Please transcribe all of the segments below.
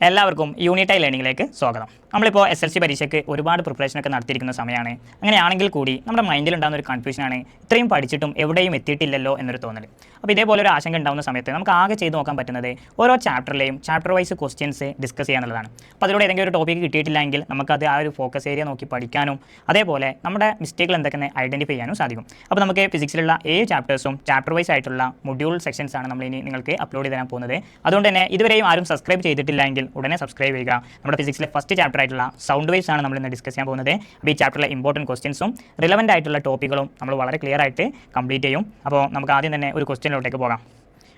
എല്ലാവർക്കും യൂണിറ്റൈ ലേണിംഗിലേക്ക് സ്വാഗതം. നമ്മളിപ്പോൾ SLC പരീക്ഷയ്ക്ക് ഒരുപാട് പ്രിപ്പറേഷനൊക്കെ നടത്തിയിരിക്കുന്ന സമയമാണ്. അങ്ങനെയാണെങ്കിൽ കൂടി നമ്മുടെ മൈൻഡിൽ ഉണ്ടാകുന്ന ഒരു കൺഫ്യൂഷനാണ് ഇത്രയും പഠിച്ചിട്ടും എവിടെയും എത്തിയിട്ടില്ലല്ലോ എന്നൊരു തോന്നൽ. അപ്പോൾ ഇതേപോലെ ഒരു ആശങ്ക ഉണ്ടാകുന്ന സമയത്ത് നമുക്ക് ആകെ ചെയ്ത് നോക്കാൻ പറ്റുന്നത് ഓരോ ചാപ്റ്ററിലെയും ചാപ്റ്റർ വൈസ് ക്വസ്റ്റ്യൻസ് ഡിസ്കസ് ചെയ്യാനുള്ളതാണ്. അപ്പോൾ അതിലൂടെ ഏതെങ്കിലും ഒരു ടോപ്പിക്ക് കിട്ടിയിട്ടില്ലെങ്കിൽ നമുക്കത് ആ ഒരു ഫോക്കസ് ഏരിയ നോക്കി പഠിക്കാനും അതേപോലെ നമ്മുടെ മിസ്റ്റേക്കുകൾ എന്തൊക്കെ ഐഡൻറ്റിഫൈ ചെയ്യാനും സാധിക്കും. അപ്പോൾ നമുക്ക് ഫിസിക്സിലുള്ള 7 ചാപ്റ്റേഴ്സും ചാപ്റ്റർ വൈസ് ആയിട്ടുള്ള മൊഡ്യൂൾ സെക്ഷൻസ് ആണ് നമ്മൾ ഇനി നിങ്ങൾക്ക് അപ്ലോഡ് ചെയ്യാൻ പോകുന്നത്. അതുകൊണ്ട് തന്നെ ഇതുവരെയും ആരും സബ്സ്ക്രൈബ് ചെയ്തിട്ടില്ലെങ്കിൽ ഉടനെ സബ്സ്ക്രൈബ് ചെയ്യുക. നമ്മുടെ ഫിസിക്സിലെ ഫസ്റ്റ് ചാപ്റ്റർ ആയിട്ടുള്ള സൗണ്ട് വേവ്സ് ആണ് നമ്മൾ ഇന്ന് ഡിസ്കസ് ചെയ്യാൻ പോകുന്നത്. അപ്പോൾ ഈ ചാപ്റ്ററിലെ ഇമ്പോർട്ടൻറ്റ് ക്വസ്റ്റ്യൻസും റിലവൻ്റ് ആയിട്ടുള്ള ടോപ്പിക്കുകളും നമ്മൾ വളരെ ക്ലിയർ ആയിട്ട് കംപ്ലീറ്റ് ചെയ്യും. അപ്പോൾ നമുക്ക് ആദ്യം തന്നെ ഒരു ക്വസ്റ്റ്യനിലോട്ടേക്ക് പോകാം.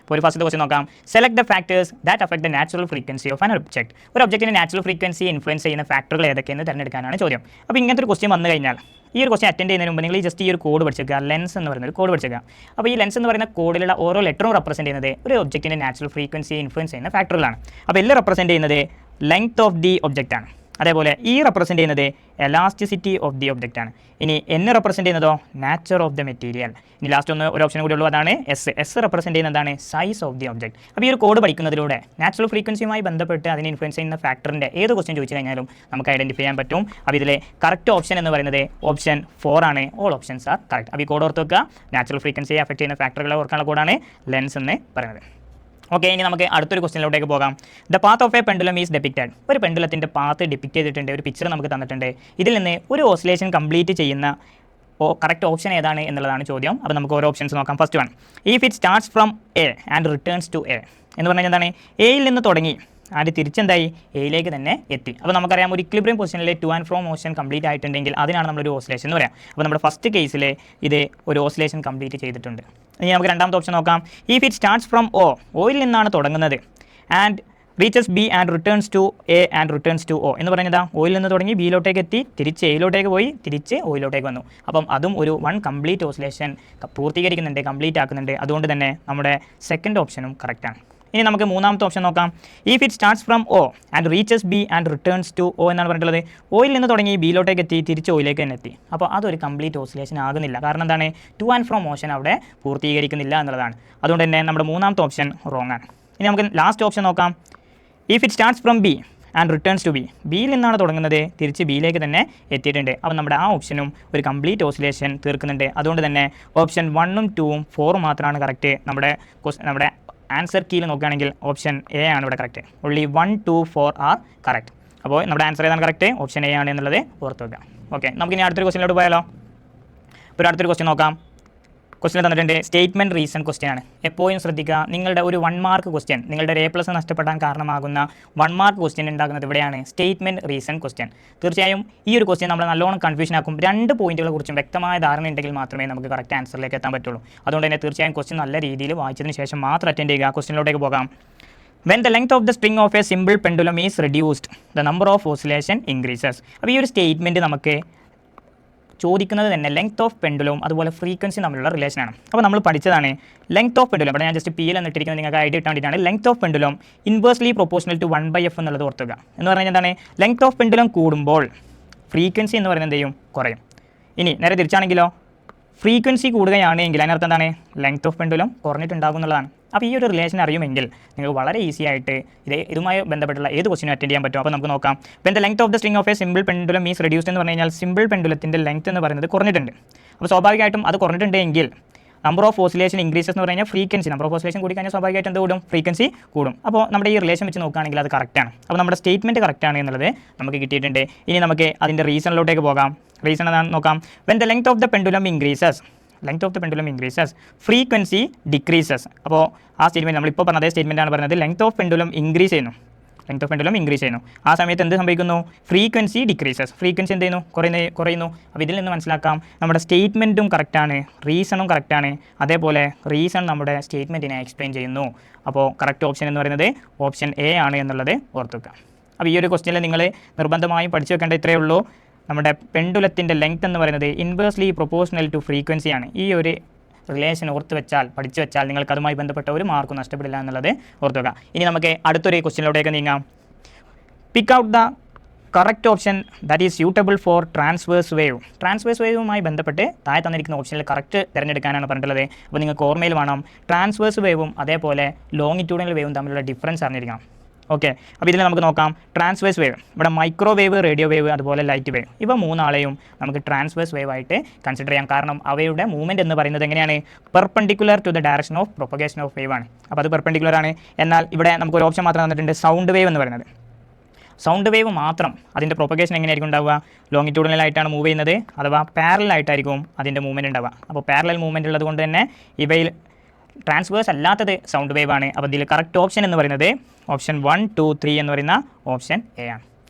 അപ്പോൾ ഒരു ഫസ്റ്റ് ക്വസ്റ്റ്യൻ നോക്കാം. Select the factors that affect the natural frequency of an object. ഒരു ഒബ്ജക്റ്റിൻ്റെ നാച്ചുറൽ ഫ്രീക്വൻസി ഇൻഫ്ലുവൻസ് ചെയ്യുന്ന ഫാക്ടറുകൾ ഏതൊക്കെയെന്ന് തിരഞ്ഞെടുക്കാനാണ് ചോദ്യം. അപ്പോൾ ഇങ്ങനത്തെ ഒരു ക്വസ്റ്റ്യൻ വന്നു കഴിഞ്ഞാൽ ഈ ഒരു ക്വസ്റ്റ്യൻ അറ്റൻഡ് ചെയ്യുന്നതിന് മുമ്പ് നിങ്ങൾ ജസ്റ്റ് ഈ ഒരു കോഡ് പഠിച്ചേക്കുക. ലെൻസ് എന്ന് പറയുന്ന ഒരു കോഡ് പഠിച്ചേക്കുക. അപ്പോൾ ഈ ലെൻസ് എന്ന് പറയുന്ന കോഡിലുള്ള ഓരോ ലെറ്ററും റെപ്രസെൻറ്റ് ചെയ്യുന്നത് ഒരു ഒബ്ജക്റ്റിൻ്റെ നാച്ചുറൽ ഫ്രീക്വൻസി ഇൻഫ്ലുവൻസ് ചെയ്യുന്ന ഫാക്ടറുകളാണ്. അപ്പോൾ എല്ലാം റെപ്രസെൻറ്റ് ചെയ്യുന്നത് ലെങ്ത് ഓഫ് ദി ഒബ്ജക്റ്റ് ആണ്. അതേപോലെ ഈ റെപ്രസെൻറ്റ് ചെയ്യുന്നത് എലാസ്റ്റിസിറ്റി ഓഫ് ദി ഒബ്ജക്റ്റ് ആണ്. ഇനി എന്ന് റെപ്രസെൻറ്റ് ചെയ്യുന്നതോ നാച്ചർ ഓഫ് ദ മെറ്റീരിയൽ. ഇനി ലാസ്റ്റ് ഒരു ഓപ്ഷൻ കൂടി ഉള്ളൂ, അതാണ് എസ് റെപ്രസെൻറ്റ് ചെയ്യുന്നതാണ് സൈസ് ഓഫ് ദി ഒബ്ജക്റ്റ്. അപ്പോൾ ഈ ഒരു കോഡ് പഠിക്കുന്നതിലൂടെ നാച്ചുറൽ ഫ്രീക്വൻസിയുമായി ബന്ധപ്പെട്ട് അതിനെ ഇൻഫ്ലുവൻസ് ചെയ്യുന്ന ഫാക്ടറിൻ്റെ ഏത് ക്വസ്റ്റ്യൻ ചോദിച്ചു കഴിഞ്ഞാലും നമുക്ക് ഐഡൻറ്റിഫൈ ചെയ്യാൻ പറ്റും. അപ്പോൾ ഇതിലെ കറക്റ്റ് ഓപ്ഷൻ എന്ന് പറയുന്നത് ഓപ്ഷൻ 4 ആണ്. All options are correct. അപ്പോൾ ഈ കോഡ് ഓർത്ത് വെക്കുക. നാച്ചുറൽ ഫ്രീക്വൻസിയെ അഫക്റ്റ് ചെയ്യുന്ന ഫാക്ടറുകളെ ഓർക്കാനുള്ള കോഡാണ് ലെൻസ് എന്ന് പറയുന്നത്. ഓക്കെ, ഇനി നമുക്ക് അടുത്തൊരു ക്വസ്റ്റ്യനിലോട്ടേക്ക് പോകാം. The path of a pendulum is depicted. ഒരു പെൻഡുലത്തിൻ്റെ പാത്ത് ഡിപ്പിക്റ്റ് ചെയ്തിട്ടുണ്ട്, ഒരു പിക്ചർ നമുക്ക് തന്നിട്ടുണ്ട്. ഇതിൽ നിന്ന് ഒരു ഓസിലേഷൻ കംപ്ലീറ്റ് ചെയ്യുന്ന കറക്റ്റ് ഓപ്ഷൻ ഏതാണ് എന്നുള്ളതാണ് ചോദ്യം. അപ്പോൾ നമുക്ക് ഓരോ ഓപ്ഷൻസ് നോക്കാം. First one, if it starts from A and returns to A എന്ന് പറഞ്ഞാൽ എന്താണ്? എയിൽ നിന്ന് തുടങ്ങി ആൻഡ് തിരിച്ചെന്തായി എയിലേക്ക് തന്നെ എത്തി. അപ്പോൾ നമുക്കറിയാം ഒരു ഇക്വിലിബ്രിയം പൊസിഷനിൽ two and fro motion complete ആയിട്ടുണ്ടെങ്കിൽ അതിനാണ് നമ്മളൊരു ഓസിലേഷൻ എന്ന് പറയാം. അപ്പോൾ നമ്മുടെ ഫസ്റ്റ് കേസിൽ ഇത് ഒരു ഓസിലേഷൻ കംപ്ലീറ്റ് ചെയ്തിട്ടുണ്ട്. ഇനി നമുക്ക് രണ്ടാമത്തെ ഓപ്ഷൻ നോക്കാം. ഇഫ് ഇറ്റ് സ്റ്റാർട്ട്സ് ഫ്രം ഓയിൽ നിന്നാണ് തുടങ്ങുന്നത് and reaches B and returns to A and returns to O എന്ന് പറഞ്ഞതാ ഓയിൽ നിന്ന് തുടങ്ങി ബിയിലോട്ടേക്ക് എത്തി, തിരിച്ച് എയിലോട്ടേക്ക് പോയി, തിരിച്ച് ഓയിലോട്ടേക്ക് വന്നു. അപ്പം അതും ഒരു കംപ്ലീറ്റ് ഓസിലേഷൻ പൂർത്തീകരിക്കുന്നുണ്ട്, കംപ്ലീറ്റ് ആക്കുന്നുണ്ട്. അതുകൊണ്ട് തന്നെ നമ്മുടെ സെക്കൻഡ് ഓപ്ഷനും കറക്റ്റാണ്. ഇനി നമുക്ക് മൂന്നാമത്തെ ഓപ്ഷൻ നോക്കാം. If it starts from O and reaches B and returns to O എന്നാണ് പറഞ്ഞിട്ടുള്ളത്. ഓയിൽ നിന്ന് തുടങ്ങി ബിയിലോട്ടേക്ക് എത്തി, തിരിച്ച് ഓയിലേക്ക് തന്നെ എത്തി. അപ്പോൾ അതൊരു കംപ്ലീറ്റ് ഓസിലേഷൻ ആകുന്നില്ല. കാരണം എന്താണ്? ടു ആൻഡ് ഫ്രോ മോഷൻ അവിടെ പൂർത്തീകരിക്കുന്നില്ല എന്നുള്ളതാണ്. അതുകൊണ്ട് തന്നെ നമ്മുടെ മൂന്നാമത്തെ ഓപ്ഷൻ റോങ് ആണ്. ഇനി നമുക്ക് ലാസ്റ്റ് ഓപ്ഷൻ നോക്കാം. If it starts from B and returns to B. ബിയിൽ നിന്നാണ് തുടങ്ങുന്നത്, തിരിച്ച് ബിയിലേക്ക് തന്നെ എത്തിയിട്ടുണ്ട്. അപ്പോൾ നമ്മുടെ ആ ഓപ്ഷനും ഒരു കംപ്ലീറ്റ് ഓസിലേഷൻ തീർക്കുന്നുണ്ട്. അതുകൊണ്ട് തന്നെ ഓപ്ഷൻ 1ഉം 2ഉം 4ഉം മാത്രമാണ് കറക്റ്റ്. നമ്മുടെ ആൻസർ കീയിൽ നോക്കുകയാണെങ്കിൽ ഓപ്ഷൻ എ ആണ് ഇവിടെ കറക്റ്റ്. Only 1, 2, 4 are correct. അപ്പോൾ നമ്മുടെ ആൻസർ ഏതാണ് കറക്റ്റ്? ഓപ്ഷൻ എ ആണ് എന്നുള്ളത് ഓർത്ത് വെക്കാം. ഓക്കെ, നമുക്കിനി അടുത്തൊരു ക്വസ്റ്റ്യനിലോട്ട് പോയാലോ? ഇപ്പോൾ അടുത്തൊരു ക്വസ്റ്റ്യൻ നോക്കാം. ക്വസ്റ്റ്യൻ തന്നിട്ടുണ്ട്, സ്റ്റേറ്റ്മെൻറ്റ് റീസൺ ക്വസ്റ്റ്യൻ ആണ്. എപ്പോഴും ശ്രദ്ധിക്കുക, നിങ്ങളുടെ ഒരു 1 മാർക്ക് ക്വസ്റ്റ്യൻ, നിങ്ങളുടെ ഒരു A+ നഷ്ടപ്പെടാൻ കാരണമാകുന്ന 1 മാർക്ക് ക്വസ്റ്റ്യൻ ഉണ്ടാകുന്നത് ഇവിടെയാണ്, സ്റ്റേറ്റ്മെൻറ്റ് റീസൺ ക്വസ്റ്റ്യൻ. തീർച്ചയായും ഈ ഒരു ക്വസ്റ്റ്യൻ നമ്മൾ നല്ലോണം കൺഫ്യൂഷൻ ആക്കും. 2 പോയിന്റുകളെ കുറിച്ചും വ്യക്തമായ ധാരണ ഉണ്ടെങ്കിൽ മാത്രമേ നമുക്ക് കറക്റ്റ് ആൻസറിലേക്ക് എത്താൻ പറ്റുള്ളൂ. അതുകൊണ്ട് തന്നെ തീർച്ചയായും ക്വസ്റ്റ്യൻ നല്ല രീതിയിൽ വായിച്ചതിന് ശേഷം മാത്രം അറ്റൻഡ് ചെയ്യുക. ക്വസ്റ്റ്യനിലോട്ടേക്ക് പോകാം. When the length of the string of a simple pendulum is reduced, the number of oscillation increases. അപ്പോൾ ഈ ഒരു സ്റ്റേറ്റ്മെൻറ്റ് നമുക്ക് ചോദിക്കുന്നത് തന്നെ ലെങ്ത് ഓഫ് പെൻഡുലവും അതുപോലെ ഫ്രീക്വൻസി തമ്മിലുള്ള റിലേഷനാണ്. അപ്പോൾ നമ്മൾ പഠിച്ചതാണ് ലെങ്ത് ഓഫ് പെൻഡുലം. അപ്പോൾ ഞാൻ ജസ്റ്റ് പിയിൽ എന്നിട്ടിരിക്കുന്നത് നിങ്ങൾക്ക് ഐഡിയ ഇട്ടാൻ വേണ്ടിയിട്ടാണ്. Length of pendulum inversely proportional to 1/f എന്നുള്ളത് ഓർത്തുക. എന്ന് പറഞ്ഞാൽ എന്താണ്? ലെങ്ത് ഓഫ് പെൻഡുലം കൂടുമ്പോൾ ഫ്രീക്വൻസി എന്ന് പറയുന്നത് എന്ത് ചെയ്യും? കുറയും. ഇനി നേരെ തിരിച്ചാണെങ്കിലോ, ഫ്രീക്വൻസി കൂടുകയാണെങ്കിൽ അതിനർത്ഥം എന്താണ്? ലെങ്ത് ഓഫ് പെൻഡുലം കുറഞ്ഞിട്ടുണ്ടാകും എന്നുള്ളതാണ്. അപ്പോൾ ഈ ഒരു റിലേഷൻ അറിയുമെങ്കിൽ നിങ്ങൾക്ക് വളരെ ഈസി ആയിട്ട് ഇതുമായി ബന്ധപ്പെട്ടുള്ള ഏത് ക്വസ്റ്റിനും അറ്റൻഡ് ചെയ്യാൻ പറ്റും. അപ്പോൾ നമുക്ക് നോക്കാം. When the length of the string of A simple pendulum is reduced എന്ന് പറഞ്ഞു കഴിഞ്ഞാൽ സിമ്പിൾ പെൻഡുലത്തിൻ്റെ ലെങ്ത് എന്ന് പറയുന്നത് കുറഞ്ഞിട്ടുണ്ട്. അപ്പോൾ സ്വാഭാവികമായിട്ടും അത് കുറഞ്ഞിട്ടുണ്ടെങ്കിൽ നമ്പർ ഓഫ് ഓസിലേഷൻ ഇൻക്രീസസ് എന്ന് പറഞ്ഞാൽ ഫ്രീക്വൻസി, നമ്പർ ഓഫ് ഓസിലേഷൻ കൂടി കഴിഞ്ഞാൽ സ്വാഭാവികമായിട്ട് എന്ത് കൂടും? ഫ്രീക്വൻസി കൂടും. അപ്പോൾ നമ്മുടെ ഈ റിലേഷൻ വെച്ച് നോക്കുകയാണെങ്കിൽ അത് കറക്റ്റാണ്. അപ്പോൾ നമ്മുടെ സ്റ്റേറ്റ്മെൻറ്റ് കറക്റ്റാണ് എന്നുള്ളത് നമുക്ക് കിട്ടിയിട്ടുണ്ട്. ഇനി നമുക്ക് അതിൻ്റെ റീസണിലോട്ടേക്ക് പോകാം. റീസൺ എന്താണെന്ന് നോക്കാം. When the length of the pendulum increases, length of the pendulum increases, frequency decreases. അപ്പോൾ ആ സ്റ്റേറ്റ്മെൻറ്റ് നമ്മളിപ്പോൾ പറഞ്ഞ അതേ സ്റ്റേറ്റ്മെൻറ്റാണ് പറയുന്നത്. ലെങ്ത് ഓഫ് പെൻഡുലം ഇൻക്രീസ് ചെയ്യുന്നു, ലെങ്ത് ഓഫ് പെൻഡുലം ഇൻക്രീസ് ചെയ്യുന്നു. ആ സമയത്ത് എന്ത് സംഭവിക്കുന്നു? ഫ്രീക്വൻസി ഡിക്രീസസ്, ഫ്രീക്വൻസി എന്ത് ചെയ്യുന്നു? കുറയുന്നു. അപ്പോൾ ഇതിൽ നിന്ന് മനസ്സിലാക്കാം നമ്മുടെ സ്റ്റേറ്റ്മെൻറ്റും കറക്റ്റാണ്, റീസണും കറക്റ്റാണ്. അതേപോലെ റീസൺ നമ്മുടെ സ്റ്റേറ്റ്മെൻറ്റിനെ എക്സ്പ്ലെയിൻ ചെയ്യുന്നു. അപ്പോൾ കറക്റ്റ് ഓപ്ഷൻ എന്ന് പറയുന്നത് ഓപ്ഷൻ എ ആണ് എന്നുള്ളത് ഓർത്തുവെക്കുക. അപ്പോൾ ഈ ഒരു ക്വസ്റ്റ്യനിൽ നിങ്ങൾ നിർബന്ധമായും പഠിച്ചു വെക്കേണ്ട ഇത്രയേ ഉള്ളൂ. നമ്മുടെ പെൻഡുലത്തിൻ്റെ ലെങ്ത് എന്ന് പറയുന്നത് ഇൻവേഴ്സ്ലി പ്രൊപ്പോർഷണൽ ടു ഫ്രീക്വൻസിയാണ്. ഈ ഒരു റിലേഷൻ പഠിച്ചു വെച്ചാൽ നിങ്ങൾക്ക് അതുമായി ബന്ധപ്പെട്ട ഒരു മാർക്കും നഷ്ടപ്പെടില്ല എന്നുള്ളത് ഓർത്തുക. ഇനി നമുക്ക് അടുത്തൊരു ക്വസ്റ്റ്യനിലോട്ടേക്ക് നീങ്ങാം. Pick out the correct option that is suitable for transverse wave. Transverse വേവുമായി ബന്ധപ്പെട്ട് താഴെ തന്നിരിക്കുന്ന ഓപ്ഷനിൽ കറക്റ്റ് തിരഞ്ഞെടുക്കാനാണ് പറഞ്ഞിട്ടുള്ളത്. അപ്പോൾ നിങ്ങൾക്ക് ഓർമ്മയിൽ വേണം ട്രാൻസ്വേഴ്സ് വേവും അതേപോലെ ലോങ്ങിറ്റ്യൂഡിനൽ വേവും തമ്മിലുള്ള ഡിഫറൻസ് അറിഞ്ഞിരിക്കണം. ഓക്കെ, അപ്പോൾ ഇതിൽ നമുക്ക് നോക്കാം ട്രാൻസ്വേഴ്സ് വേവ്, ഇവിടെ മൈക്രോവേവ്, റേഡിയോ വേവ്, അതുപോലെ ലൈറ്റ് വേവ്, ഇവ മൂന്നാളെയും നമുക്ക് ട്രാൻസ്വേഴ്സ് വേവ് ആയിട്ട് കൺസിഡർ ചെയ്യാം. കാരണം അവയുടെ മൂവ്മെൻറ്റ് എന്ന് പറയുന്നത് എങ്ങനെയാണ്, perpendicular to the direction of propagation of wave ആണ്. അപ്പോൾ അത് പെർപെൻഡിക്കുലർ ആണ്. എന്നാൽ ഇവിടെ നമുക്കൊരു ഓപ്ഷൻ മാത്രം തന്നിട്ടുണ്ട്, സൗണ്ട് വേവ് എന്ന് പറയുന്നത്. സൗണ്ട് വേവ് മാത്രം അതിൻ്റെ പ്രൊപ്പഗേഷൻ എങ്ങനെയായിരിക്കും ഉണ്ടാവുക, ലോങ്ങിറ്റ്യൂഡിനലായിട്ടാണ് മൂവ് ചെയ്യുന്നത്, അഥവാ പാരലായിട്ടായിരിക്കും അതിൻ്റെ മൂവ്മെൻറ്റ് ഉണ്ടാവുക. അപ്പോൾ പാരലൽ മൂവ്മെൻറ്റ് ഉള്ളത് കൊണ്ട് തന്നെ ഇവയിൽ ട്രാൻസ്വേഴ്സ് അല്ലാത്തത് സൗണ്ട് വേവ് ആണ്. അപ്പോൾ ഇതിൽ കറക്റ്റ് ഓപ്ഷൻ എന്ന് പറയുന്നത് ഓപ്ഷൻ 1, 2, 3 എന്ന് പറയുന്ന ഓപ്ഷൻ എ ആണ്.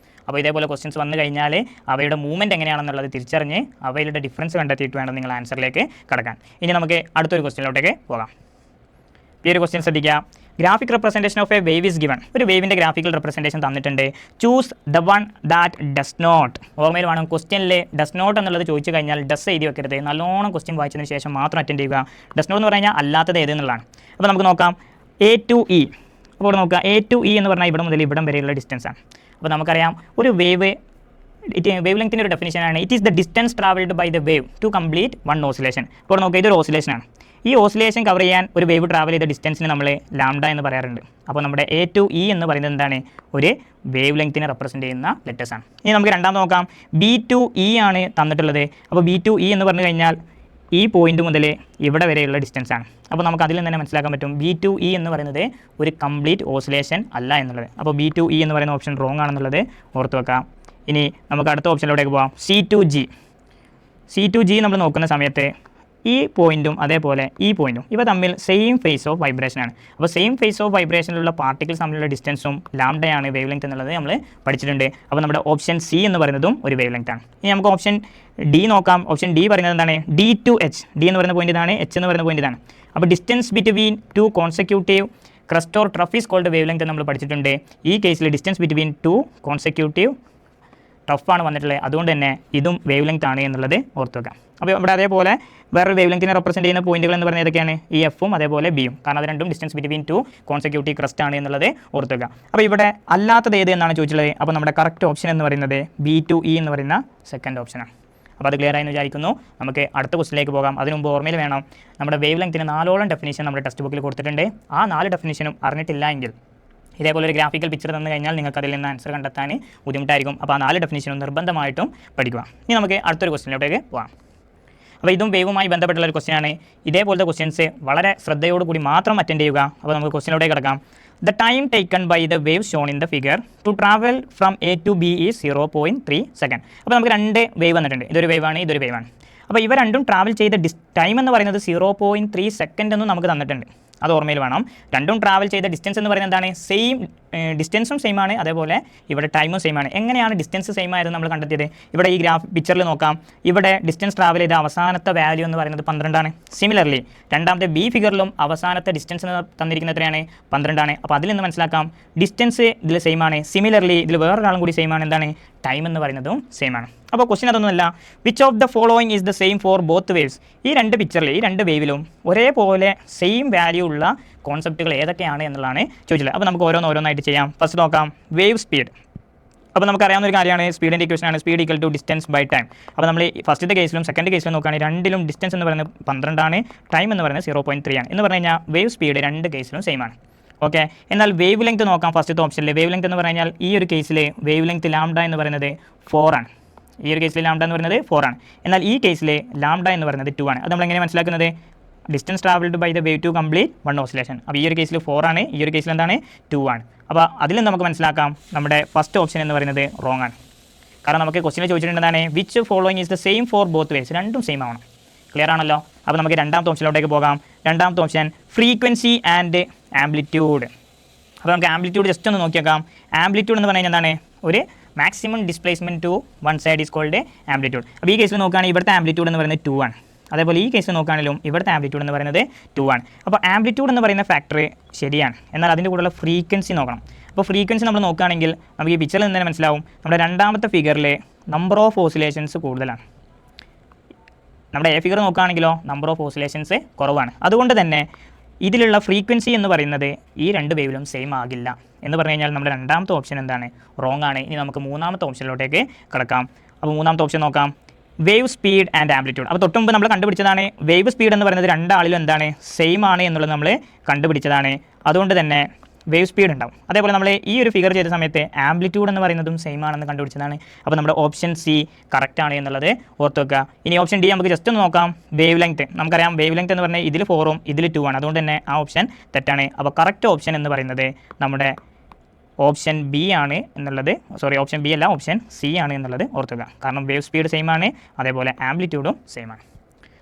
അപ്പോൾ ഇതേപോലെ ക്വസ്റ്റ്യൻസ് വന്നു കഴിഞ്ഞാൽ അവയുടെ മൂവ്മെൻറ്റ് എങ്ങനെയാണെന്നുള്ളത് തിരിച്ചറിഞ്ഞ് അവയുടെ ഡിഫറൻസ് കണ്ടെത്തിയിട്ട് വേണം നിങ്ങൾ ആൻസറിലേക്ക് കടക്കാൻ. ഇനി നമുക്ക് അടുത്തൊരു ക്വസ്റ്റ്യനിലോട്ടേക്ക് പോകാം. ഈ ഒരു ക്വസ്റ്റ്യൻ ശ്രദ്ധിക്കുക. Graphic representation of a wave is given. ഒരു വേവിൻ്റെ ഗ്രാഫിക്കൽ റെപ്രസെൻറ്റേഷൻ തന്നിട്ടുണ്ട്. Choose the one that does not. ഓർമ്മയിൽ വേണം, ക്വസ്റ്റ്യനിൽ ഡസ് നോട്ട് എന്നുള്ളത് ചോദിച്ചു കഴിഞ്ഞാൽ ഡസ് എഴുതി വെക്കരുത്. നല്ലോണം ക്വസ്റ്റ്യൻ വായിച്ചതിന് ശേഷം മാത്രം അറ്റൻഡ് ചെയ്യുക. ഡസ് നോട്ട് എന്ന് പറഞ്ഞാൽ അല്ലാത്തത് ഏത് എന്നുള്ളതാണ്. അപ്പോൾ നമുക്ക് നോക്കാം A to E. അപ്പോൾ നോക്കുക A to E എന്ന് പറഞ്ഞാൽ ഇവിടെ മുതൽ ഇവിടം വരെയുള്ള ഡിസ്റ്റൻസ് ആണ്. അപ്പോൾ നമുക്കറിയാം ഒരു വേവ് ലെങ്ത്തിൻ്റെ ഒരു ഡെഫിനിഷനാണ്, it is the distance travelled by the wave to complete one oscillation. അപ്പോൾ നോക്കുക ഇതൊരു ഓസിലേഷനാണ്. ഈ ഓസിലേഷൻ കവർ ചെയ്യാൻ ഒരു വേവ് ട്രാവൽ ചെയ്ത ഡിസ്റ്റൻസിന് നമ്മൾ ലാംഡ എന്ന് പറയാറുണ്ട്. അപ്പോൾ നമ്മുടെ A to E എന്ന് പറയുന്നത് എന്താണ്, ഒരു വേവ് ലെങ്ത്തിനെ റെപ്രസെൻറ്റ് ചെയ്യുന്ന ലെറ്റേഴ്സാണ്. ഇനി നമുക്ക് രണ്ടാമത് നോക്കാം. B to E ആണ് തന്നിട്ടുള്ളത്. അപ്പോൾ B to E എന്ന് പറഞ്ഞു കഴിഞ്ഞാൽ ഈ പോയിന്റ് മുതൽ ഇവിടെ വരെയുള്ള ഡിസ്റ്റൻസ് ആണ്. അപ്പോൾ നമുക്ക് അതിൽ തന്നെ മനസ്സിലാക്കാൻ പറ്റും B to E എന്ന് പറയുന്നത് ഒരു കംപ്ലീറ്റ് ഓസിലേഷൻ അല്ല എന്നുള്ളത്. അപ്പോൾ B to E എന്ന് പറയുന്ന ഓപ്ഷൻ റോങ് ആണെന്നുള്ളത് ഓർത്ത് വെക്കാം. ഇനി നമുക്ക് അടുത്ത ഓപ്ഷനിലോട്ടേക്ക് പോകാം. C to G നമ്മൾ നോക്കുന്ന സമയത്ത് ഈ പോയിൻറ്റും അതേപോലെ ഈ പോയിൻറ്റും ഇവ തമ്മിൽ സെയിം ഫേസ് ഓഫ് വൈബ്രേഷനാണ്. അപ്പോൾ സെയിം ഫേസ് ഓഫ് വൈബ്രേഷനിലുള്ള പാർട്ടിക്കിൾസ് തമ്മിലുള്ള ഡിസ്റ്റൻസും ലാംഡയാണ് വേവ് ലെങ്ത് എന്നുള്ളത് നമ്മൾ പഠിച്ചിട്ടുണ്ട്. അപ്പോൾ നമ്മുടെ ഓപ്ഷൻ സി എന്ന് പറയുന്നതും ഒരു വേവ് ലെങ്ത് ആണ്. ഇനി നമുക്ക് ഓപ്ഷൻ ഡി നോക്കാം. ഓപ്ഷൻ ഡി പറയുന്നത് എന്താണ്, D to H. ഡി എന്ന് പറയുന്ന പോയിന്റ് ഇതാണ്, H എന്ന് പറയുന്ന പോയിന്റ് ഇതാണ്. അപ്പോൾ distance between two consecutive crest or trough is called wavelength നമ്മൾ പഠിച്ചിട്ടുണ്ട്. ഈ കേസിൽ ഡിസ്റ്റൻസ് ബിറ്റ്വീൻ ടു കോൺസെക്യൂട്ടീവ് ടഫാണ് വന്നിട്ടുള്ളത്. അതുകൊണ്ട് തന്നെ ഇതും വേവ് ലെങ്ത് ആണ് എന്നുള്ളത് ഓർത്ത് വെക്കാം. അപ്പോൾ ഇവിടെ അതേപോലെ വേറൊരു വേവ് ലെങ്ത്തിനെ റെപ്രസെൻറ്റ് ചെയ്യുന്ന പോയിന്റുകൾ എന്ന് പറയുന്നത് ഏതൊക്കെയാണ്, ഈ എഫും അതേപോലെ ബിയും. കാരണം അത് രണ്ടും distance between two consecutive crest ആണ് എന്നുള്ളത് ഓർത്ത് വെക്കാം. അപ്പോൾ ഇവിടെ അല്ലാത്തത് ഏത് എന്നാണ് ചോദിച്ചുള്ളത്. അപ്പോൾ നമ്മുടെ കറക്റ്റ് ഓപ്ഷൻ എന്ന് പറയുന്നത് B to E എന്ന് പറയുന്ന സെക്കൻഡ് ഓപ്ഷനാണ്. അപ്പോൾ അത് ക്ലിയർ ആയെന്ന് വിചാരിക്കുന്നു. നമുക്ക് അടുത്ത ക്വസ്റ്റിലേക്ക് പോകാം. അതിന് മുമ്പ് ഓർമ്മയിൽ വേണം, നമ്മുടെ വേവ് ലെങ്ത്തിന് 4ഓളം ഡെഫിനിഷൻ നമ്മുടെ ടെക്സ്റ്റ് ബുക്കിൽ കൊടുത്തിട്ടുണ്ട്. ആ 4 ഡെഫിനിഷനും അറിഞ്ഞിട്ടില്ല എങ്കിൽ ഇതേപോലെ ഒരു ഗ്രാഫിക്കൽ പിക്ചർ തന്നു കഴിഞ്ഞാൽ നിങ്ങൾക്ക് അതിൽ നിന്ന് ആൻസർ കണ്ടെത്താൻ ബുദ്ധിമുട്ടായിരിക്കും. അപ്പോൾ ആ 4 ഡെഫിനിഷനും നിർബന്ധമായിട്ടും പഠിക്കുക. ഇനി നമുക്ക് അടുത്തൊരു ക്വസ്റ്റിനിലോട്ടേക്ക് പോകാം. അപ്പോൾ ഇതും വേവുമായി ബന്ധപ്പെട്ടുള്ള ഒരു ക്വസ്റ്റ്യനാണ്. ഇതേപോലത്തെ ക്വസ്റ്റ്യൻസ് വളരെ ശ്രദ്ധയോടുകൂടി മാത്രം അറ്റൻഡ് ചെയ്യുക. അപ്പോൾ നമുക്ക് ക്വസ്റ്റ്യനിലോട്ടേക്ക് കിടക്കാം. The time taken by the wave shown in the figure to travel from A to B is 0.3 second. അപ്പോൾ നമുക്ക് 2 വേവ് വന്നിട്ടുണ്ട്. ഇതൊരു വേവാണ്, ഇതൊരു വേവാണ്. അപ്പോൾ ഇവ രണ്ടും ട്രാവൽ ചെയ്ത ടൈം എന്ന് പറയുന്നത് 0.3 സെക്കൻഡ് എന്നും നമുക്ക് തന്നിട്ടുണ്ട്. അത് ഓർമ്മയിൽ വേണം. രണ്ടും ട്രാവൽ ചെയ്ത ഡിസ്റ്റൻസ് എന്ന് പറയുന്നത് എന്താണ്, സെയിം ഡിസ്റ്റൻസും സെയിം ആണ്, അതേപോലെ ഇവിടെ ടൈമും സെയിം ആണ്. എങ്ങനെയാണ് ഡിസ്റ്റൻസ് സെയിം ആയത് നമ്മൾ കണ്ടെത്തിയത്? ഇവിടെ ഈ പിക്ചറിൽ നോക്കാം. ഇവിടെ ഡിസ്റ്റൻസ് ട്രാവൽ ചെയ്ത അവസാനത്തെ വാല്യൂ എന്ന് പറയുന്നത് 12 ആണ്. സിമിലർലി രണ്ടാമത്തെ B ഫിഗറിലും അവസാനത്തെ ഡിസ്റ്റൻസ് തന്നിരിക്കുന്നത് എത്രയാണ്, 12 ആണ്. അപ്പോൾ അതിൽ നിന്ന് മനസ്സിലാക്കാം ഡിസ്റ്റൻസ് ഇതിൽ സെയിം ആണ്. സിമിലർലി ഇതിൽ വേറൊരാളും കൂടി സെയിം ആണ്, എന്താണ്, ടൈം എന്ന് പറയുന്നതും സെയിം ആണ്. അപ്പോൾ ക്വസ്റ്റ്യൻ അതൊന്നുമല്ല, which of the following is the same for both waves. ഈ 2 പിക്ചറിൽ ഈ 2 വേവിലും ഒരേപോലെ സെയിം വാല്യൂ ഉള്ള കോൺസെപ്റ്റുകൾ ഏതൊക്കെയാണ് എന്നുള്ളതാണ് ചോദിച്ചത്. അപ്പോൾ നമുക്ക് ഓരോന്നായിട്ട് ചെയ്യാം. ഫസ്റ്റ് നോക്കാം, വേവ് സ്പീഡ്. അപ്പോൾ നമുക്കറിയാവുന്ന ഒരു കാര്യമാണ്, സ്പീഡിൻ്റെ ഇക്വേഷനാണ് speed equal to distance by time. അപ്പോൾ നമ്മൾ ഫസ്റ്റത്തെ കേസിലും സെക്കൻഡ് കേസിലും നോക്കുകയാണെങ്കിൽ രണ്ടിലും ഡിസ്റ്റൻസ് എന്ന് പറയുന്നത് 12 ആണ്, ടൈം എന്ന് പറയുന്നത് 0.3 ആണ്. എന്ന് പറഞ്ഞു കഴിഞ്ഞാൽ വേവ് സ്പീഡ് 2 കേസിലും സെയിം ആണ്. ഓക്കെ, എന്നാൽ വേവ് ലെങ്ത് നോക്കാം. ഫസ്റ്റത്തെ ഓപ്ഷനിൽ വേവ് ലെങ്ത് എന്ന് പറഞ്ഞാൽ ഈ ഒരു കേസിൽ വേവ് ലെങ്ത് ലാംഡ എന്ന് പറയുന്നത് 4 ആണ്. ഈ ഒരു കേസിൽ ലാംഡ എന്ന് പറയുന്നത് 4 ആണ്. എന്നാൽ ഈ കേസിൽ ലാംഡ എന്ന് പറയുന്നത് 2 ആണ്. അത് നമ്മൾ എങ്ങനെ മനസ്സിലാക്കുന്നത്, distance travelled by the wave to complete one oscillation. അപ്പോൾ ഈ ഒരു കേസിൽ 4 ആണ്, ഈ ഒരു കേസിൽ എന്താണ് 2 ആണ്. അപ്പോൾ അതിൽ നമുക്ക് മനസ്സിലാക്കാം നമ്മുടെ ഫസ്റ്റ് ഓപ്ഷൻ എന്ന് പറയുന്നത് റോങ് ആണ്. കാരണം നമുക്ക് ക്വസ്റ്റിനെ ചോദിച്ചിട്ടുണ്ടെന്നാണ്, which following is the same for both waves. രണ്ടും സെയിം ആവണം. ക്ലിയർ ആണല്ലോ. അപ്പോൾ നമുക്ക് രണ്ടാമത്തെ ഓപ്ഷനിലോട്ടേക്ക് പോകാം. രണ്ടാമത്തെ ഓപ്ഷൻ ഫ്രീക്വൻസി ആൻഡ് ആംപ്ലിറ്റ്യൂഡ്. അപ്പോൾ നമുക്ക് ആംപ്ലിറ്റ്യൂഡ് ജസ്റ്റ് ഒന്ന് നോക്കിയേക്കാം. ആംപ്ലിറ്റ്യൂഡ് എന്ന് പറഞ്ഞാൽ എന്താണ്, ഒരു maximum displacement to one side is called amplitude. അപ്പോൾ ഈ കേസിൽ നോക്കുകയാണെങ്കിൽ ഇവിടുത്തെ ആംപ്ലിറ്റ്യൂഡ് എന്ന് പറയുന്നത് 2 ആണ്. അതേപോലെ ഈ കേസിൽ നോക്കുകയാണെങ്കിലും ഇവിടുത്തെ ആംപ്ലിറ്റ്യൂഡ് എന്ന് പറയുന്നത് 2 ആണ്. അപ്പോൾ ആംപ്ലിറ്റ്യൂഡ് എന്ന് പറയുന്ന ഫാക്ടർ ശരിയാണ്, എന്നാൽ അതിൻ്റെ കൂടെയുള്ള ഫ്രീക്വൻസി നോക്കണം. അപ്പോൾ ഫ്രീക്വൻസി നമ്മൾ നോക്കുകയാണെങ്കിൽ നമുക്ക് ഈ പിക്ചറിൽ നിന്ന് തന്നെ മനസ്സിലാവും, നമ്മുടെ രണ്ടാമത്തെ ഫിഗറിൽ നമ്പർ ഓഫ് ഓസിലേഷൻസ് കൂടുതലാണ്. നമ്മുടെ A ഫിഗർ നോക്കുകയാണെങ്കിലോ നമ്പർ ഓഫ് ഓസിലേഷൻസ് കുറവാണ്. അതുകൊണ്ട് തന്നെ ഇതിലുള്ള ഫ്രീക്വൻസി എന്ന് പറയുന്നത് ഈ 2 വേവിലും സെയിം ആകില്ല. എന്ന് പറഞ്ഞു കഴിഞ്ഞാൽ നമ്മുടെ രണ്ടാമത്തെ ഓപ്ഷൻ എന്താണ്, റോങ് ആണ്. ഇനി നമുക്ക് മൂന്നാമത്തെ ഓപ്ഷനിലോട്ടേക്ക് കിടക്കാം. അപ്പോൾ മൂന്നാമത്തെ ഓപ്ഷൻ നോക്കാം, വേവ് സ്പീഡ് ആൻഡ് ആംപ്ലിറ്റ്യൂഡ്. അപ്പോൾ തൊട്ടുമുമ്പ് നമ്മൾ കണ്ടുപിടിച്ചതാണ് വേവ് സ്പീഡ് എന്ന് പറയുന്നത് 2 ആളിലും എന്താണ് സെയിം ആണ് എന്നുള്ളത് നമ്മൾ കണ്ടുപിടിച്ചതാണ്. അതുകൊണ്ട് തന്നെ വേവ് സ്പീഡ് ഉണ്ടാവും. അതേപോലെ നമ്മൾ ഈ ഒരു ഫിഗർ ചെയ്ത സമയത്ത് ആംപ്ലിറ്റ്യൂഡ് എന്ന് പറയുന്നതും സെയിം ആണെന്ന് കണ്ടുപിടിച്ചതാണ്. അപ്പോൾ നമ്മുടെ ഓപ്ഷൻ സി കറക്റ്റ് ആണ് എന്നുള്ളത് ഓർത്ത് വെക്കുക. ഇനി ഓപ്ഷൻ ഡി നമുക്ക് ജസ്റ്റ് ഒന്ന് നോക്കാം. വേവ് ലെങ്ത് നമുക്കറിയാം, വേവ് ലെങ്ത് എന്ന് പറഞ്ഞാൽ ഇതിൽ 4ഉം ഇതിൽ 2 ആണ്. അതുകൊണ്ട് തന്നെ ആ ഓപ്ഷൻ തെറ്റാണ്. അപ്പോൾ കറക്റ്റ് ഓപ്ഷൻ എന്ന് പറയുന്നത് നമ്മുടെ ഓപ്ഷൻ ബി ആണ് എന്നുള്ളത്, ഓപ്ഷൻ ബി അല്ല, ഓപ്ഷൻ സി ആണ് എന്നുള്ളത് ഓർത്തുക. കാരണം വേവ് സ്പീഡ് സെയിം ആണ്, അതേപോലെ ആംപ്ലിറ്റ്യൂഡും സെയിം ആണ്.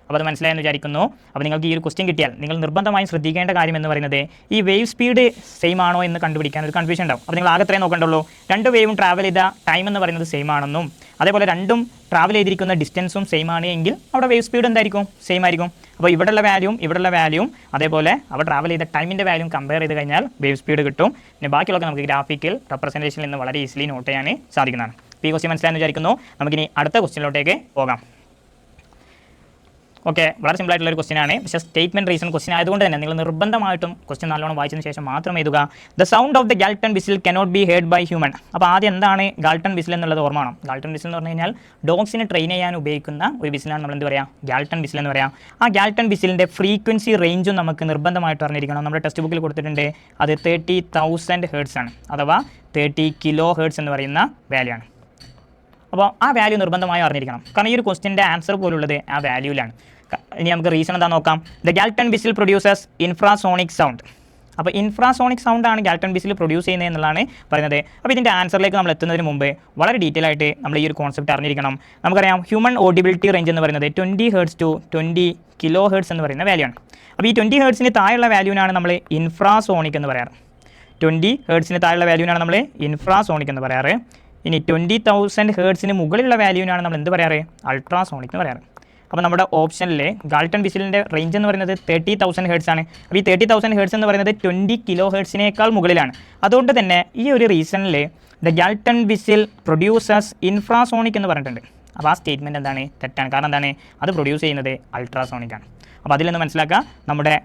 അപ്പോൾ അത് മനസ്സിലായെന്ന് വിചാരിക്കുന്നു. അപ്പോൾ നിങ്ങൾക്ക് ഈ ഒരു ക്വസ്റ്റ്യൻ കിട്ടിയാൽ നിങ്ങൾ നിർബന്ധമായും ശ്രദ്ധിക്കേണ്ട കാര്യം എന്ന് പറയുന്നത് ഈ വേവ് സ്പീഡ് സെയിം ആണോ എന്ന് കണ്ടുപിടിക്കാൻ ഒരു കൺഫ്യൂഷൻ ഉണ്ടാവും. അപ്പോൾ നിങ്ങൾ ആകെ അത്രയും നോക്കണ്ടുള്ളൂ. രണ്ട് വേവും ട്രാവൽ ചെയ്ത ടൈം എന്ന് പറയുന്നത് സെയിം ആണെന്നും അതേപോലെ രണ്ടും ട്രാവൽ ചെയ്തിരിക്കുന്ന ഡിസ്റ്റൻസും സെയിം ആണ് എങ്കിൽ അവിടെ വേവ് സ്പീഡ് എന്തായിരിക്കും? സെയിം ആയിരിക്കും. അപ്പോൾ ഇവിടെയുള്ള വാല്യൂയും അതേപോലെ അവിടെ ട്രാവൽ ചെയ്ത ടൈമിൻ്റെ വാല്യൂം കമ്പയർ ചെയ്ത് കഴിഞ്ഞാൽ വേവ് സ്പീഡ് കിട്ടും. പിന്നെ ബാക്കിയുള്ളതൊക്കെ നമുക്ക് ഗ്രാഫിക്കൽ റെപ്രസെൻറ്റേഷനിൽ നിന്ന് വളരെ ഈസിലി നോട്ട് ചെയ്യാൻ സാധിക്കുന്നതാണ്. അപ്പോൾ ഈ ക്വസ്റ്റ്യൻ മനസ്സിലായെന്ന് വിചാരിക്കുന്നു. നമുക്കിനി അടുത്ത ക്വസ്റ്റ്യനിലോട്ടേക്ക് പോകാം. ഓക്കെ, വളരെ സിമ്പിൾ ആയിട്ടുള്ള ഒരു ക്വസ്റ്റ്യൻ ആണ്. പക്ഷേ സ്റ്റേറ്റ്മെൻറ്റ് റീസൺ ക്വസ്റ്റ്യൻ ആയതുകൊണ്ട് തന്നെ നിങ്ങൾ നിർബന്ധമായിട്ടും ക്വസ്റ്റ്യൻ നല്ലോണം വായിച്ചതിന് ശേഷം മാത്രം എഴുതുക. The sound of the Galton whistle cannot be heard by human. അപ്പോൾ ആദ്യം എന്താണ് ഗാൾട്ടൺ വിസിൽ എന്നുള്ളത് ഓർമ്മ വേണം. ഗാൾട്ടൺ വിസിൽ എന്ന് പറഞ്ഞു കഴിഞ്ഞാൽ ഡോഗ്സിനെ ട്രെയിൻ ചെയ്യാൻ ഉപയോഗിക്കുന്ന ഒരു വിസിലാണ് നമ്മൾ എന്ത് പറയുക? ഗാൾട്ടൺ വിസിൽ എന്ന് പറയാം. ആ ഗാൾട്ടൺ വിസിലിൻ്റെ ഫ്രീക്വൻസി റേഞ്ചും നമുക്ക് നിർബന്ധമായിട്ട് അറിഞ്ഞിരിക്കണം. നമ്മുടെ ടെക്സ്റ്റ് ബുക്കിൽ കൊടുത്തിട്ടുണ്ട്. അത് 30,000 ഹേർട്സ് ആണ്, അഥവാ 30 കിലോ ഹേർട്സ് എന്ന് പറയുന്ന വാല്യൂ ആണ്. അപ്പോൾ ആ വാല്യൂ നിർബന്ധമായും അറിഞ്ഞിരിക്കണം. കാരണം ഈ ഒരു ക്വസ്റ്റ്യൻ്റെ ആൻസർ പോലുള്ളത് ആ വാല്യൂവിലാണ്. ഇനി നമുക്ക് റീസൺ എന്താ നോക്കാം. The Galton whistle producers infrasonic sound. അപ്പോൾ ഇൻഫ്രാസോണിക് സൗണ്ടാണ് ഗാൾട്ടൺ വിസിൽ പ്രൊഡ്യൂസ് ചെയ്യുന്നത് എന്നുള്ളതാണ് പറയുന്നത്. അപ്പോൾ ഇതിൻ്റെ ആൻസറിലേക്ക് നമ്മൾ എത്തുന്നതിന് മുമ്പ് വളരെ ഡീറ്റെയിൽ ആയിട്ട് നമ്മൾ ഈ ഒരു കോൺസെപ്റ്റ് അറിഞ്ഞിരിക്കണം. നമുക്കറിയാം ഹ്യൂമൻ ഓഡിബിലിറ്റി റേഞ്ച് എന്ന് പറയുന്നത് 20 ഹേർട്സ് ടു 20 കിലോ ഹേർട്സ് എന്ന് പറയുന്ന വാല്യൂ ആണ്. അപ്പോൾ ഈ 20 ഹേർട്സിന് താഴെയുള്ള വാല്യൂവിനാണ് നമ്മൾ ഇൻഫ്രാസോണിക് എന്ന് പറയാറ്. 20 ഹേർട്സിന് താഴെയുള്ള വാല്യൂവിനാണ് നമ്മൾ ഇൻഫ്രാസോണിക് എന്ന് പറയാറ്. ഇനി 20,000 ഹേർട്സിന് മുകളിലുള്ള വാല്യൂവിനാണ് നമ്മൾ എന്ത് പറയാറ്? അൾട്രാസോണിക് എന്ന് പറയാറ്. അപ്പോൾ നമ്മുടെ ഓപ്ഷനിൽ ഗാൾട്ടൺ വിസിലിൻ്റെ റേഞ്ച് എന്ന് പറയുന്നത് 30,000 ഹേർട്സ് ആണ്. അപ്പോൾ ഈ 30,000 ഹേർട്സ് എന്ന് പറയുന്നത് 20 കിലോ ഹേർട്സിനേക്കാൾ മുകളിലാണ്. അതുകൊണ്ട് തന്നെ ഈ ഒരു റീസണിൽ the Galton whistle producers infrasonic എന്ന് പറഞ്ഞിട്ടുണ്ട്. അപ്പോൾ ആ സ്റ്റേറ്റ്മെൻറ്റ് എന്താണ്? തെറ്റാണ്. കാരണം എന്താണ്? അത് പ്രൊഡ്യൂസ് ചെയ്യുന്നത് അൾട്രാസോണിക് ആണ്. അപ്പോൾ അതിൽ നിന്ന് മനസ്സിലാക്കുക, നമ്മുടെ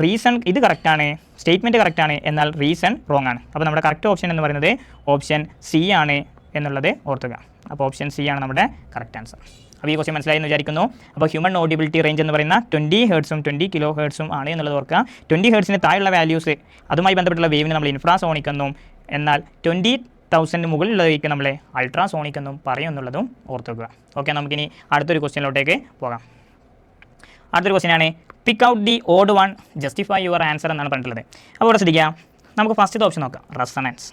റീസൺ ഇത് കറക്റ്റാണ്, സ്റ്റേറ്റ്മെൻറ്റ് കറക്റ്റാണ്, എന്നാൽ റീസൺ റോങ് ആണ്. അപ്പോൾ നമ്മുടെ കറക്റ്റ് ഓപ്ഷൻ എന്ന് പറയുന്നത് ഓപ്ഷൻ സി ആണ് എന്നുള്ളത് ഓർത്തുക. അപ്പോൾ ഓപ്ഷൻ സി ആണ് നമ്മുടെ കറക്റ്റ് ആൻസർ. അപ്പോൾ ഈ ക്വസ്റ്റ്യൻ മനസ്സിലായി എന്ന് വിചാരിക്കുന്നു. അപ്പോൾ ഹ്യൂമൻ ഓഡിബിലിറ്റി റേഞ്ച് എന്ന് പറയുന്ന 20 ഹേർട്സും 20 കിലോ ഹേർട്സും ആണ് എന്നുള്ളത് ഓർക്കുക. 20 ഹേർട്സിന് താഴെയുള്ള വാല്യൂസ് അതുമായി ബന്ധപ്പെട്ടുള്ള വേവിന് നമ്മൾ ഇൻഫ്രാസോണിക് എന്നും, എന്നാൽ 20,000 മുകളിലുള്ളവയ്ക്ക് നമ്മൾ അൾട്രാസോണിക് എന്നും പറയും എന്നുള്ളതും ഓർത്ത് വെക്കുക. ഓക്കെ, നമുക്കിനി അടുത്തൊരു ക്വസ്റ്റ്യനിലോട്ടേക്ക് പോകാം. അടുത്തൊരു ക്വസ്റ്റ്യനാണ് pick out the odd one justify your answer എന്നാണ് പറഞ്ഞിട്ടുള്ളത്. അപ്പോൾ ഇവിടെ ശ്രദ്ധിക്കുക, നമുക്ക് ഫസ്റ്റത്തെ ഓപ്ഷൻ നോക്കാം റെസണൻസ്,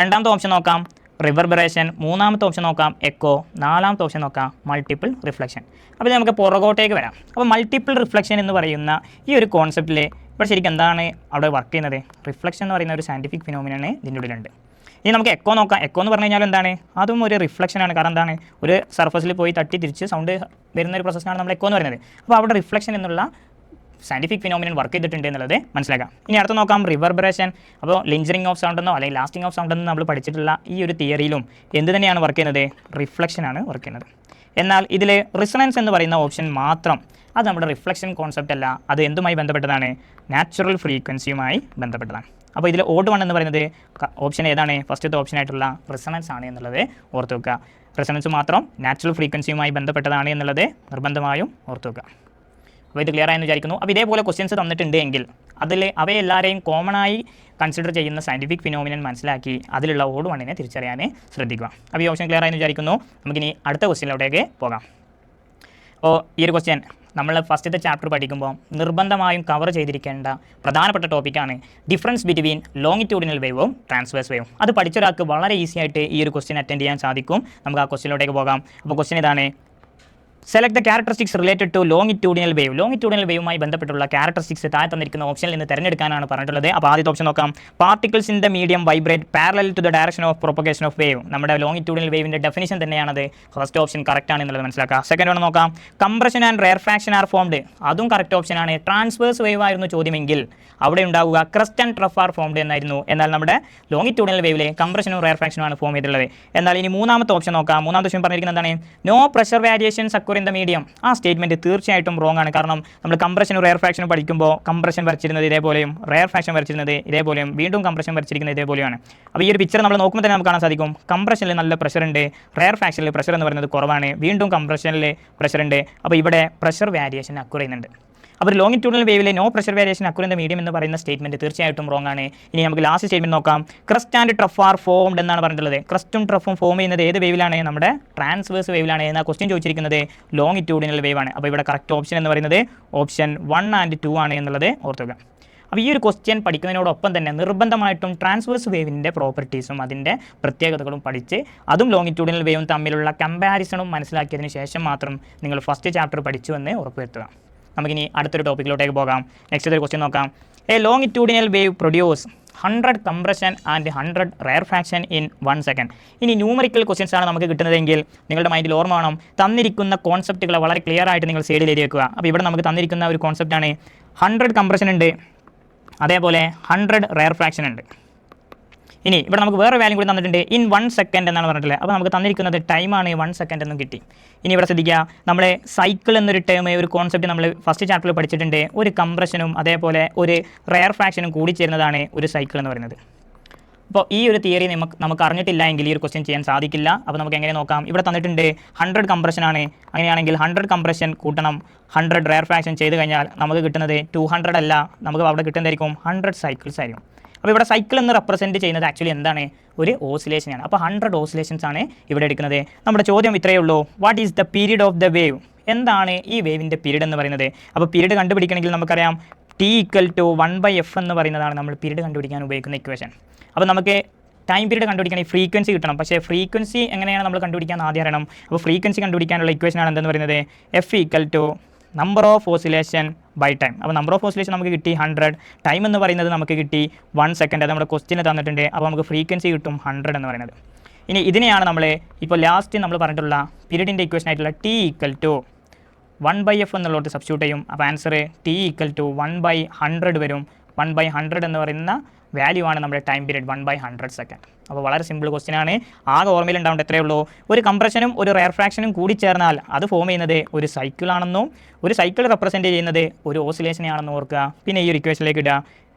രണ്ടാമത്തെ ഓപ്ഷൻ നോക്കാം റിവർബറേഷൻ, മൂന്നാമത്തെ ഓപ്ഷൻ നോക്കാം എക്കോ, നാലാമത്തെ ഓപ്ഷൻ നോക്കാം മൾട്ടിപ്പിൾ റിഫ്ലക്ഷൻ. അപ്പോൾ നമുക്ക് പുറകോട്ടേക്ക് വരാം. അപ്പോൾ മൾട്ടിപ്പിൾ റിഫ്ലക്ഷൻ എന്ന് പറയുന്ന ഈ ഒരു കോൺസെപ്റ്റിൽ ഇവിടെ ശരിക്കും എന്താണ് അവിടെ വർക്ക് ചെയ്യുന്നത്? റിഫ്ലക്ഷൻ എന്ന് പറയുന്ന ഒരു സയൻറ്റിഫിക് ഫിനോമിനാണ് ഇതിൻ്റെ ഉള്ളിലുണ്ട്. ഇനി നമുക്ക് എക്കോ നോക്കാം. എക്കോ എന്ന് പറഞ്ഞു കഴിഞ്ഞാൽ എന്താണ്? അതും ഒരു റിഫ്ലക്ഷനാണ്. കാരണം എന്താണ്? ഒരു സർഫസിൽ പോയി തട്ടി തിരിച്ച് സൗണ്ട് വരുന്ന ഒരു പ്രോസസ്സാണ് നമ്മൾ എക്കോ എന്ന് പറയുന്നത്. അപ്പോൾ അവിടെ റിഫ്ലക്ഷൻ എന്നുള്ള സയൻറ്റിഫിക് ഫിനോമിനൻ വർക്ക് ചെയ്തിട്ടുണ്ട് എന്നുള്ളത് മനസ്സിലാക്കാം. ഇനി അടുത്ത് നോക്കാം റിവർബറേഷൻ. അപ്പോൾ ലിഞ്ചറിങ് ഓഫ് സൗണ്ട് എന്നോ അല്ലെങ്കിൽ ലാസ്റ്റിംഗ് ഓഫ് സൗണ്ട് എന്നോ നമ്മൾ പഠിച്ചിട്ടുള്ള ഈ ഒരു തിയറിയിലും എന്ത് തന്നെയാണ് വർക്ക് ചെയ്യുന്നത്? റിഫ്ലക്ഷനാണ് വർക്ക് ചെയ്യുന്നത്. എന്നാൽ ഇതിൽ റിസണൻസ് എന്ന് പറയുന്ന ഓപ്ഷൻ മാത്രം അത് നമ്മുടെ റിഫ്ലക്ഷൻ കോൺസെപ്റ്റ് അല്ല, അത് എന്തുമായി ബന്ധപ്പെട്ടതാണ്? നാച്ചുറൽ ഫ്രീക്വൻസിയുമായി ബന്ധപ്പെട്ടതാണ്. അപ്പോൾ ഇതിൽ ഓഡ് വൺ എന്ന് പറയുന്നത് ഓപ്ഷൻ ഏതാണ്? ഫസ്റ്റത്തെ ഓപ്ഷനായിട്ടുള്ള റിസണൻസ് ആണ് എന്നുള്ളത് ഓർത്ത് വെക്കുക. റിസണൻസ് മാത്രം നാച്ചുറൽ ഫ്രീക്വൻസിയുമായി ബന്ധപ്പെട്ടതാണ് എന്നുള്ളത് നിർബന്ധമായും ഓർത്ത് വെക്കുക. അപ്പോൾ ഇത് ക്ലിയർ ആയെന്ന് വിചാരിക്കുന്നു. അപ്പോൾ ഇതേപോലെ ക്വസ്റ്റ്യൻസ് തന്നിട്ടുണ്ട് എങ്കിൽ അതിൽ അവയെല്ലാവരെയും കോമൺ ആയി കൺസിഡർ ചെയ്യുന്ന സയൻറ്റിഫിക് ഫിനോമിനൻ മനസ്സിലാക്കി അതിലുള്ള ഓഡ് വണ്ണിനെ തിരിച്ചറിയാൻ ശ്രദ്ധിക്കുക. അപ്പോൾ ഈ ഓപ്ഷൻ ക്ലിയർ ആയെന്ന് വിചാരിക്കുന്നു. നമുക്കിനി അടുത്ത ക്വസ്റ്റ്യനിലോട്ടേക്ക് പോകാം. അപ്പോൾ ഈ ഒരു ക്വസ്റ്റ്യൻ നമ്മൾ ഫസ്റ്റത്തെ ചാപ്റ്റർ പഠിക്കുമ്പോൾ നിർബന്ധമായും കവർ ചെയ്തിരിക്കേണ്ട പ്രധാനപ്പെട്ട ടോപ്പിക്കാണ് ഡിഫറൻസ് ബിറ്റ്വീൻ ലോങ്ങിറ്റ്യൂഡിനൽ വേവും ട്രാൻസ്വേഴ്സ് വേവും. അത് പഠിച്ചൊരാൾക്ക് വളരെ ഈസി ആയിട്ട് ഈ ഒരു ക്വസ്റ്റ്യൻ അറ്റൻഡ് ചെയ്യാൻ സാധിക്കും. നമുക്ക് ആ ക്വസ്റ്റ്യനിലോട്ടേക്ക് പോകാം. അപ്പോൾ ക്വസ്റ്റ്യൻ ഇതാണ്, select the characteristics related to longitudinal wave. Longitudinal വേവുമായി ബന്ധപ്പെട്ടുള്ള ക്യാരക്ടറിസ്റ്റിക്സ് താഴെ തന്നിരിക്കുന്ന ഓപ്ഷനിൽ നിന്ന് തിരഞ്ഞെടുക്കാനാണ് പറഞ്ഞിട്ടുള്ളത്. അപ്പോൾ ആദ്യത്തെ ഓപ്ഷൻ നോക്കാം, particles in the medium vibrate parallel to the direction of propagation of wave. നമ്മുടെ ലോങ്ങിറ്റ്യൂഡിനൽ വേവിൻ്റെ ഡെഫിനിഷൻ തന്നെയാണത്. ഫസ്റ്റ് ഓപ്ഷൻ കറക്റ്റ് ആണ് എന്നുള്ളത് മനസ്സിലാക്കുക. സെക്കൻഡ് വൺ നോക്കാം, compression and rarefaction are formed. അതും കറക്റ്റ് ഓപ്ഷനാണ്. ട്രാൻസ്വേഴ്സ് വേവ് ആയിരുന്നു ചോദ്യമെങ്കിൽ അവിടെ ഉണ്ടാവുക crest and trough are formed എന്നായിരുന്നു. എന്നാൽ നമ്മുടെ ലോങ്ങിറ്റ്യൂഡിനൽ വേവിൽ കംപ്രഷനും റെയർഫാക്ഷനും ആണ് ഫോം ചെയ്തിട്ടുള്ളത്. എന്നാൽ ഇനി മൂന്നാമത്തെ ഓപ്ഷൻ നോക്കാം. മൂന്നാമത്തെ ഓപ്ഷൻ പറഞ്ഞിരിക്കുന്നത് എന്താണ്? No pressure variations occur in the medium. ആ സ്റ്റേറ്റ്മെൻറ്റ് തീർച്ചയായിട്ടും റോങ് ആണ്. കാരണം നമ്മൾ കംപ്രഷനും റെയർഫാക്ഷനും പഠിക്കുമ്പോൾ കംപ്രഷൻ വരച്ചിരുന്നത് ഇതേപോലെയും റെയർഫാക്ഷൻ വരച്ചിരുന്നത് ഇതേപോലെയും വീണ്ടും കംപ്രഷൻ വരച്ചിരിക്കുന്നത് ഇതേപോലെയാണ്. അപ്പോൾ ഈ ഒരു പിക്ചർ നമ്മൾ നോക്കുമ്പോൾ തന്നെ നമുക്ക് കാണാൻ സാധിക്കും, കംപ്രഷനിൽ നല്ല പ്രഷർ ഉണ്ട്, റെയർഫാക്ഷനിൽ പ്രഷർ എന്ന് പറയുന്നത് കുറവാണ്, വീണ്ടും കംപ്രഷനിൽ പ്രഷർ ഉണ്ട്. അപ്പോൾ ഇവിടെ പ്രഷർ വേരിയേഷൻ അക്വർ ചെയ്യുന്നുണ്ട്. അപ്പോൾ ലോങ്ങിറ്റ്യൂഡിനൽ വേവിലെ no pressure variation occur in the medium എന്ന് പറയുന്ന സ്റ്റേറ്റ്മെന്റ് തീർച്ചയായിട്ടും റോങ് ആണ്. ഇനി നമുക്ക് ലാസ്റ്റ് സ്റ്റേറ്റ്മെന്റ് നോക്കാം. Crest and trough are formed എന്നാണ് പറഞ്ഞിട്ടുള്ളത്. ക്രസ്റ്റും ട്രഫും ഫോം ചെയ്യുന്നത് ഏത് വേവിലാണ്? നമ്മുടെ ട്രാൻസ്വേഴ്സ് വേവിലാണ്. എന്ന ക്വസ്റ്റ്യൻ ചോദിച്ചിരിക്കുന്നത് ലോങ്ങിറ്റ്യൂഡിനൽ വേവ് ആണ്. അപ്പോൾ ഇവിടെ കറക്റ്റ് ഓപ്ഷൻ എന്ന് പറയുന്നത് ഓപ്ഷൻ 1 and 2 ആണ് എന്നുള്ളത് ഓർത്തുക. അപ്പോൾ ഈ ഒരു ക്വസ്റ്റ്യൻ പഠിക്കുന്നതിനോടൊപ്പം തന്നെ നിർബന്ധമായിട്ടും ട്രാൻസ്വേഴ്സ് വേവിൻ്റെ പ്രോപ്പർട്ടീസും അതിൻ്റെ പ്രത്യേകതകളും പഠിച്ച് അതും ലോങ്ങിറ്റ്യൂഡിനൽ വേവും തമ്മിലുള്ള കമ്പാരിസണും മനസ്സിലാക്കിയതിന് ശേഷം മാത്രം നിങ്ങൾ ഫസ്റ്റ് ചാപ്റ്റർ പഠിച്ചു എന്ന് ഉറപ്പുവരുത്തുക. നമുക്കിനി അടുത്തൊരു ടോപ്പിക്കിലോട്ടേക്ക് പോകാം. നെക്സ്റ്റ് ഒരു ക്വസ്റ്റ്യൻ നോക്കാം. A longitudinal wave produce 100 compression and 100 rarefaction in 1 second. ഇനി ന്യൂമറിക്കൽ ക്വസ്റ്റ്യൻസ് ആണ് നമുക്ക് കിട്ടുന്നതെങ്കിൽ നിങ്ങളുടെ മൈൻഡിൽ ഓർമ്മ വേണം, തന്നിരിക്കുന്ന കോൺസെപ്റ്റുകൾ വളരെ ക്ലിയർ ആയിട്ട് നിങ്ങൾ സൈഡിൽ എഴുതി വെക്കുക. അപ്പോൾ ഇവിടെ നമുക്ക് തന്നിരിക്കുന്ന ഒരു കോൺസെപ്റ്റാണ് 100 കംപ്രഷൻ ഉണ്ട്, അതേപോലെ 100 റെയർഫ്രാക്ഷൻ ഉണ്ട്. ഇനി ഇവിടെ നമുക്ക് വേറെ വാല്യൂ കൂടി തന്നിട്ടുണ്ട്, ഇൻ 1 സെക്കൻഡ് എന്നാണ് പറഞ്ഞിട്ടുള്ളത്. അപ്പോൾ നമുക്ക് തന്നിരിക്കുന്നത് ടൈമാണ് 1 സെക്കൻഡ് എന്നും കിട്ടി. ഇനി ഇവിടെ ശ്രദ്ധിക്കുക, നമ്മളെ സൈക്കിൾ എന്നൊരു ടേം ഒരു കോൺസെപ്റ്റ് നമ്മൾ ഫസ്റ്റ് ചാപ്റ്ററിൽ പഠിച്ചിട്ടുണ്ട്. ഒരു കംപ്രഷനും അതേപോലെ ഒരു റെയർഫ്രാക്ഷനും കൂടി ചേരുന്നതാണ് ഒരു സൈക്കിൾ എന്ന് പറയുന്നത്. അപ്പോൾ ഈ ഒരു തിയറി നമുക്ക് അറിഞ്ഞിട്ടില്ല എങ്കിൽ ഈ ഒരു ക്വസ്റ്റ്യൻ ചെയ്യാൻ സാധിക്കില്ല. അപ്പോൾ നമുക്ക് എങ്ങനെ നോക്കാം? ഇവിടെ തന്നിട്ടുണ്ട് 100 കംപ്രഷൻ ആണ്. അങ്ങനെയാണെങ്കിൽ 100 കംപ്രഷൻ കൂട്ടണം 100 റെയർഫ്രാക്ഷൻ ചെയ്ത് കഴിഞ്ഞാൽ നമുക്ക് കിട്ടുന്നത് 200 അല്ല, നമുക്ക് അവിടെ കിട്ടുന്നതായിരിക്കും 100 സൈക്കിൾസ് ആയിരിക്കും. അപ്പോൾ ഇവിടെ സൈക്കിൾ എന്ന് റെപ്രസെൻറ്റ് ചെയ്യുന്നത് ആക്ച്വലി എന്താണ്? ഒരു ഓസിലേഷനാണ്. അപ്പോൾ 100 ഓസിലേഷൻസ് ആണ് ഇവിടെ എടുക്കുന്നത്. നമ്മുടെ ചോദ്യം ഇത്രയേ ഉള്ളൂ, what is the period of the wave? എന്താണ് ഈ വേവിൻ്റെ പീരീഡ് എന്ന് പറയുന്നത്? അപ്പോൾ പീരീഡ് കണ്ടുപിടിക്കണമെങ്കിൽ നമുക്കറിയാം T = 1/f എന്ന് പറയുന്നതാണ് നമ്മൾ പീരീഡ് കണ്ടുപിടിക്കാൻ ഉപയോഗിക്കുന്ന ഇക്വേഷൻ. അപ്പോൾ നമുക്ക് ടൈം പീരീഡ് കണ്ടുപിടിക്കണമെങ്കിൽ ഫ്രീക്വൻസി കിട്ടണം. പക്ഷേ ഫ്രീക്വൻസി എങ്ങനെയാണ് നമ്മൾ കണ്ടുപിടിക്കാൻ ആദ്യം അറിയണം. അപ്പോൾ ഫ്രീക്വൻസി കണ്ടുപിടിക്കാനുള്ള ഇക്വേഷനാണ് എന്തെന്ന് പറയുന്നത്? F = number of oscillation by time. അപ്പോൾ നമ്പർ ഓഫ് ഓസിലേഷൻ നമുക്ക് കിട്ടി 100, ടൈം എന്ന് പറയുന്നത് നമുക്ക് കിട്ടി 1 സെക്കൻഡ്. അത് നമ്മുടെ ക്വസ്റ്റ്യന് തന്നിട്ടുണ്ട്. അപ്പോൾ നമുക്ക് ഫ്രീക്വൻസി കിട്ടും 100 എന്ന് പറയുന്നത്. ഇനി ഇതിനെയാണ് നമ്മൾ ഇപ്പോൾ ലാസ്റ്റ് നമ്മൾ പറഞ്ഞിട്ടുള്ള പീരീഡിൻ്റെ ഇക്വേഷൻ ആയിട്ടുള്ള T = 1/f എന്നുള്ളത് സബ്സ്റ്റിറ്റ്യൂട്ട് ചെയ്യും. അപ്പോൾ ആൻസർ T = 1/100 വരും. 1/100 എന്ന് പറയുന്ന വാല്യൂ ആണ് നമ്മുടെ ടൈം പീരീഡ് 1/100 സെക്കൻഡ്. അപ്പോൾ വളരെ സിമ്പിൾ ക്വസ്റ്റ്യൻ ആണ്. ആകെ ഓർമ്മയിൽ ഉണ്ടാവേണ്ട എത്രയേ ഉള്ളൂ, ഒരു കംപ്രഷനും ഒരു റെയർഫ്രാക്ഷനും കൂടി ചേർന്നാൽ അത് ഫോം ചെയ്യുന്നത് ഒരു സൈക്കിളാണെന്നും ഒരു സൈക്കിൾ റെപ്രസെൻറ്റ് ചെയ്യുന്നത് ഒരു ഓസിലേഷനെ ആണെന്നും ഓർക്കുക. പിന്നെ ഈ ഒരു ഇക്വേഷനിലേക്ക് ഇടുക.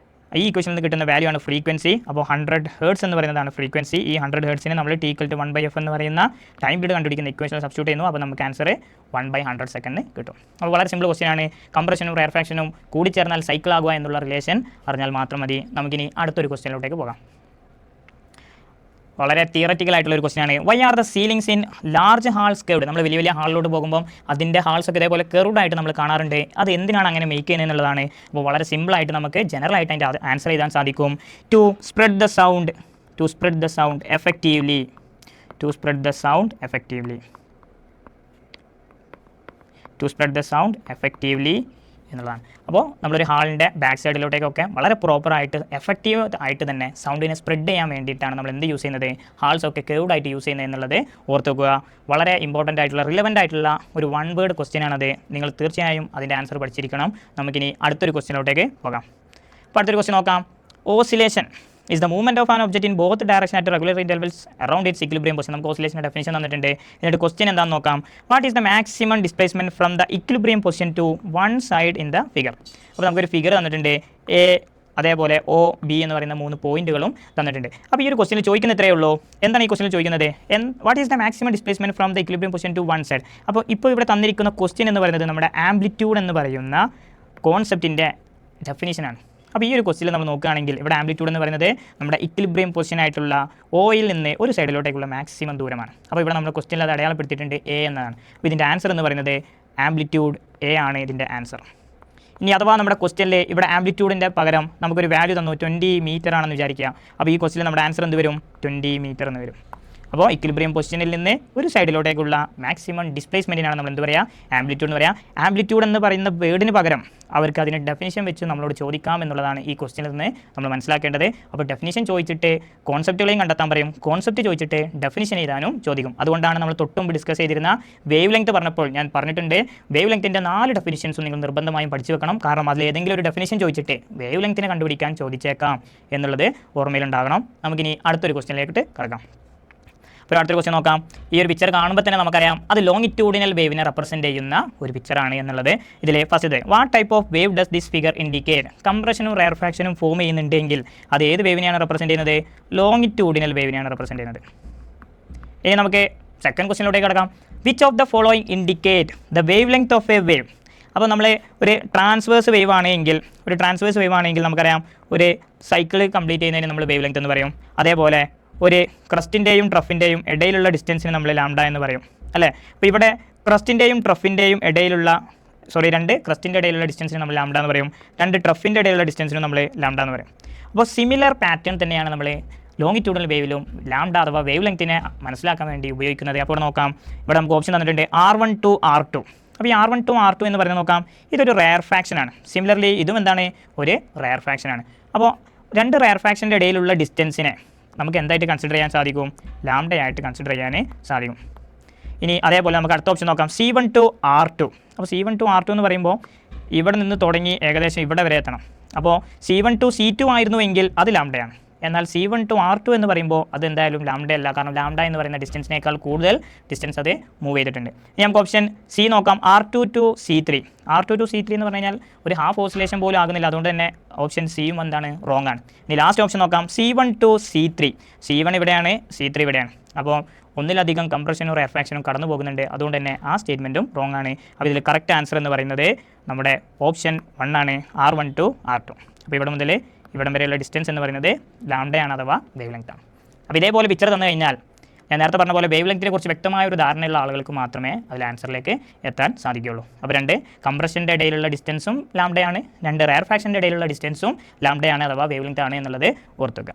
ഈ ഇക്വേഷനിൽ നിന്ന് കിട്ടുന്ന വാല്യൂ ആണ് ഫ്രീക്വൻസി. അപ്പോൾ 100 ഹേർട്സ് എന്ന് പറയുന്നതാണ് ഫ്രീക്വൻസി. ഈ 100 ഹേർട്സിനെ നമ്മൾ T = 1/f എന്ന് പറയുന്ന ടൈം പീരീഡ് കണ്ടുപിടിക്കുന്ന ഇക്വേഷനിൽ സബ്സ്റ്റിറ്റ്യൂട്ട് ചെയ്യുന്നു. അപ്പോൾ നമുക്ക് ആൻസർ 1/100 സെക്കൻഡ് കിട്ടും. അപ്പോൾ വളരെ സിമ്പിൾ ക്വസ്റ്റ്യൻ ആണ്. കംപ്രഷനും റെയർഫ്രാക്ഷനും കൂടി ചേർന്നാൽ സൈക്കിൾ ആകുക എന്നുള്ള റിലേഷൻ അറിഞ്ഞാൽ മാത്രം മതി. നമുക്കിനി അടുത്തൊരു ക്വസ്റ്റ്യനിലോട്ടേക്ക് പോകാം. വളരെ തിയററ്റിക്കൽ ആയിട്ടുള്ള ഒരു ക്വസ്റ്റ്യൻ ആണ്. Why are the ceilings in large halls curved? നമ്മൾ വലിയ വലിയ ഹാളിലോട്ട് പോകുമ്പോൾ അതിൻ്റെ ഹാൾസ് ഒക്കെ ഇതേപോലെ കർവ്ഡ് ആയിട്ട് നമ്മൾ കാണാറുണ്ട്. അത് എന്തിനാണ് അങ്ങനെ മേക്ക് ചെയ്യുന്നത് എന്നുള്ളതാണ്. അപ്പോൾ വളരെ സിമ്പിളായിട്ട് നമുക്ക് ജനറൽ ആയിട്ട് അതിൻ്റെ ആൻസർ ചെയ്താൻ സാധിക്കും. To spread the sound effectively എന്നുള്ളതാണ്. അപ്പോൾ നമ്മളൊരു ഹാളിൻ്റെ ബാക്ക് സൈഡിലോട്ടേക്കൊക്കെ വളരെ പ്രോപ്പറായിട്ട് എഫക്റ്റീവ് ആയിട്ട് തന്നെ സൗണ്ടിനെ സ്പ്രെഡ് ചെയ്യാൻ വേണ്ടിയിട്ടാണ് നമ്മൾ എന്ത് യൂസ് ചെയ്യുന്നത്? ഹാൾസ് ഒക്കെ കേർവ്ഡ് ആയിട്ട് യൂസ് ചെയ്യുന്നത് എന്നുള്ളത് ഓർത്ത് വെക്കുക. വളരെ ഇമ്പോർട്ടൻ്റ് ആയിട്ടുള്ള റിലവൻ്റ് ആയിട്ടുള്ള ഒരു 1 വേർഡ് ക്വസ്റ്റ്യൻ ആണത്. നിങ്ങൾ തീർച്ചയായും അതിൻ്റെ ആൻസർ പഠിച്ചിരിക്കണം. നമുക്കിനി അടുത്തൊരു ക്വസ്റ്റ്യനിലോട്ടേക്ക് പോകാം. അപ്പോൾ അടുത്തൊരു ക്വസ്റ്റ്യൻ നോക്കാം. Oscillation is the movement of an object in both direction at regular intervals around its equilibrium position. നമുക്ക് ഓസിലേഷൻ്റെ ഡെഫിനിഷൻ തന്നിട്ടുണ്ട്. എന്നിട്ട് ക്വസ്റ്റ്യൻ എന്താണെന്ന് നോക്കാം. What is the maximum displacement from the equilibrium position to one side in the figure? അപ്പോൾ നമുക്കൊരു figure തന്നിട്ടുണ്ട്. A അതേപോലെ O, B എന്ന് പറയുന്ന 3 പോയിന്റുകളും തന്നിട്ടുണ്ട്. അപ്പോൾ ഈ ഒരു ക്വസ്റ്റ്യൻ ചോദിക്കുന്ന ഇത്രയേ ഉള്ളൂ. എന്താണ് ഈ ക്വസ്റ്റ്യൻ ചോദിക്കുന്നത്? What is the maximum displacement from the equilibrium position to one side? അപ്പോൾ ഇപ്പോൾ ഇവിടെ തന്നിരിക്കുന്ന ക്വസ്റ്റ്യൻ എന്ന് പറയുന്നത് നമ്മുടെ ആംപ്ലിറ്റ്യൂഡ് എന്ന് പറയുന്ന കോൺസെപ്റ്റിൻ്റെ ഡെഫിനിഷനാണ്. അപ്പോൾ ഈ ഒരു ക്വസ്റ്റ്യൻ നമ്മൾ നോക്കുകയാണെങ്കിൽ ഇവിടെ ആംപ്ലിറ്റ്യൂഡ് എന്ന് പറയുന്നത് നമ്മുടെ ഇക്വിലിബ്രിയം പൊസിഷൻ ആയിട്ടുള്ള ഓയിൽ നിന്ന് ഒരു സൈഡിലോട്ടേക്കുള്ള മാക്സിമം ദൂരമാണ്. അപ്പോൾ ഇവിടെ നമ്മൾ ക്വസ്റ്റ്യനിൽ അത് അടയാളപ്പെടുത്തിയിട്ടുണ്ട് A എന്നതാണ്. അപ്പോൾ ഇതിൻ്റെ ആൻസർ എന്ന് പറയുന്നത് ആംപ്ലിറ്റ്യൂഡ് A ആണ് ഇതിൻ്റെ ആൻസർ. ഇനി അഥവാ നമ്മുടെ ക്വസ്റ്റ്യനിൽ ഇവിടെ ആംപ്ലിറ്റ്യൂഡിൻ്റെ പകരം നമുക്കൊരു വാല്യൂ തന്നു 20 മീറ്റർ ആണെന്ന് വിചാരിക്കുക. അപ്പോൾ ഈ ക്വസ്റ്റ്യനിൽ നമ്മുടെ ആൻസർ എന്ത് വരും? 20 മീറ്റർ എന്ന് വരും. അപ്പോൾ ഇക്വിലിബ്രിയം പൊസിഷനിൽ നിന്ന് ഒരു സൈഡിലോട്ടേക്കുള്ള മാക്സിമം ഡിസ്പ്ലേസ്മെൻറ്റിനാണ് നമ്മൾ എന്ത് പറയുക? ആംപ്ലിറ്റ്യൂഡ് എന്ന് പറയുക. ആംപ്ലിറ്റ്യൂഡ് എന്ന് പറയുന്ന വേർഡിന് പകരം അവർക്ക് അതിന് ഡെഫിനിഷൻ വെച്ച് നമ്മളോട് ചോദിക്കാം എന്നുള്ളതാണ് ഈ ക്വസ്റ്റ്യനിൽ നിന്ന് നമ്മൾ മനസ്സിലാക്കേണ്ടത്. അപ്പോൾ ഡെഫിനിഷൻ ചോദിച്ചിട്ട് കോൺസെപ്റ്റുകളെയും കണ്ടെത്താൻ പറയും, കോൺസെപ്റ്റ് ചോദിച്ചിട്ട് ഡെഫിനിഷൻ എഴുതാനും ചോദിക്കും. അതുകൊണ്ടാണ് നമ്മൾ തൊട്ടുമുമ്പ് ഡിസ്കസ് ചെയ്തിരുന്ന വേവ് ലെങ്ത് പറഞ്ഞപ്പോൾ ഞാൻ പറഞ്ഞിട്ടുണ്ട്, വേവ് ലെങ്ത്തിൻ്റെ 4 ഡെഫിനിഷൻസും നിങ്ങൾ നിർബന്ധമായും പഠിച്ചു വെക്കണം. കാരണം അതിൽ ഏതെങ്കിലും ഒരു ഡെഫിനിഷൻ ചോദിച്ചിട്ട് വേവ് ലെങ്ത്തിനെ കണ്ടുപിടിക്കാൻ ചോദിച്ചേക്കാം എന്നുള്ളത് ഓർമ്മയിലുണ്ടാകണം. നമുക്കിനി അടുത്തൊരു ക്വസ്റ്റ്യനിലേക്ക് കിടക്കാം. അപ്പോൾ അടുത്തൊരു ക്വസ്റ്റ്യൻ നോക്കാം. ഈ ഒരു പിക്ചർ കാണുമ്പോൾ തന്നെ നമുക്കറിയാം അത് ലോങ്ങിറ്റ്യൂഡിനൽ വേവിനെ റെപ്രസെൻറ്റ് ചെയ്യുന്ന ഒരു പിക്ചറാണ് എന്നുള്ളത്. ഇതിൽ first what type of wave does this figure indicate? കംപ്രഷനും റെയർഫ്രാക്ഷനും ഫോം ചെയ്യുന്നുണ്ടെങ്കിൽ അത് ഏത് വേവിനെയാണ് റെപ്രസെൻറ്റ് ചെയ്യുന്നത്? ലോങ്ങിറ്റ്യൂഡിനൽ വേവിനെയാണ് റെപ്രസെൻറ്റ് ചെയ്യുന്നത്. ഇനി നമുക്ക് സെക്കൻഡ് ക്വസ്റ്റ്യനിലോട്ടേക്ക് കിടക്കാം. Which of the following indicate the wave length of a wave? അപ്പോൾ നമ്മൾ ഒരു ട്രാൻസ്വേഴ്സ് വേവ് ആണെങ്കിൽ നമുക്കറിയാം ഒരു സൈക്കിൾ കംപ്ലീറ്റ് ചെയ്യുന്നതിന് നമ്മൾ വേവ് ലെങ്ത് എന്ന് പറയും. അതേപോലെ ഒരു ക്രസ്റ്റിൻ്റെയും ട്രഫിൻ്റെയും ഇടയിലുള്ള ഡിസ്റ്റൻസിന് നമ്മൾ ലാംഡ എന്ന് പറയും അല്ലേ. അപ്പോൾ ഇവിടെ ക്രസ്റ്റിൻ്റെയും ട്രഫിൻ്റെയും ഇടയിലുള്ള രണ്ട് ക്രസ്റ്റിൻ്റെ ഇടയിലുള്ള ഡിസ്റ്റൻസിന് നമ്മൾ ലാംഡ എന്ന് പറയും, 2 ട്രഫിൻ്റെ ഇടയിലുള്ള ഡിസ്റ്റൻസിന് നമ്മൾ ലാംഡ എന്ന് പറയും. അപ്പോൾ സിമിലർ പാറ്റേൺ തന്നെയാണ് നമ്മൾ ലോങ്ങിറ്റ്യൂഡൽ വേവിലും ലാംഡ അഥവാ വേവ് ലെങ്ത്തിനെ മനസ്സിലാക്കാൻ വേണ്ടി ഉപയോഗിക്കുന്നത്. അപ്പോൾ നോക്കാം, ഇവിടെ നമുക്ക് ഓപ്ഷൻ തന്നിട്ടുണ്ട് R1 to R2. അപ്പോൾ ഈ R1 to R2 എന്ന് പറയുന്നത് നോക്കാം, ഇതൊരു റെയർ ഫ്രാക്ഷനാണ്. സിമിലർലി ഇതും എന്താണ്, ഒരു റെയർ ഫ്രാക്ഷനാണ്. അപ്പോൾ 2 റെയർ ഫ്രാക്ഷൻ്റെ ഇടയിലുള്ള ഡിസ്റ്റൻസിനെ നമുക്ക് എന്തായിട്ട് കൺസിഡർ ചെയ്യാൻ സാധിക്കും, ലാംഡയായിട്ട് കൺസിഡർ ചെയ്യാൻ സാധിക്കും. ഇനി അതേപോലെ നമുക്ക് അടുത്ത ഓപ്ഷൻ നോക്കാം, C1 to R2. അപ്പോൾ C1 to R2 എന്ന് പറയുമ്പോൾ ഇവിടെ നിന്ന് തുടങ്ങി ഏകദേശം ഇവിടെ വരെ എത്തണം. അപ്പോൾ C1 to C2 ആയിരുന്നുവെങ്കിൽ അത് ലാംഡയാണ്. എന്നാൽ C1 to R2 എന്ന് പറയുമ്പോൾ അത് എന്തായാലും ലാംഡ അല്ല, കാരണം ലാംഡ എന്ന് പറയുന്ന ഡിസ്റ്റൻസിനേക്കാൾ കൂടുതൽ ഡിസ്റ്റൻസ് അത് മൂവ് ചെയ്തിട്ടുണ്ട്. ഇനി നമുക്ക് ഓപ്ഷൻ സി നോക്കാം, R2 to C3. R2 to C3 എന്ന് പറഞ്ഞു കഴിഞ്ഞാൽ ഒരു ഹാഫ് ഓസിലേഷൻ പോലും ആകുന്നില്ല, അതുകൊണ്ട് തന്നെ ഓപ്ഷൻ സിയും എന്താണ്, റോങ് ആണ്. ഇനി ലാസ്റ്റ് ഓപ്ഷൻ നോക്കാം, C1 to C3. C1 ഇവിടെയാണ്, C3 ഇവിടെയാണ്. അപ്പോൾ ഒന്നിലധികം കംപ്രഷനും റിഫ്രാക്ഷനും കടന്നു പോകുന്നുണ്ട്, അതുകൊണ്ട് തന്നെ ആ സ്റ്റേറ്റ്മെൻറ്റും റോങ് ആണ്. അപ്പോൾ ഇതിൽ കറക്റ്റ് ആൻസർ എന്ന് പറയുന്നത് നമ്മുടെ ഓപ്ഷൻ 1 ആണ്, R1 to R2. അപ്പോൾ ഇവിടെ മുതൽ ഇവിടം വരെയുള്ള ഡിസ്റ്റൻസ് എന്ന് പറയുന്നത് ലാംഡയാണ് അഥവാ വേവ് ലെങ്ത് ആണ്. അപ്പോൾ ഇതേപോലെ പിക്ചർ തന്നു കഴിഞ്ഞാൽ ഞാൻ നേരത്തെ പറഞ്ഞ പോലെ വേവ് ലെങ്ത്തിനെ കുറിച്ച് വ്യക്തമായ ഒരു ധാരണയുള്ള ആളുകൾക്ക് മാത്രമേ അതിൽ ആൻസറിലേക്ക് എത്താൻ സാധിക്കുകയുള്ളൂ. അപ്പോൾ 2 കംപ്രഷൻ്റെ ഇടയിലുള്ള ഡിസ്റ്റൻസും ലാംഡയാണ്, 2 റെയർ ഫ്രാക്ഷൻ്റെ ഇടയിലുള്ള ഡിസ്റ്റൻസും ലാംഡയാണ് അഥവാ വേവ് ലെങ്ത് ആണ് എന്നുള്ളത് ഓർത്തുക.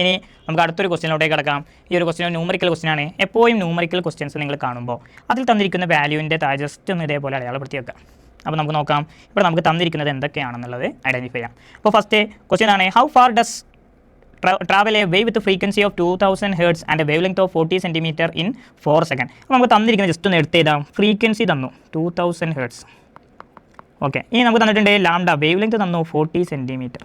ഇനി നമുക്ക് അടുത്തൊരു ക്വസ്റ്റ്യനിലോട്ടേക്ക് കിടക്കാം. ഈ ഒരു ക്വസ്റ്റ്യൻ ന്യൂമറിക്കൽ ക്വസ്റ്റ്യൻ ആണ്. എപ്പോഴും ന്യൂമറിക്കൽ ക്വസ്റ്റ്യൻസ് നിങ്ങൾ കാണുമ്പോൾ അതിൽ തന്നിരിക്കുന്ന വാല്യൂവിൻ്റെ താഴെ ജസ്റ്റ് ഒന്ന് ഇതേപോലെ അടയാളപ്പെടുത്തി വെക്കാം. അപ്പോൾ നമുക്ക് നോക്കാം, ഇവിടെ നമുക്ക് തന്നിരിക്കുന്നത് എന്തൊക്കെയാണെന്നുള്ളത് ഐഡൻറ്റിഫൈ ചെയ്യാം. അപ്പോൾ ഫസ്റ്റ് ക്വസ്റ്റ്യൻ ആണ്, how far does travel A wave with frequency of 2000 hertz and A wave length of 40 centimetre in 4 second. അപ്പോൾ നമുക്ക് തന്നിരിക്കുന്നത് ജസ്റ്റ് ഒന്ന് എടുത്ത് എഴുതാം. ഫ്രീക്വൻസി തന്നു 2000 ഹെർട്സ്. ഓക്കെ, ഇനി നമുക്ക് തന്നിട്ടുണ്ട് ലാംഡ വേവ് ലെങ്ത് തന്നു 40 സെൻറ്റിമീറ്റർ.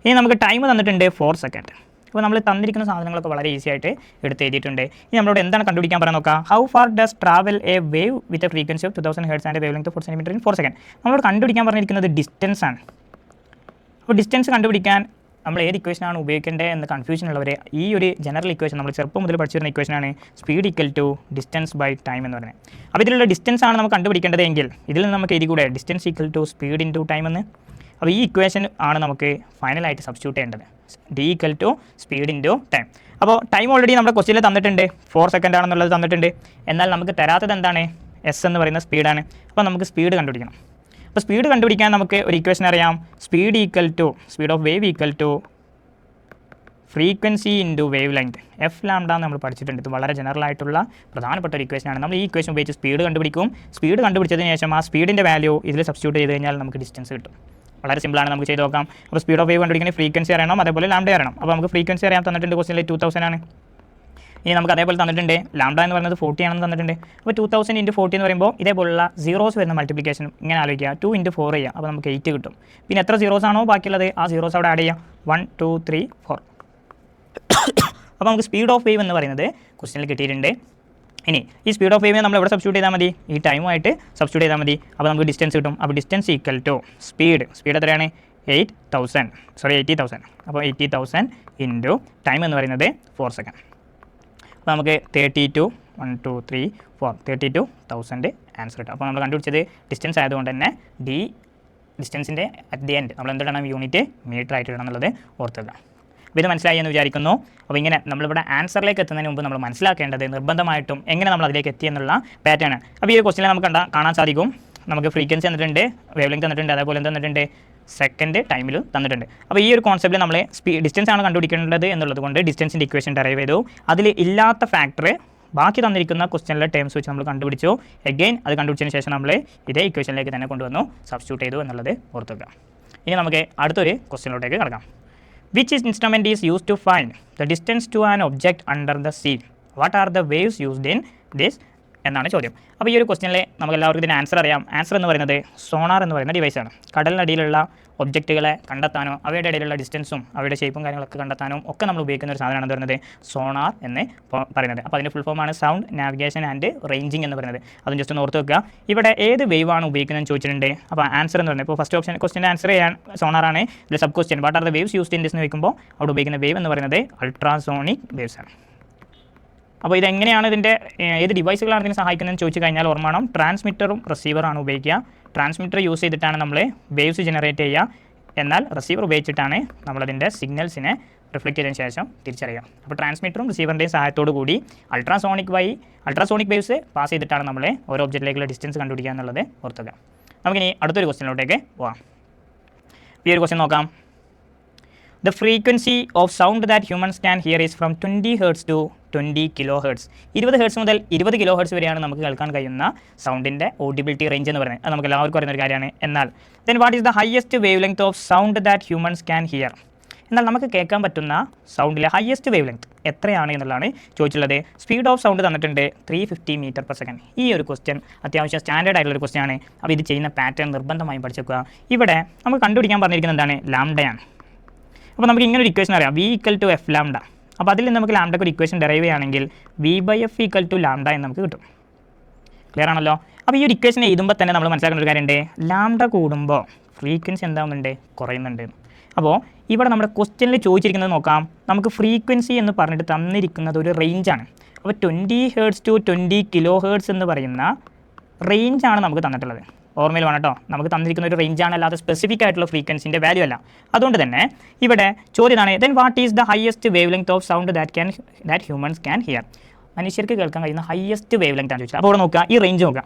ഇനി നമുക്ക് ടൈം തന്നിട്ടുണ്ട് 4 സെക്കൻഡ്. അപ്പോൾ നമ്മൾ തന്നിരിക്കുന്ന സാധനങ്ങളൊക്കെ വളരെ ഈസി ആയിട്ട് എടുത്ത് എഴുതിയിട്ടുണ്ട്. ഇനി നമ്മളോട് എന്താണ് കണ്ടുപിടിക്കാൻ പറയാൻ നോക്കാം, how far does travel A wave with a frequency of 2000 hertz and wave length 40 centimetre in 4 second. നമ്മളോട് കണ്ടുപിടിക്കാൻ പറഞ്ഞിരിക്കുന്നത് ഡിസ്റ്റൻസ് ആണ്. അപ്പോൾ ഡിസ്റ്റൻസ് കണ്ടുപിടിക്കാൻ നമ്മൾ ഏത് ഇക്വേഷനാണ് ഉപയോഗിക്കേണ്ടത് എന്ന് കൺഫ്യൂഷൻ ഉള്ളവർ ഈ ഒരു ജനറൽ ഇക്വേഷൻ നമ്മൾ ചെറുപ്പം മുതൽ പഠിച്ചു വരുന്ന ഇക്വേഷനാണ് speed equal to distance by time എന്ന് പറയുന്നത്. അപ്പോൾ ഇതിലുള്ള ഡിസ്റ്റൻസ് ആണ് നമുക്ക് കണ്ടുപിടിക്കേണ്ടത് എങ്കിൽ ഇതിൽ നിന്ന് നമുക്ക് എഴുതി കൂടെ distance equal to speed into time എന്ന്. അപ്പോൾ ഈ ഇക്വേഷൻ ആണ് നമുക്ക് ഫൈനലായിട്ട് സബ്സ്റ്റിറ്റ്യൂട്ട് ചെയ്യേണ്ടത്, D equal to speed into time. അപ്പോൾ ടൈം ഓൾറെഡി നമ്മുടെ ക്വസ്റ്റ്യനിൽ തന്നിട്ടുണ്ട്, 4 സെക്കൻഡ് ആണെന്നുള്ളത് തന്നിട്ടുണ്ട്. എന്നാൽ നമുക്ക് തരാത്തത് എന്താണ്, എസ് എന്ന് പറയുന്ന സ്പീഡാണ്. അപ്പോൾ നമുക്ക് സ്പീഡ് കണ്ടുപിടിക്കണം. അപ്പോൾ സ്പീഡ് കണ്ടുപിടിക്കാൻ നമുക്ക് ഒരു ഇക്വേഷൻ അറിയാം, speed equal to speed of wave equal to frequency into wavelength, F lambda എന്ന് നമ്മൾ പഠിച്ചിട്ടുണ്ട്. ഇത് വളരെ ജനറൽ ആയിട്ടുള്ള പ്രധാനപ്പെട്ട ഒരു ഇക്വേഷനാണ്. നമ്മൾ ഈ ഇക്വേഷൻ ഉപയോഗിച്ച് സ്പീഡ് കണ്ടുപിടിക്കും. സ്പീഡ് കണ്ടുപിടിച്ചതിന് ശേഷം ആ സ്പീഡിൻ്റെ വാല്യൂ ഇതിൽ സബ്സ്റ്റിറ്റ്യൂട്ട് ചെയ്ത് കഴിഞ്ഞാൽ നമുക്ക് ഡിസ്റ്റൻസ് കിട്ടും. വളരെ സിമ്പിളാണ്, നമുക്ക് ചെയ്ത് നോക്കാം. അപ്പോൾ സ്പീഡ് ഓഫ് വേവ് കണ്ടുപിടിക്കുന്ന ഫ്രീക്വൻസി അറിയണം, അതേപോലെ ലാംഡ അറിയണം. അപ്പോൾ നമുക്ക് ഫ്രീക്വൻസി അറിയാൻ തന്നിട്ടുണ്ട്, ക്വസ്റ്റ്യനിൽ 2000 ആണ്. ഇനി നമുക്ക് അതേപോലെ തന്നിട്ടുണ്ട് ലാംഡ എന്ന് പറയുന്നത് 40 ആണെന്ന് തന്നിട്ടുണ്ട്. അപ്പോൾ 2000 × 40 എന്ന് പറയുമ്പോൾ ഇതേപോലുള്ള സീറോസ് വരുന്ന മൾട്ടിപ്ലിക്കേഷൻ ഇങ്ങനെ ആലോചിക്കുക, 2 × 4 ചെയ്യാം. അപ്പോൾ നമുക്ക് 8 കിട്ടും. പിന്നെ എത്ര സീറോസ് ആണോ ബാക്കിയുള്ളത് ആ സീറോസ് അവിടെ ആഡ് ചെയ്യാം, 1 2 3 4. അപ്പോൾ നമുക്ക് സ്പീഡ് ഓഫ് വേവ് എന്ന് പറയുന്നത് ക്വസ്റ്റ്യനിൽ കിട്ടിയിട്ടുണ്ട്. ഇനി ഈ സ്പീഡ് ഓഫ് വേവിനെ നമ്മൾ എവിടെ സബ്സ്റ്റിറ്റ്യൂട്ട് ചെയ്താൽ മതി, ഈ ടൈമുമായിട്ട് സബ്സ്റ്റിറ്റ്യൂട്ട് ചെയ്താൽ മതി. അപ്പോൾ നമുക്ക് ഡിസ്റ്റൻസ് കിട്ടും. അപ്പോൾ ഡിസ്റ്റൻസ് ഈക്വൽ ടു സ്പീഡ് എത്രയാണ്, 80,000. അപ്പോൾ 80,000 ഇൻറ്റു ടൈം എന്ന് പറയുന്നത് 4 സെക്കൻഡ്. അപ്പോൾ നമുക്ക് 32,1000 ആൻസർ കിട്ടും. അപ്പോൾ നമ്മൾ കണ്ടുപിടിച്ചത് ഡിസ്റ്റൻസ് ആയതുകൊണ്ട് തന്നെ ഡിസ്റ്റൻസിൻ്റെ അറ്റ് ദി എൻഡ് നമ്മൾ എന്തിടണം, യൂണിറ്റ് മീറ്റർ ആയിട്ട് ഇടണം എന്നുള്ളത് ഓർത്തുക. അപ്പോൾ ഇത് മനസ്സിലായി എന്ന് വിചാരിക്കുന്നു. അപ്പോൾ ഇങ്ങനെ നമ്മളിവിടെ ആൻസറിലേക്ക് എത്തുന്നതിന് മുമ്പ് നമ്മൾ മനസ്സിലാക്കേണ്ടത് നിർബന്ധമായിട്ടും എങ്ങനെ നമ്മൾ അതിലേക്ക് എത്തി എന്നുള്ള പാറ്റേൺ. അപ്പോൾ ഈ ഒരു ക്വസ്റ്റ്യനിൽ നമുക്ക് കാണാൻ സാധിക്കും, നമുക്ക് ഫ്രീക്വൻസി തന്നിട്ടുണ്ട്, വേവ് ലെങ്ത് തന്നിട്ടുണ്ട്, അതേപോലെ എന്ത് തന്നിട്ടുണ്ട്, സെക്കൻഡ് ടൈമിൽ തന്നിട്ടുണ്ട്. അപ്പോൾ ഈ ഒരു കോൺസെപ്റ്റിൽ നമ്മൾ ഡിസ്റ്റൻസ് ആണ് കണ്ടുപിടിക്കേണ്ടത് എന്നുള്ളത് കൊണ്ട് ഡിസ്റ്റൻസിൻ്റെ ഇക്വേഷൻ ഡെറൈവ് ചെയ്തു. അതിൽ ഇല്ലാത്ത ഫാക്ടർ ബാക്കി തന്നിരിക്കുന്ന ക്വസ്റ്റ്യനിലെ ടേംസ് വെച്ച് നമ്മൾ കണ്ടുപിടിച്ചു. എഗെയിൻ അത് കണ്ടുപിടിച്ചതിന് ശേഷം നമ്മൾ ഇതേ ഇക്വേഷനിലേക്ക് തന്നെ കൊണ്ടുവന്നു സബ്സ്റ്റിറ്റ്യൂട്ട് ചെയ്തു എന്നുള്ളത് ഓർത്തുക. ഇനി നമുക്ക് അടുത്തൊരു ക്വസ്റ്റ്യനിലോട്ടേക്ക് കിടക്കാം. Which instrument is used to find the distance to an object under the sea? What are the waves used in this? എന്നാണ് ചോദ്യം. അപ്പോൾ ഈ ഒരു ക്വസ്റ്റ്യനിൽ നമുക്ക് എല്ലാവർക്കും ഇതിന് ആൻസർ അറിയാം. ആൻസർ എന്ന് പറയുന്നത് സോണാർ എന്ന് പറയുന്ന ഡിവൈസാണ്. കടലിനടിയിലുള്ള ഒബ്ജക്റ്റുകളെ കണ്ടെത്താനോ അവയുടെ ഇടയിലുള്ള ഡിസ്റ്റൻസും അവയുടെ ഷേപ്പും കാര്യങ്ങളൊക്കെ കണ്ടെത്താനും ഒക്കെ നമ്മൾ ഉപയോഗിക്കുന്ന ഒരു സാധനമാണ് പറയുന്നത് സോണാർ എന്ന് പറയുന്നത്. അപ്പോൾ അതിൻ്റെ ഫുൾ ഫോമാണ് സൗണ്ട് നാവിഗേഷൻ ആൻഡ് റേഞ്ചിങ് എന്ന് പറയുന്നത്. അതും ജസ്റ്റ് ഒന്ന് ഓർത്ത് വെക്കുക. ഇവിടെ ഏത് വേവ് ആണ് ഉപയോഗിക്കുന്നതെന്ന് ചോദിച്ചിട്ടുണ്ട്. അപ്പോൾ ആൻസർ എന്ന് പറയുന്നത് ഇപ്പോൾ ഫസ്റ്റ് ഓപ്ഷൻ ക്വസ്റ്റ്യൻ്റെ ആൻസർ ചെയ്യാൻ സോണാറാണ്. ഇതിൽ sub question what are the waves used in this എന്ന് ചോദിക്കുമ്പോൾ അവിടെ ഉപയോഗിക്കുന്ന വേവ് എന്ന് പറയുന്നത് അൾട്രാസോണിക് വേവ്സ് ആണ്. അപ്പോൾ ഇതെങ്ങനെയാണ് ഇതിൻ്റെ ഏത് ഡിവൈസുകളാണ് ഇതിനെ സഹായിക്കുന്നതെന്ന് ചോദിച്ചു കഴിഞ്ഞാൽ ഓർമ്മ വേണം, ട്രാൻസ്മിറ്ററും റിസീവറാണ് ഉപയോഗിക്കുക. ട്രാൻസ്മിറ്റർ യൂസ് ചെയ്തിട്ടാണ് നമ്മൾ വേവ്സ് ജനറേറ്റ് ചെയ്യുക, എന്നാൽ റിസീവർ ഉപയോഗിച്ചിട്ടാണ് നമ്മളതിൻ്റെ സിഗ്നൽസിനെ റിഫ്ലക്റ്റ് ചെയ്തതിന് ശേഷം തിരിച്ചറിയുക. അപ്പോൾ ട്രാൻസ്മിറ്ററും റിസീവറിൻ്റെയും സഹായത്തോടു കൂടി അൾട്രാസോണിക് വേവ്സ് പാസ് ചെയ്തിട്ടാണ് നമ്മൾ ഓരോ ഒബ്ജക്റ്റിലേക്കുള്ള ഡിസ്റ്റൻസ് കണ്ടുപിടിക്കുക എന്നുള്ളത് ഓർത്തുക. നമുക്കിനി അടുത്തൊരു ക്വസ്റ്റ്യനിലോട്ടേക്ക് പോകാം. ഈ ഒരു ക്വസ്റ്റ്യൻ നോക്കാം. The frequency of sound that humans can hear is from 20 Hz to 20 kHz. 20 Hz മുതൽ 20 kHz വരെയാണ് നമുക്ക് കേൾക്കാൻ കഴിയുന്ന സൗണ്ടിൻ്റെ ഓഡിബിലിറ്റി റേഞ്ച് എന്ന് പറയുന്നത്. അത് നമുക്ക് എല്ലാവർക്കും അറിയുന്ന ഒരു കാര്യമാണ്. എന്നാൽ then what is the highest wavelength of sound that humans can hear? എന്നാൽ നമുക്ക് കേൾക്കാൻ പറ്റുന്ന സൗണ്ടിലെ ഹയസ്റ്റ് വേവ് ലെങ്ത് എത്രയാണ് എന്നുള്ളതാണ് ചോദിച്ചുള്ളത്. സ്പീഡ് ഓഫ് സൗണ്ട് തന്നിട്ടുണ്ട് 350 m/s. ഈ ഒരു ക്വസ്റ്റ്യൻ അത്യാവശ്യം സ്റ്റാൻഡേർഡ് ആയിട്ടുള്ളൊരു ക്വസ്റ്റ്യൻ ആണ്. അപ്പോൾ ഇത് ചെയ്യുന്ന പാറ്റേൺ നിർബന്ധമായും പഠിച്ചേക്കുക. ഇവിടെ നമുക്ക് കണ്ടുപിടിക്കാൻ പറഞ്ഞിരിക്കുന്നത് എന്താണ്? ലാംഡയാണ്. അപ്പോൾ നമുക്ക് ഇങ്ങനെ ഒരു ഇക്വേഷൻ അറിയാം, V = F ലാംഡ. അപ്പോൾ അതിൽ നിന്ന് നമുക്ക് ലാംഡയ്ക്ക് ഒരു ഇക്വേഷൻ ഡെറൈവ് ചെയ്യുകയാണെങ്കിൽ V/F = ലാംഡ എന്ന് നമുക്ക് കിട്ടും. ക്ലിയർ ആണല്ലോ? അപ്പോൾ ഈ ഒരു ഇക്വേഷൻ എഴുതുമ്പോൾ തന്നെ നമ്മൾ മനസ്സിലാക്കേണ്ട ഒരു കാര്യമുണ്ട്, ലാംഡ കൂടുമ്പോൾ ഫ്രീക്വൻസി എന്താവുന്നുണ്ട്? കുറയുന്നുണ്ട്. അപ്പോൾ ഇവിടെ നമ്മുടെ ക്വസ്റ്റ്യനിൽ ചോദിച്ചിരിക്കുന്നത് നോക്കാം. നമുക്ക് ഫ്രീക്വൻസി എന്ന് പറഞ്ഞിട്ട് തന്നിരിക്കുന്നത് ഒരു റേഞ്ചാണ്. അപ്പോൾ 20 Hz to 20 kHz എന്ന് പറയുന്ന റേഞ്ചാണ് നമുക്ക് തന്നിട്ടുള്ളത്. ഓർമ്മയിൽ വേണം കേട്ടോ, നമുക്ക് തന്നിരിക്കുന്ന ഒരു റേഞ്ചാണ്, അല്ലാതെ സ്പെസിഫിക് ആയിട്ടുള്ള ഫ്രീക്വൻസിൻ്റെ വാല്യൂ അല്ല. അതുകൊണ്ട് തന്നെ ഇവിടെ ചോദ്യമാണ്, then what is the highest wave length of sound that humans can hear? മനുഷ്യർക്ക് കേൾക്കാൻ കഴിയുന്ന ഹയസ്റ്റ് വേവ് ലെങ്ത് ആണ് ചോദിച്ചത്. അപ്പോൾ ഇവിടെ നോക്കുക, ഈ റേഞ്ച് നോക്കുക.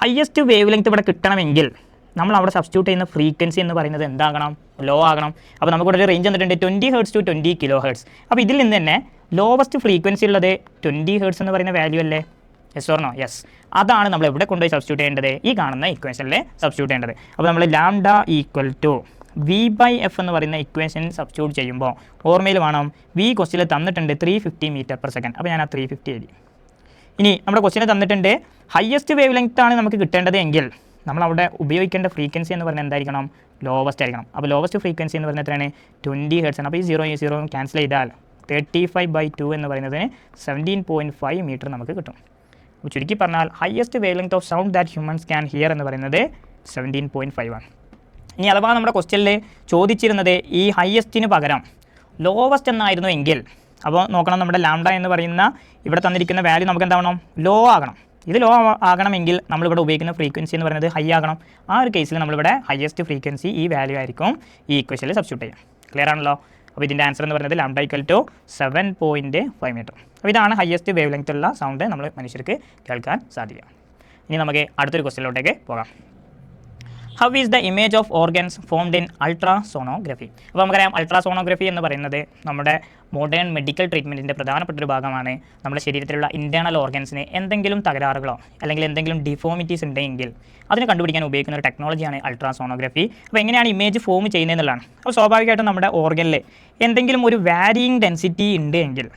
ഹയസ്റ്റ് വേവ് ലെങ്ത് ഇവിടെ കിട്ടണമെങ്കിൽ നമ്മൾ അവിടെ സബ്സ്റ്റിറ്റ്യൂട്ട് ചെയ്യുന്ന ഫ്രീക്വൻസി എന്ന് പറയുന്നത് എന്താകണം? ലോ ആകണം. അപ്പോൾ നമുക്കിവിടെ ഒരു റേഞ്ച് തന്നിട്ടുണ്ട് 20 Hz to 20 kHz. അപ്പോൾ ഇതിൽ നിന്ന് തന്നെ ലോവസ്റ്റ് ഫ്രീക്വൻസി ഉള്ളത് 20 Hz എന്ന് പറയുന്ന വാല്യൂ അല്ലേ? Yes or no? യെസ്. അതാണ് നമ്മൾ എവിടെ കൊണ്ടുപോയി സബ്സ്റ്റിറ്റ്യൂട്ട് ചെയ്യേണ്ടത്? ഈ കാണുന്ന ഇക്വേഷനിൽ സബ്സ്റ്റിറ്റ്യൂട്ട് ചെയ്യേണ്ടത്. അപ്പോൾ നമ്മൾ ലാംഡ = V/F എന്ന് പറയുന്ന ഇക്വേഷൻ സബ്സ്റ്റിറ്റ്യൂട്ട് ചെയ്യുമ്പോൾ ഓർമ്മയിൽ വേണം, V ക്വസ്റ്റ്യനിൽ തന്നിട്ടുണ്ട് 350 m/s. അപ്പോൾ ഞാൻ ആ 350 എഴുതി. ഇനി നമ്മുടെ ക്വസ്റ്റ്യനിൽ തന്നിട്ടുണ്ട് ഹയസ്റ്റ് വേവ് ലെങ്ത് ആണ് നമുക്ക് കിട്ടേണ്ടത് എങ്കിൽ നമ്മളവിടെ ഉപയോഗിക്കേണ്ട ഫ്രീക്വൻസി എന്ന് പറഞ്ഞാൽ എന്തായിരിക്കണം? ലോവസ്റ്റ് ആയിരിക്കണം. അപ്പോൾ ലോവസ്റ്റ് ഫ്രീക്വൻസി എന്ന് പറയുന്നത് എത്രയാണ്? 20 Hz ആണ്. അപ്പോൾ ഈ 0 ക്യാൻസൽ ചെയ്താൽ 35/2 എന്ന് പറയുന്നതിന് 17.5 മീറ്റർ നമുക്ക് കിട്ടും. അപ്പോൾ ചുരുക്കി പറഞ്ഞാൽ highest wave length of sound that humans can hear എന്ന് പറയുന്നത് 17.5 ആണ്. ഇനി അഥവാ നമ്മുടെ ക്വസ്റ്റ്യനിൽ ചോദിച്ചിരുന്നത് ഈ ഹയസ്റ്റിന് പകരം ലോവസ്റ്റ് എന്നായിരുന്നു എങ്കിൽ, അപ്പോൾ നോക്കണം, നമ്മുടെ ലാംഡ എന്ന് പറയുന്ന ഇവിടെ തന്നിരിക്കുന്ന വാല്യൂ നമുക്ക് എന്താവണം? ലോ ആകണം. ഇത് ലോ ആകണമെങ്കിൽ നമ്മളിവിടെ ഉപയോഗിക്കുന്ന ഫ്രീക്വൻസി എന്ന് പറയുന്നത് ഹൈ ആകണം. ആ ഒരു കേസിൽ നമ്മളിവിടെ ഹയസ്റ്റ് ഫ്രീക്വൻസി ഈ വാല്യൂ ആയിരിക്കും ഈ ഇക്വേഷനിൽ സബ്സ്റ്റിറ്റ്യൂട്ട് ചെയ്യാം. ക്ലിയർ ആണല്ലോ? അപ്പോൾ ഇതിൻ്റെ ആൻസർ എന്ന് പറയുന്നത് ലാംഡ = 7.5 മീറ്റർ. അപ്പോൾ ഇതാണ് ഹയസ്റ്റ് വേവ് ലെങ്ത് ഉള്ള സൗണ്ട് നമ്മൾ മനുഷ്യർക്ക് കേൾക്കാൻ സാധിക്കുക. ഇനി നമുക്ക് അടുത്തൊരു ക്വസ്റ്റ്യനിലോട്ടേക്ക് പോകാം. How is the image of organs formed in ultrasonography? അപ്പോൾ നമുക്കറിയാം, അൾട്രാസോണോഗ്രഫി എന്ന് പറയുന്നത് നമ്മുടെ മോഡേൺ മെഡിക്കൽ ട്രീറ്റ്മെൻറ്റിൻ്റെ പ്രധാനപ്പെട്ട ഒരു ഭാഗമാണ്. നമ്മുടെ ശരീരത്തിലുള്ള ഇൻറ്റേർണൽ ഓർഗൻസിന് എന്തെങ്കിലും തകരാറുകളോ അല്ലെങ്കിൽ എന്തെങ്കിലും ഡിഫോമിറ്റീസ് ഉണ്ടെങ്കിൽ അതിനെ കണ്ടുപിടിക്കാൻ ഉപയോഗിക്കുന്ന ഒരു ടെക്നോളജിയാണ് അൾട്രാസോണോഗ്രഫി. അപ്പോൾ എങ്ങനെയാണ് ഇമേജ് ഫോം ചെയ്യുന്നതെന്നുള്ളതാണ്. അപ്പോൾ സ്വാഭാവികമായിട്ടും നമ്മുടെ ഓർഗനിൽ എന്തെങ്കിലും ഒരു വാരിയിങ് ഡെൻസിറ്റി ഉണ്ട് എങ്കിൽ,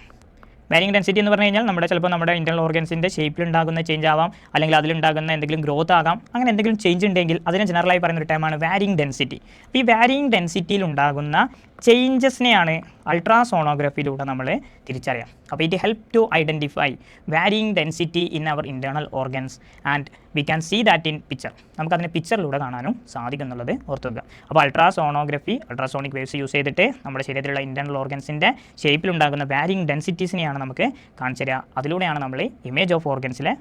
വാരിയിങ് ഡെൻസിറ്റി എന്ന് പറഞ്ഞു കഴിഞ്ഞാൽ ചിലപ്പോൾ നമ്മുടെ ഇൻറ്റർണൽ ഓർഗൻസിൻ്റെ ഷേപ്പിലുണ്ടാകുന്ന ചേഞ്ച് ആവാം, അല്ലെങ്കിൽ അതിലുണ്ടാകുന്ന എന്തെങ്കിലും ഗ്രോത്ത് ആകാം. അങ്ങനെ എന്തെങ്കിലും ചേഞ്ച് ഉണ്ടെങ്കിൽ അതിനെ ജനറലായി പറയുന്ന ഒരു ടൈമാണ് വാരിയിങ് ഡെൻസിറ്റി. അപ്പോൾ ഈ വാരിയിങ് ഡെൻസിറ്റിയിൽ ഉണ്ടാകുന്ന ചേഞ്ചസിനെയാണ് അൾട്രാസോണോഗ്രഫിയിലൂടെ നമ്മൾ തിരിച്ചറിയാം. അപ്പോൾ it help to identify varying density in our internal organs and we can see that in picture. നമുക്കതിനെ പിക്ചറിലൂടെ കാണാനും സാധിക്കും എന്നുള്ളത് ഓർത്ത് വെക്കുക. അപ്പോൾ അൾട്രാസോണിക് വേവ്സ് യൂസ് ചെയ്തിട്ട് നമ്മുടെ ശരീരത്തിലുള്ള ഇൻറ്റേർണൽ ഓർഗൻസിൻ്റെ ഷേപ്പിലുണ്ടാകുന്ന വാരിയിങ് ഡെൻസിറ്റീസിനെയാണ് നമുക്ക് കാണിച്ചു തരിക. അതിലൂടെയാണ് നമ്മൾ ഇമേജ് ഓഫ് ഓർഗൻസിലെ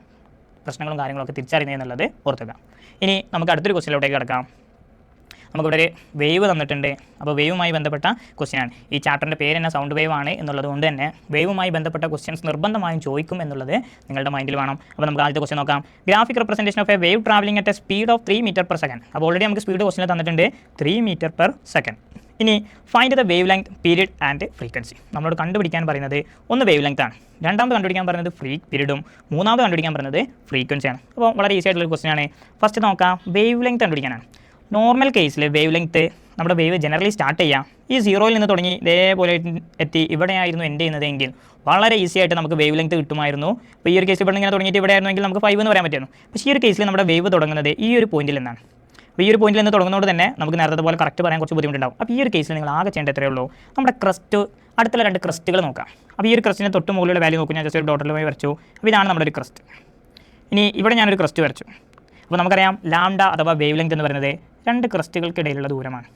പ്രശ്നങ്ങളും കാര്യങ്ങളൊക്കെ തിരിച്ചറിയുന്നത് എന്നുള്ളത് ഓർത്ത് വെക്കുക. ഇനി നമുക്ക് അടുത്തൊരു ക്വസ്റ്റ്യനിലോട്ടേക്ക് കിടക്കാം. നമുക്കിവിടെ ഒരു വേവ് തന്നിട്ടുണ്ട്. അപ്പോൾ വേവുമായി ബന്ധപ്പെട്ട ക്വസ്റ്റ്യനാണ്. ഈ ചാപ്റ്ററിൻ്റെ പേര് തന്നെ സൗണ്ട് വേവ് ആണ് എന്നുള്ളത് കൊണ്ട് തന്നെ വേവുമായി ബന്ധപ്പെട്ട ക്വസ്റ്റ്യൻസ് നിർബന്ധമായും ചോദിക്കും എന്നുള്ളത് നിങ്ങളുടെ മൈൻഡിൽ വേണം. അപ്പോൾ നമുക്ക് ആദ്യത്തെ ക്വസ്റ്റ്യൻ നോക്കാം. Graphic representation of a wave travelling at a speed of 3 m/s. അപ്പോൾ ഓൾറെഡി നമുക്ക് സ്പീഡ് ക്വസ്റ്റ്യൻ തന്നിട്ടുണ്ട് 3 m/s. ഇനി find the wave length, period and frequency. നമ്മളോട് കണ്ടുപിടിക്കാൻ പറയുന്നത് ഒന്ന് വേവ് ലെങ്ത് ആണ്, രണ്ടാമത് കണ്ടുപിടിക്കാൻ പറയുന്നത് പീരീഡും, മൂന്നാമത് കണ്ടുപിടിക്കാൻ പറയുന്നത് ഫ്രീക്വൻസിയാണ്. അപ്പോൾ വളരെ ഈസി ആയിട്ടുള്ള ക്വസ്റ്റ്യൻ ആണ്. ഫസ്റ്റ് നോക്കാം, വേവ് ലെങ്ത് കണ്ടുപിടിക്കാനാണ്. നോർമൽ കേസിൽ വേവ് ലെങ്ത്ത് നമ്മുടെ വേവ് ജനറലി സ്റ്റാർട്ട് ചെയ്യാം ഈ 0-ൽ നിന്ന് തുടങ്ങി ഇതേപോലെ എത്തി ഇവിടെയായിരുന്നു എൻഡ് ചെയ്യുന്നതെങ്കിൽ വളരെ ഈസി ആയിട്ട് നമുക്ക് വേവ് ലെങ്ത്ത് കിട്ടുമായിരുന്നു. അപ്പോൾ ഈ ഒരു കേസ് ഇവിടെ ഇങ്ങനെ തുടങ്ങിയിട്ട് ഇവിടെ ആയിരുന്നെങ്കിൽ നമുക്ക് 5 എന്ന് പറയാൻ പറ്റുമായിരുന്നു. പക്ഷേ ഈ ഒരു കേസിൽ നമ്മുടെ വേവ് തുടങ്ങുന്നത് ഈ ഒരു പോയിന്റിൽ നിന്നാണ്. അപ്പോൾ ഈ ഒരു പോയിന്റിൽ നിന്ന് തുടങ്ങുന്നതുകൊണ്ട് തന്നെ നമുക്ക് നേരത്തെ പോലെ കറക്റ്റ് പറയാൻ കുറച്ച് ബുദ്ധിമുട്ടുണ്ടാവും. അപ്പോൾ ഈ ഒരു കേസിൽ നിങ്ങൾ ആകെ ചെയ്യേണ്ട എത്രയേ ഉള്ളൂ, നമ്മുടെ ക്രസ്റ്റ് അടുത്തുള്ള 2 ക്രസ്റ്റുകൾ നോക്കാം. അപ്പോൾ ഈ ഒരു ക്രസ്റ്റിന് തൊട്ട് മുകളിലുള്ള വാല്യൂ നോക്കും. ഞാൻ ജസ്റ്റ് ഒരു ഡോട്ടലുമായി വരച്ചു. അപ്പോൾ ഇതാണ് നമ്മുടെ ഒരു ക്രസ്റ്റ്. ഇനി ഇവിടെ ഞാനൊരു ക്രസ്റ്റ് വരച്ചു. അപ്പോൾ നമുക്കറിയാം ലാംഡ അഥവാ വേവ് ലെങ്ത് എന്ന് പറയുന്നത് 2 ക്രസ്റ്റുകൾക്കിടയിലുള്ള ദൂരമാണ്.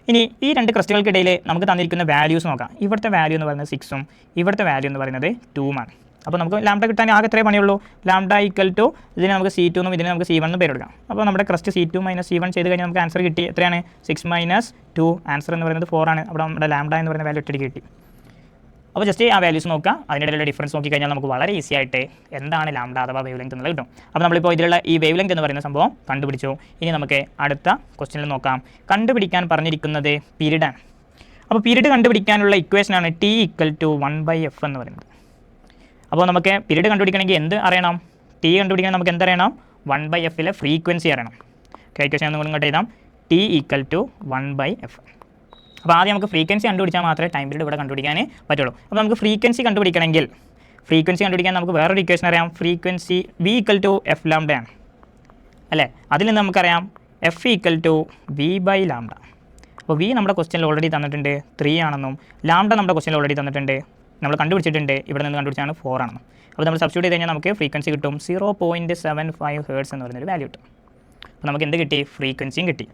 ഇനി ഈ 2 ക്രസ്റ്റുകൾക്കിടയിൽ നമുക്ക് തന്നിരിക്കുന്ന വാല്യൂസ് നോക്കാം. ഇവിടുത്തെ വാല്യൂ എന്ന് പറയുന്നത് 6ഉം ഇവിടുത്തെ വാല്യൂ എന്ന് പറയുന്നത് 2ഉമാണ്. അപ്പോൾ നമുക്ക് ലാംഡ കിട്ടാൻ ആകെ എത്രയേ പണിയുള്ളൂ, ലാംഡ ഈക്വൽ ടു ഇതിന് നമുക്ക് C2 എന്നും ഇതിന് നമുക്ക് C1 എന്നും പേര് കൊടുക്കാം. അപ്പോൾ നമ്മുടെ ക്രസ്റ്റ് C2 - C1 ചെയ്ത് കഴിഞ്ഞാൽ നമുക്ക് ആൻസർ കിട്ടി. എത്രയാണ് 6 - 2, ആൻസർ എന്ന് പറയുന്നത് 4 ആണ്. അപ്പോൾ നമ്മുടെ ലാംഡ എന്ന് പറയുന്ന വാല്യൂ ഒറ്റയ്ക്ക് കിട്ടി. അപ്പോൾ ജസ്റ്റ് ആ വാല്യൂസ് നോക്കുക, അതിനിടയിലുള്ള ഡിഫറൻസ് നോക്കി കഴിഞ്ഞാൽ നമുക്ക് വളരെ ഈസി ആയിട്ട് എന്താണ് ലാംഡ അഥവാ വേവ് ലെങ്ത് എന്നുള്ളത് കിട്ടും. അപ്പോൾ നമ്മളിപ്പോൾ ഇതിലുള്ള ഈ വേവ് ലെങ്ത് എന്ന് പറയുന്ന സംഭവം കണ്ടുപിടിച്ചു. ഇനി നമുക്ക് അടുത്ത ക്വസ്റ്റ്യനിൽ നോക്കാം. കണ്ടുപിടിക്കാൻ പറഞ്ഞിരിക്കുന്നത് പീരീഡാണ്. അപ്പോൾ പീരീഡ് കണ്ടുപിടിക്കാനുള്ള ഇക്വേഷനാണ് T = 1/f എന്ന് പറയുന്നത്. അപ്പോൾ നമുക്ക് പീരീഡ് കണ്ടുപിടിക്കണമെങ്കിൽ എന്ത് അറിയണം, T കണ്ടുപിടിക്കാൻ നമുക്ക് എന്തറിയണം, 1/f ഫ്രീക്വൻസി അറിയണം. ഇക്വേഷൻ ഒന്നും ഇങ്ങോട്ട് എഴുതാം, T = 1/f. അപ്പോൾ ആദ്യം നമുക്ക് ഫ്രീക്വൻസി കണ്ടുപിടിച്ചാൽ മാത്രമേ ടൈം പീരീഡ് ഇവിടെ കണ്ടുപിടിക്കാൻ പറ്റുള്ളൂ. അപ്പോൾ നമുക്ക് ഫ്രീക്വൻസി കണ്ടുപിടിക്കണമെങ്കിൽ കണ്ടുപിടിക്കാൻ നമുക്ക് വേറൊരു ഇക്വേഷൻ അറിയാം, ഫ്രീക്വൻസി V = f ലാംഡ ആണ് അല്ലേ. അതിൽ നിന്ന് നമുക്കറിയാം F = v/λ. അപ്പോൾ V നമ്മുടെ ക്വസ്റ്റ്യനിൽ ഓൾറെഡി തന്നിട്ടുണ്ട് 3 ആണെന്നും, ലാംഡ നമ്മുടെ ക്വസ്റ്റ്യനിൽ ഓൾറെഡി തന്നിട്ടുണ്ട്, നമ്മൾ കണ്ടുപിടിച്ചിട്ടുണ്ട്, ഇവിടെ നിന്ന് കണ്ടുപിടിച്ചാണ് 4 ആണെന്നും. അപ്പോൾ നമ്മൾ സബ്സ്റ്റിറ്റ്യൂട്ട് ചെയ്ത് കഴിഞ്ഞാൽ നമുക്ക് ഫ്രീക്വൻസി കിട്ടും 0.75 ഹേർട്സ് എന്ന് പറയുന്നൊരു വാല്യൂ കിട്ടും. അപ്പോൾ നമുക്ക് എന്ത് കിട്ടി, ഫ്രീക്വൻസിയും കിട്ടി.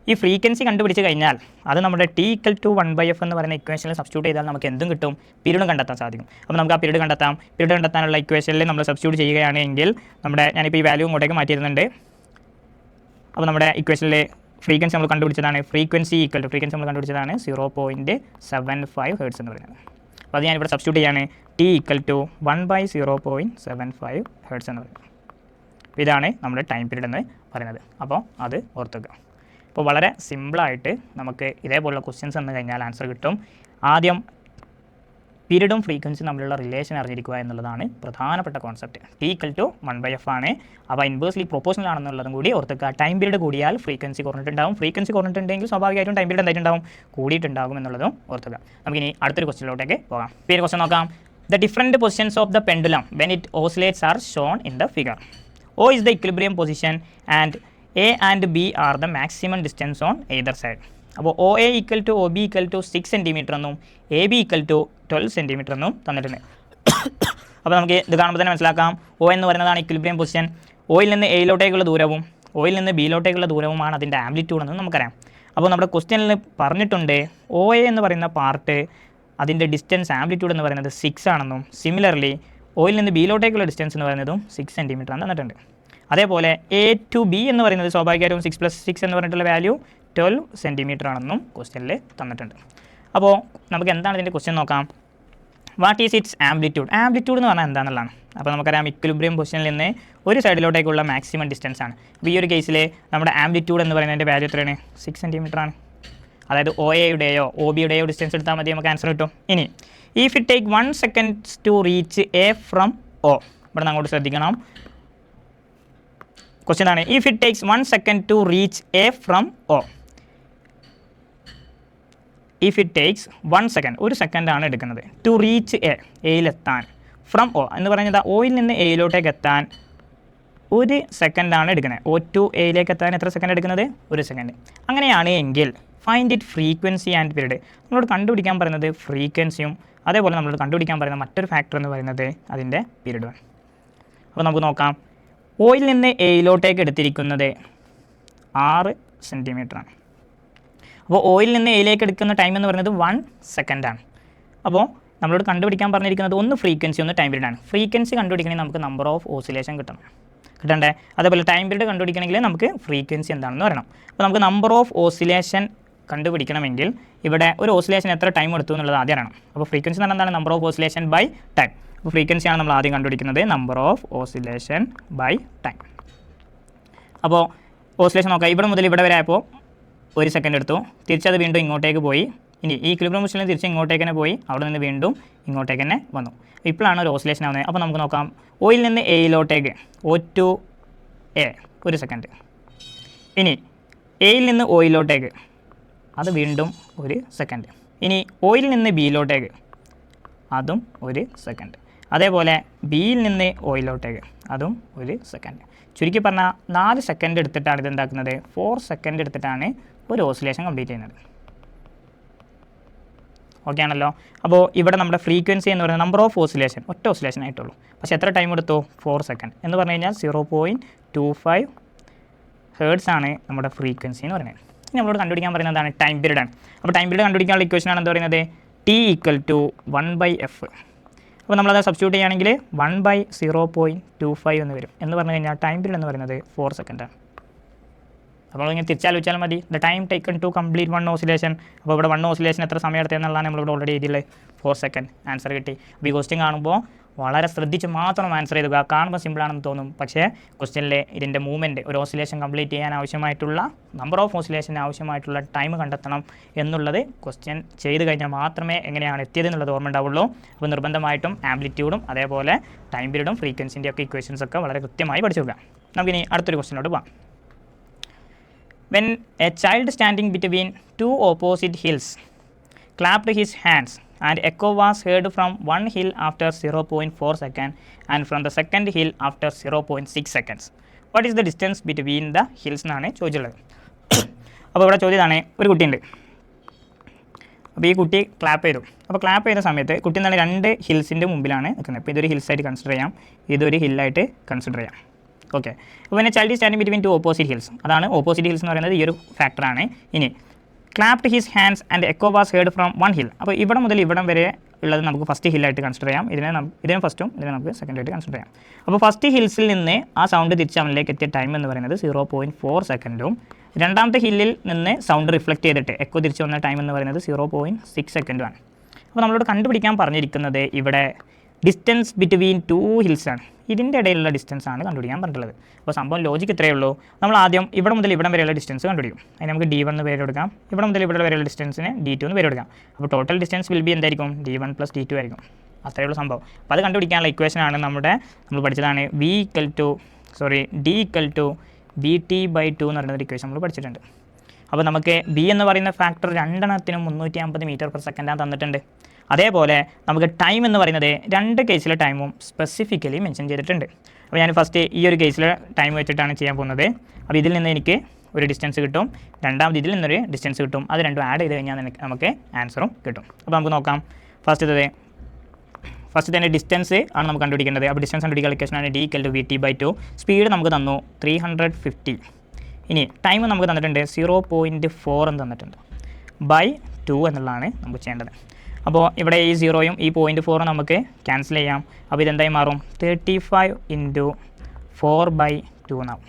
ഈ ഫ്രീക്വൻസി കണ്ടുപിടിച്ച് കഴിഞ്ഞാൽ അത് നമ്മുടെ T = 1/f എന്ന് പറയുന്ന ഇക്വേഷനിൽ സബ്സ്റ്റിറ്റ്യൂട്ട് ചെയ്താൽ നമുക്ക് എന്തും കിട്ടും, പീരീഡും കണ്ടെത്താൻ സാധിക്കും. അപ്പോൾ നമുക്ക് ആ പീരീഡ് കണ്ടെത്താനുള്ള ഇക്വേഷനിൽ നമ്മൾ സബ്സ്റ്റിറ്റ്യൂട്ട് ചെയ്യുകയാണെങ്കിൽ ഞാനിപ്പോൾ ഈ വാല്യൂ ഇങ്ങോട്ടേക്ക് മാറ്റിയിരുന്നുണ്ട്. അപ്പോൾ നമ്മുടെ ഇക്വേഷനിൽ ഫ്രീക്വൻസി നമ്മൾ കണ്ടുപിടിച്ചതാണ്, ഫ്രീക്വൻസി നമ്മൾ കണ്ടുപിടിച്ചതാണ് 0.75 ഹേർട്സ് എന്ന് പറയുന്നത്. അപ്പോൾ അത് ഞാനിവിടെ സബ്സ്റ്റിറ്റ്യൂട്ട് ചെയ്യാണ്, T = 1/0.75 ഹേർട്സ് എന്ന് പറയുന്നത്. ഇതാണ് നമ്മുടെ ടൈം പീരീഡ് എന്ന് പറയുന്നത്. അപ്പോൾ അത് ഓർത്തുക. അപ്പോൾ വളരെ സിമ്പിളായിട്ട് നമുക്ക് ഇതേപോലുള്ള ക്വസ്റ്റ്യൻസ് വന്നു കഴിഞ്ഞാൽ ആൻസർ കിട്ടും. ആദ്യം പീരീഡും ഫ്രീക്വൻസിയും തമ്മിലുള്ള റിലേഷൻ അറിഞ്ഞിരിക്കുക എന്നുള്ളതാണ് പ്രധാനപ്പെട്ട കോൺസെപ്റ്റ്. T = 1/f ആണ്. അപ്പോൾ ഇൻവേഴ്സ്ലി പ്രൊപ്പോർഷണൽ ആണെന്നുള്ളതും കൂടി ഓർത്തുക. ടൈം പീരീഡ് കൂടിയാൽ ഫ്രീക്വൻസി കുറഞ്ഞിട്ടുണ്ടെങ്കിൽ സ്വാഭാവികമായിട്ടും ടൈം പീരീഡ് എന്തായിട്ടുണ്ടാവും, കൂടിയിട്ടുണ്ടാകും എന്നുള്ളതും ഓർത്തുക. നമുക്കിനി അടുത്തൊരു ക്വസ്റ്റ്യനിലോട്ടേക്ക് പോകാം. ഈ ക്വസ്റ്റ്യൻ നോക്കാം. The different positions of the pendulum when it oscillates are shown in the figure. O is the equilibrium position and A and B are the maximum distance on either side. അപ്പോൾ OA = OB = 6 cm എന്നും AB = 12 cm എന്നും തന്നിട്ടുണ്ട്. അപ്പോൾ നമുക്ക് ഇത് കാണുമ്പോൾ തന്നെ മനസ്സിലാക്കാം, O എന്ന് പറയുന്നതാണ് ഇക്വിലിബ്രിയം പൊസിഷൻ. Oയിൽ നിന്ന് Aയിലോട്ടേക്കുള്ള ദൂരവും Oയിൽ നിന്ന് Bയിലോട്ടേക്കുള്ള ദൂരവുമാണ് അതിൻ്റെ ആംപ്ലിറ്റ്യൂഡ് എന്ന് നമുക്കറിയാം. അപ്പോൾ നമ്മുടെ ക്വസ്റ്റ്യനിൽ പറഞ്ഞിട്ടുണ്ട് OA എന്ന് പറയുന്ന പാർട്ട് അതിൻ്റെ ഡിസ്റ്റൻസ് ആംപ്ലിറ്റ്യൂഡ് എന്ന് പറയുന്നത് 6 ആണെന്നും, സിമിലർലി Oയിൽ നിന്ന് Bയിലോട്ടേക്കുള്ള ഡിസ്റ്റൻസ് എന്ന് പറയുന്നതും 6 cm തന്നിട്ടുണ്ട്. അതേപോലെ A to B എന്ന് പറയുന്നത് സ്വാഭാവികമായിട്ടും 6 + 6 എന്ന് പറഞ്ഞിട്ടുള്ള വാല്യൂ 12 cm ആണെന്നും ക്വസ്റ്റ്യനിൽ തന്നിട്ടുണ്ട്. അപ്പോൾ നമുക്ക് എന്താണ് ഇതിൻ്റെ ക്വസ്റ്റ്യൻ നോക്കാം. വാട്ട് ഈസ് ഇറ്റ്സ് ആംപ്ലിറ്റ്യൂഡ് എന്ന് പറഞ്ഞാൽ എന്താണെന്നുള്ളതാണ്. അപ്പോൾ നമുക്കറിയാം ഇക്വിലിബ്രിയം പൊസിഷനിൽ നിന്ന് ഒരു സൈഡിലോട്ടേക്കുള്ള മാക്സിമം ഡിസ്റ്റൻസ് ആണ്. അപ്പോൾ ഈ ഒരു കേസിൽ നമ്മുടെ ആംപ്ലിറ്റ്യൂഡ് എന്ന് പറയുന്നതിൻ്റെ വാല്യൂ എത്രയാണ്, 6 cm ആണ്. അതായത് OAയുടെയോ OBയുടെയോ ഡിസ്റ്റൻസ് എടുത്താൽ മതി, നമുക്ക് ആൻസർ കിട്ടും. ഇനി if it take 1 second to reach A from O, ഇവിടെ നിന്ന് അങ്ങോട്ട് ശ്രദ്ധിക്കണം. ക്വസ്റ്റ്യൻ ആണ്, if it takes 1 second to reach A from O. If it takes 1 second, ഒരു സെക്കൻഡാണ് എടുക്കുന്നത്, ടു റീച്ച് എയിലെത്താൻ, ഫ്രം O എന്ന് പറയുന്നത് Oയിൽ നിന്ന് Aയിലോട്ടേക്ക് എത്താൻ 1 സെക്കൻഡാണ് എടുക്കുന്നത്. O to Aയിലേക്ക് എത്താൻ എത്ര സെക്കൻഡ് എടുക്കുന്നത്, 1 സെക്കൻഡ്. അങ്ങനെയാണ് എങ്കിൽ find it frequency and period. നമ്മളോട് കണ്ടുപിടിക്കാൻ പറയുന്നത് ഫ്രീക്വൻസിയും അതേപോലെ നമ്മളോട് കണ്ടുപിടിക്കാൻ പറയുന്ന മറ്റൊരു ഫാക്ടർ എന്ന് പറയുന്നത് അതിൻ്റെ പീരീഡുമാണ്. അപ്പോൾ നമുക്ക് നോക്കാം. Oയിൽ നിന്ന് Aയിലോട്ടേക്ക് എടുത്തിരിക്കുന്നത് 6 cm ആണ്. അപ്പോൾ Oയിൽ നിന്ന് Aയിലേക്ക് എടുക്കുന്ന ടൈം എന്ന് പറയുന്നത് 1 സെക്കൻഡാണ്. അപ്പോൾ നമ്മളോട് കണ്ടുപിടിക്കാൻ പറഞ്ഞിരിക്കുന്നത് ഒന്ന് ഫ്രീക്വൻസി, ഒന്ന് ടൈം പീരീഡാണ്. ഫ്രീക്വൻസി കണ്ടുപിടിക്കണമെങ്കിൽ നമുക്ക് നമ്പർ ഓഫ് ഓസിലേഷൻ കിട്ടണ്ടേ. അതേപോലെ ടൈം പീരീഡ് കണ്ടുപിടിക്കണമെങ്കിൽ നമുക്ക് ഫ്രീക്വൻസി എന്താണെന്ന് പറയണം. അപ്പോൾ നമുക്ക് നമ്പർ ഓഫ് ഓസിലേഷൻ കണ്ടുപിടിക്കണമെങ്കിൽ ഇവിടെ ഒരു ഓസിലേഷൻ എത്ര ടൈം എടുത്തു എന്നുള്ളത് ആദ്യം അറിയണം. അപ്പോൾ ഫ്രീക്വൻസി എന്ന് പറഞ്ഞാൽ എന്താണ്, number of oscillation by time. അപ്പോൾ ഫ്രീക്വൻസിയാണ് നമ്മൾ ആദ്യം കണ്ടുപിടിക്കുന്നത്, number of oscillation by time. അപ്പോൾ ഓസിലേഷൻ നോക്കാം. ഇവിടെ മുതൽ ഇവിടെ വരെ ആയപ്പോൾ 1 സെക്കൻഡ് എടുത്തു, തിരിച്ചത് വീണ്ടും ഇങ്ങോട്ടേക്ക് പോയി. ഇനി ഈ ഇക്വിലിബ്രിയം പൊസിഷനിൽ തിരിച്ച് ഇങ്ങോട്ടേക്ക് തന്നെ പോയി, അവിടെ നിന്ന് വീണ്ടും ഇങ്ങോട്ടേക്ക് തന്നെ വന്നു. ഇപ്പോഴാണ് ഒരു ഓസിലേഷൻ ആവുന്നത്. അപ്പോൾ നമുക്ക് നോക്കാം. Oയിൽ നിന്ന് Aയിലോട്ടേക്ക് O to A 1 സെക്കൻഡ്. ഇനി Aയിൽ നിന്ന് Oയിലോട്ടേക്ക് അത് വീണ്ടും 1 സെക്കൻഡ്. ഇനി Oയിൽ നിന്ന് Bയിലോട്ടേക്ക് അതും 1 സെക്കൻഡ്. അതേപോലെ Bയിൽ നിന്ന് Oയിലോട്ടേക്ക് അതും 1 സെക്കൻഡ്. ചുരുക്കി പറഞ്ഞാൽ 4 സെക്കൻഡ് എടുത്തിട്ടാണ് ഇത് എന്താക്കുന്നത്, 4 സെക്കൻഡ് എടുത്തിട്ടാണ് ഒരു ഓസിലേഷൻ കംപ്ലീറ്റ് ചെയ്യുന്നത്. ഓക്കെ ആണല്ലോ. അപ്പോൾ ഇവിടെ നമ്മുടെ ഫ്രീക്വൻസി എന്ന് പറയുന്നത് നമ്പർ ഓഫ് ഓസിലേഷൻ, ഒറ്റ ഓസിലേഷൻ ആയിട്ടുള്ളൂ. പക്ഷേ എത്ര ടൈം എടുത്തു, 4 സെക്കൻഡ് എന്ന് പറഞ്ഞു കഴിഞ്ഞാൽ 0.25 ഹേർട്സ് ആണ് നമ്മുടെ ഫ്രീക്വൻസി എന്ന് പറയുന്നത്. ഇനി നമ്മളോട് കണ്ടുപിടിക്കാൻ പറയുന്നതാണ് ടൈം പീരീഡാണ്. അപ്പോൾ ടൈം പീരീഡ് കണ്ടുപിടിക്കാനുള്ള ഇക്വേഷനാണ് എന്താ പറയുന്നത്, T = 1/f. അപ്പോൾ നമ്മളത് സബ്സ്റ്റിറ്റ്യൂട്ട് ചെയ്യുകയാണെങ്കിൽ 1/0.25 എന്ന് വരും. എന്ന് പറഞ്ഞു കഴിഞ്ഞാൽ ടൈം പീരീഡ് എന്ന് പറയുന്നത് 4 സെക്കൻഡാണ്. അപ്പോൾ ഇങ്ങനെ തിരിച്ചാലോചിച്ചാൽ മതി. The time taken to complete 1 oscillation. അപ്പോൾ ഇവിടെ 1 ഓസിലേഷൻ എത്ര സമയം എടുത്തതെന്നുള്ളതാണ് നമ്മളിവിടെ ഓൾറെഡി എഴുതിയുള്ളത്. 4 സെക്കൻഡ് ആൻസർ കിട്ടി. അപ്പോൾ ഈ ക്വസ്റ്റ്യൻ കാണുമ്പോൾ വളരെ ശ്രദ്ധിച്ച് മാത്രം ആൻസർ ചെയ്തുക. കാണുമ്പോൾ സിമ്പിളാണെന്ന് തോന്നും, പക്ഷേ ക്വസ്റ്റ്യനിൽ ഇതിൻ്റെ മൂവ്മെൻറ്റ് ഒരു ഓസിലേഷൻ കംപ്ലീറ്റ് ചെയ്യാൻ ആവശ്യമായിട്ടുള്ള നമ്പർ ഓഫ് ഓസിലേഷന് ആവശ്യമായിട്ടുള്ള ടൈം കണ്ടെത്തണം എന്നുള്ളത് ക്വസ്റ്റ്യൻ ചെയ്ത് കഴിഞ്ഞാൽ മാത്രമേ എങ്ങനെയാണ് എത്തിയത് എന്നുള്ളത് ഓർമ്മ ഉണ്ടാവുള്ളൂ. അപ്പോൾ നിർബന്ധമായിട്ടും ആംപ്ലിറ്റ്യൂഡും അതേപോലെ ടൈം പീരീഡും ഫ്രീക്വൻസിൻ്റെ ഒക്കെ ഇക്വേഷൻസ് ഒക്കെ വളരെ കൃത്യമായി പഠിച്ചു വെക്കുക. നമുക്കിനി അടുത്തൊരു ക്വസ്റ്റ്യനോട് പോകാം. When a child standing between two opposite hills clapped his hands and echo was heard from one hill after 0.4 seconds and from the second hill after 0.6 seconds. What is the distance between the hills എന്നാണ് ചോദിച്ചുള്ളത്. അപ്പോൾ ഇവിടെ ചോദ്യമാണ്, ഒരു കുട്ടിയുണ്ട്. അപ്പോൾ ഈ കുട്ടി clap ചെയ്തു. അപ്പോൾ ക്ലാപ്പ് ചെയ്ത സമയത്ത് കുട്ടി എന്താണ് 2 ഹിൽസിൻ്റെ മുമ്പിലാണ് നിൽക്കുന്നത്. അപ്പോൾ ഇതൊരു ഹിൽസായിട്ട് കൺസിഡർ ചെയ്യാം, ഇതൊരു ഹില്ലായിട്ട് കൺസിഡർ ചെയ്യാം. ഓക്കെ. അപ്പോൾ പിന്നെ child standing between 2 opposite hills, അതാണ് ഓപ്പോസിറ്റ് ഹിൽസ് എന്ന് പറയുന്നത് ഈ ഒരു ഫാക്ടറാണ്. ഇനി clapped his hands and echo was heard from 1 hill. അപ്പോൾ ഇവിടെ മുതൽ ഇവിടം വരെ ഉള്ളത് നമുക്ക് ഫസ്റ്റ് ഹില്ലായിട്ട് കൺസിഡർ ചെയ്യാം. ഇതിനെ ഫസ്റ്റും ഇതിനെ നമുക്ക് സെക്കൻഡായിട്ട് കൺസിഡർ ചെയ്യാം. അപ്പോൾ ഫസ്റ്റ് ഹിൽസിൽ നിന്ന് ആ സൗണ്ട് തിരിച്ച് അവനിലേക്ക് എത്തിയ ടൈം എന്ന് പറയുന്നത് 0.4 സെക്കൻഡും രണ്ടാമത്തെ ഹില്ലിൽ നിന്ന് സൗണ്ട് റിഫ്ലക്റ്റ് ചെയ്തിട്ട് എക്കോ തിരിച്ച് വന്ന ടൈം എന്ന് പറയുന്നത് 0.6 സെക്കൻഡുമാണ്. അപ്പോൾ നമ്മളോട് കണ്ടുപിടിക്കാൻ പറഞ്ഞിരിക്കുന്നത് ഇവിടെ ഡിസ്റ്റൻസ് ബിറ്റ്വീൻ 2 ഹിൽസാണ്. ഇതിൻ്റെ ഇടയിലുള്ള ഡിസ്റ്റൻസ് ആണ് കണ്ടുപിടിക്കാൻ പറഞ്ഞിട്ടുള്ളത്. അപ്പോൾ സംഭവം ലോജിക്ക് ഇത്രയേ ഉള്ളൂ. നമ്മൾ ആദ്യം ഇവിടെ മുതൽ ഇവിടം വരെയുള്ള ഡിസ്റ്റൻസ് കണ്ടുപിടിക്കും. അതിന് നമുക്ക് D1 എന്ന് പേര് കൊടുക്കാം. ഇവിടെ മുതൽ ഇവിടെ വരെയുള്ള ഡിസ്റ്റൻസിന് D2 എന്ന് പേര് കൊടുക്കാം. അപ്പോൾ ടോട്ടൽ ഡിസ്റ്റൻസ് വിൽ ബി എന്തായിരിക്കും? D1 + D2 ആയിരിക്കും. അത്രയേ ഉള്ളൂ സംഭവം. അപ്പോൾ അത് കണ്ടുപിടിക്കാനുള്ള ഇക്വേഷനാണ് നമ്മൾ പഠിച്ചതാണ് D = VT/2 എന്ന് പറയുന്ന ഒരു ഇക്വേഷൻ നമ്മൾ പഠിച്ചിട്ടുണ്ട്. അപ്പോൾ നമുക്ക് B എന്ന് പറയുന്ന ഫാക്ടർ 2 എണ്ണത്തിനും 350 m/s തന്നിട്ടുണ്ട്. അതേപോലെ നമുക്ക് ടൈം എന്ന് പറയുന്നത് 2 കേസിലെ ടൈമും സ്പെസിഫിക്കലി മെൻഷൻ ചെയ്തിട്ടുണ്ട്. അപ്പോൾ ഞാൻ ഫസ്റ്റ് ഈ ഒരു കേസിലെ ടൈം വെച്ചിട്ടാണ് ചെയ്യാൻ പോകുന്നത്. അപ്പോൾ ഇതിൽ നിന്ന് എനിക്ക് ഒരു ഡിസ്റ്റൻസ് കിട്ടും, രണ്ടാമത് ഇതിൽ നിന്നൊരു ഡിസ്റ്റൻസ് കിട്ടും. അത് രണ്ടും ആഡ് ചെയ്ത് കഴിഞ്ഞാൽ നമുക്ക് ആൻസറും കിട്ടും. അപ്പോൾ നമുക്ക് നോക്കാം. ഫസ്റ്റ് തന്നെ ഡിസ്റ്റൻസ് ആണ് നമുക്ക് കണ്ടുപിടിക്കേണ്ടത്. അപ്പോൾ ഡിസ്റ്റൻസ് കണ്ടുപിടിക്കുന്ന ഇക്വേഷനാണ് D = VT/2. സ്പീഡ് നമുക്ക് തന്നു 350. ഇനി ടൈം നമുക്ക് തന്നിട്ടുണ്ട് 0.4 എന്ന് തന്നിട്ടുണ്ട്. /2 എന്നുള്ളതാണ് നമുക്ക് ചെയ്യേണ്ടത്. അപ്പോൾ ഇവിടെ ഈ 0യും ഈ 0.4 നമുക്ക് ക്യാൻസൽ ചെയ്യാം. അപ്പോൾ ഇതെന്തായി മാറും? 35 × 4/2 എന്നാവും.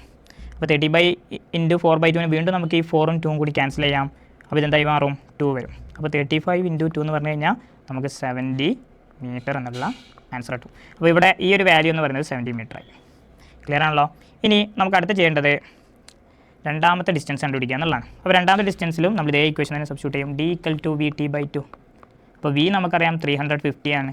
അപ്പോൾ 35 × 4/2 വീണ്ടും നമുക്ക് ഈ 4ഉം 2ഉം കൂടി ക്യാൻസൽ ചെയ്യാം. അപ്പോൾ ഇതെന്തായി മാറും? 2 വരും. അപ്പോൾ 35 × 2 എന്ന് പറഞ്ഞു കഴിഞ്ഞാൽ നമുക്ക് 70 മീറ്റർ എന്നുള്ള ആൻസർ കിട്ടും. അപ്പോൾ ഇവിടെ ഈ ഒരു വാല്യൂ എന്ന് പറയുന്നത് 70 മീറ്ററായി. ക്ലിയർ ആണല്ലോ? ഇനി നമുക്ക് അടുത്ത് ചെയ്യേണ്ടത് രണ്ടാമത്തെ ഡിസ്റ്റൻസ് കണ്ടുപിടിക്കുക എന്നുള്ളതാണ്. അപ്പോൾ രണ്ടാമത്തെ ഡിസ്റ്റൻസിലും നമ്മൾ ഇതേ ഇക്വേഷൻ തന്നെ സബ്സ്റ്റിറ്റ്യൂട്ട് ചെയ്യും. D = VT/2. അപ്പോൾ V നമുക്കറിയാം 350 ആണ്,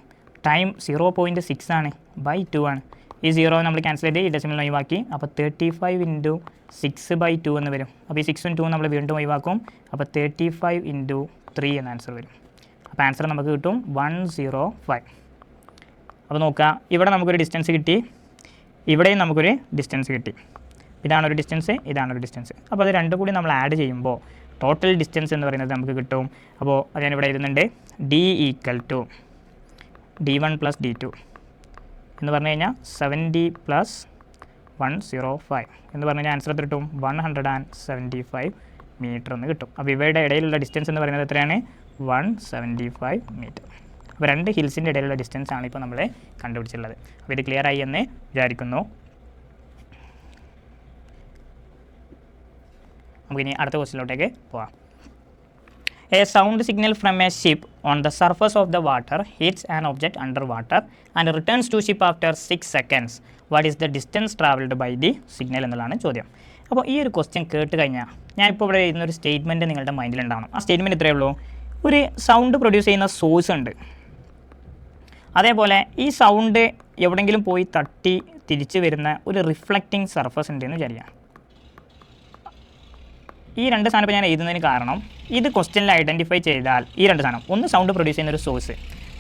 ടൈം 0.6 ആണ്, /2 ആണ്. ഈ 0 നമ്മൾ ക്യാൻസൽ ചെയ്ത് ഈ ഡെസിമൽ ഒഴിവാക്കി. അപ്പോൾ 35 × 6/2 എന്ന് വരും. അപ്പോൾ ഈ 6ഉം 2ഉം നമ്മൾ വീണ്ടും ഒഴിവാക്കും. അപ്പോൾ 35 × 3 എന്ന ആൻസർ വരും. അപ്പോൾ ആൻസർ നമുക്ക് കിട്ടും 105. അപ്പോൾ നോക്കുക, ഇവിടെ നമുക്കൊരു ഡിസ്റ്റൻസ് കിട്ടി, ഇവിടെയും നമുക്കൊരു ഡിസ്റ്റൻസ് കിട്ടി. ഇതാണൊരു ഡിസ്റ്റൻസ്, ഇതാണൊരു ഡിസ്റ്റൻസ്. അപ്പോൾ അത് രണ്ടും കൂടി നമ്മൾ ആഡ് ചെയ്യുമ്പോൾ ടോട്ടൽ ഡിസ്റ്റൻസ് എന്ന് പറയുന്നത് നമുക്ക് കിട്ടും. അപ്പോൾ അത് ഞാനിവിടെ എഴുതുന്നുണ്ട്. D = D1 + D2 എന്ന് പറഞ്ഞു കഴിഞ്ഞാൽ 70 + 105 എന്ന് പറഞ്ഞു കഴിഞ്ഞാൽ ആൻസർ എത്ര കിട്ടും? 175 മീറ്റർ എന്ന് കിട്ടും. അപ്പോൾ ഇവയുടെ ഇടയിലുള്ള ഡിസ്റ്റൻസ് എന്ന് പറയുന്നത് എത്രയാണ്? 175 മീറ്റർ. അപ്പോൾ 2 ഹിൽസിൻ്റെ ഇടയിലുള്ള ഡിസ്റ്റൻസ് ആണ് ഇപ്പോൾ നമ്മൾ കണ്ടുപിടിച്ചിട്ടുള്ളത്. അപ്പോൾ ഇത് ക്ലിയർ ആയി എന്ന് വിചാരിക്കുന്നു. നമുക്കിനി അടുത്ത ക്വസ്റ്റ്യനിലോട്ടേക്ക് പോകാം. A sound signal from a ship on the surface of the water hits an object under water and returns to ship after 6 seconds. What is the distance travelled by the signal എന്നുള്ളതാണ് ചോദ്യം. അപ്പോൾ ഈ ഒരു question കേട്ട് കഴിഞ്ഞാൽ ഞാനിപ്പോൾ ഇവിടെ എഴുതുന്നൊരു statement നിങ്ങളുടെ മൈൻഡിലുണ്ടാവണം. ആ സ്റ്റേറ്റ്മെൻറ്റ് ഇത്രയേ ഉള്ളൂ. ഒരു സൗണ്ട് പ്രൊഡ്യൂസ് ചെയ്യുന്ന സോഴ്സ് ഉണ്ട്, അതേപോലെ ഈ സൗണ്ട് എവിടെയെങ്കിലും പോയി തട്ടി തിരിച്ചു വരുന്ന ഒരു റിഫ്ലക്റ്റിംഗ് സർഫസ് ഉണ്ടെന്ന് വിചാരിക്കാം. ഈ 2 സാധനം ഇപ്പോൾ ഞാൻ എഴുതുന്നതിന് കാരണം ഇത് ക്വസ്റ്റ്യനിൽ ഐഡൻറ്റിഫൈ ചെയ്താൽ ഈ 2 സാധനം, ഒന്ന് സൗണ്ട് പ്രൊഡ്യൂസ് ചെയ്യുന്ന ഒരു സോഴ്സ്,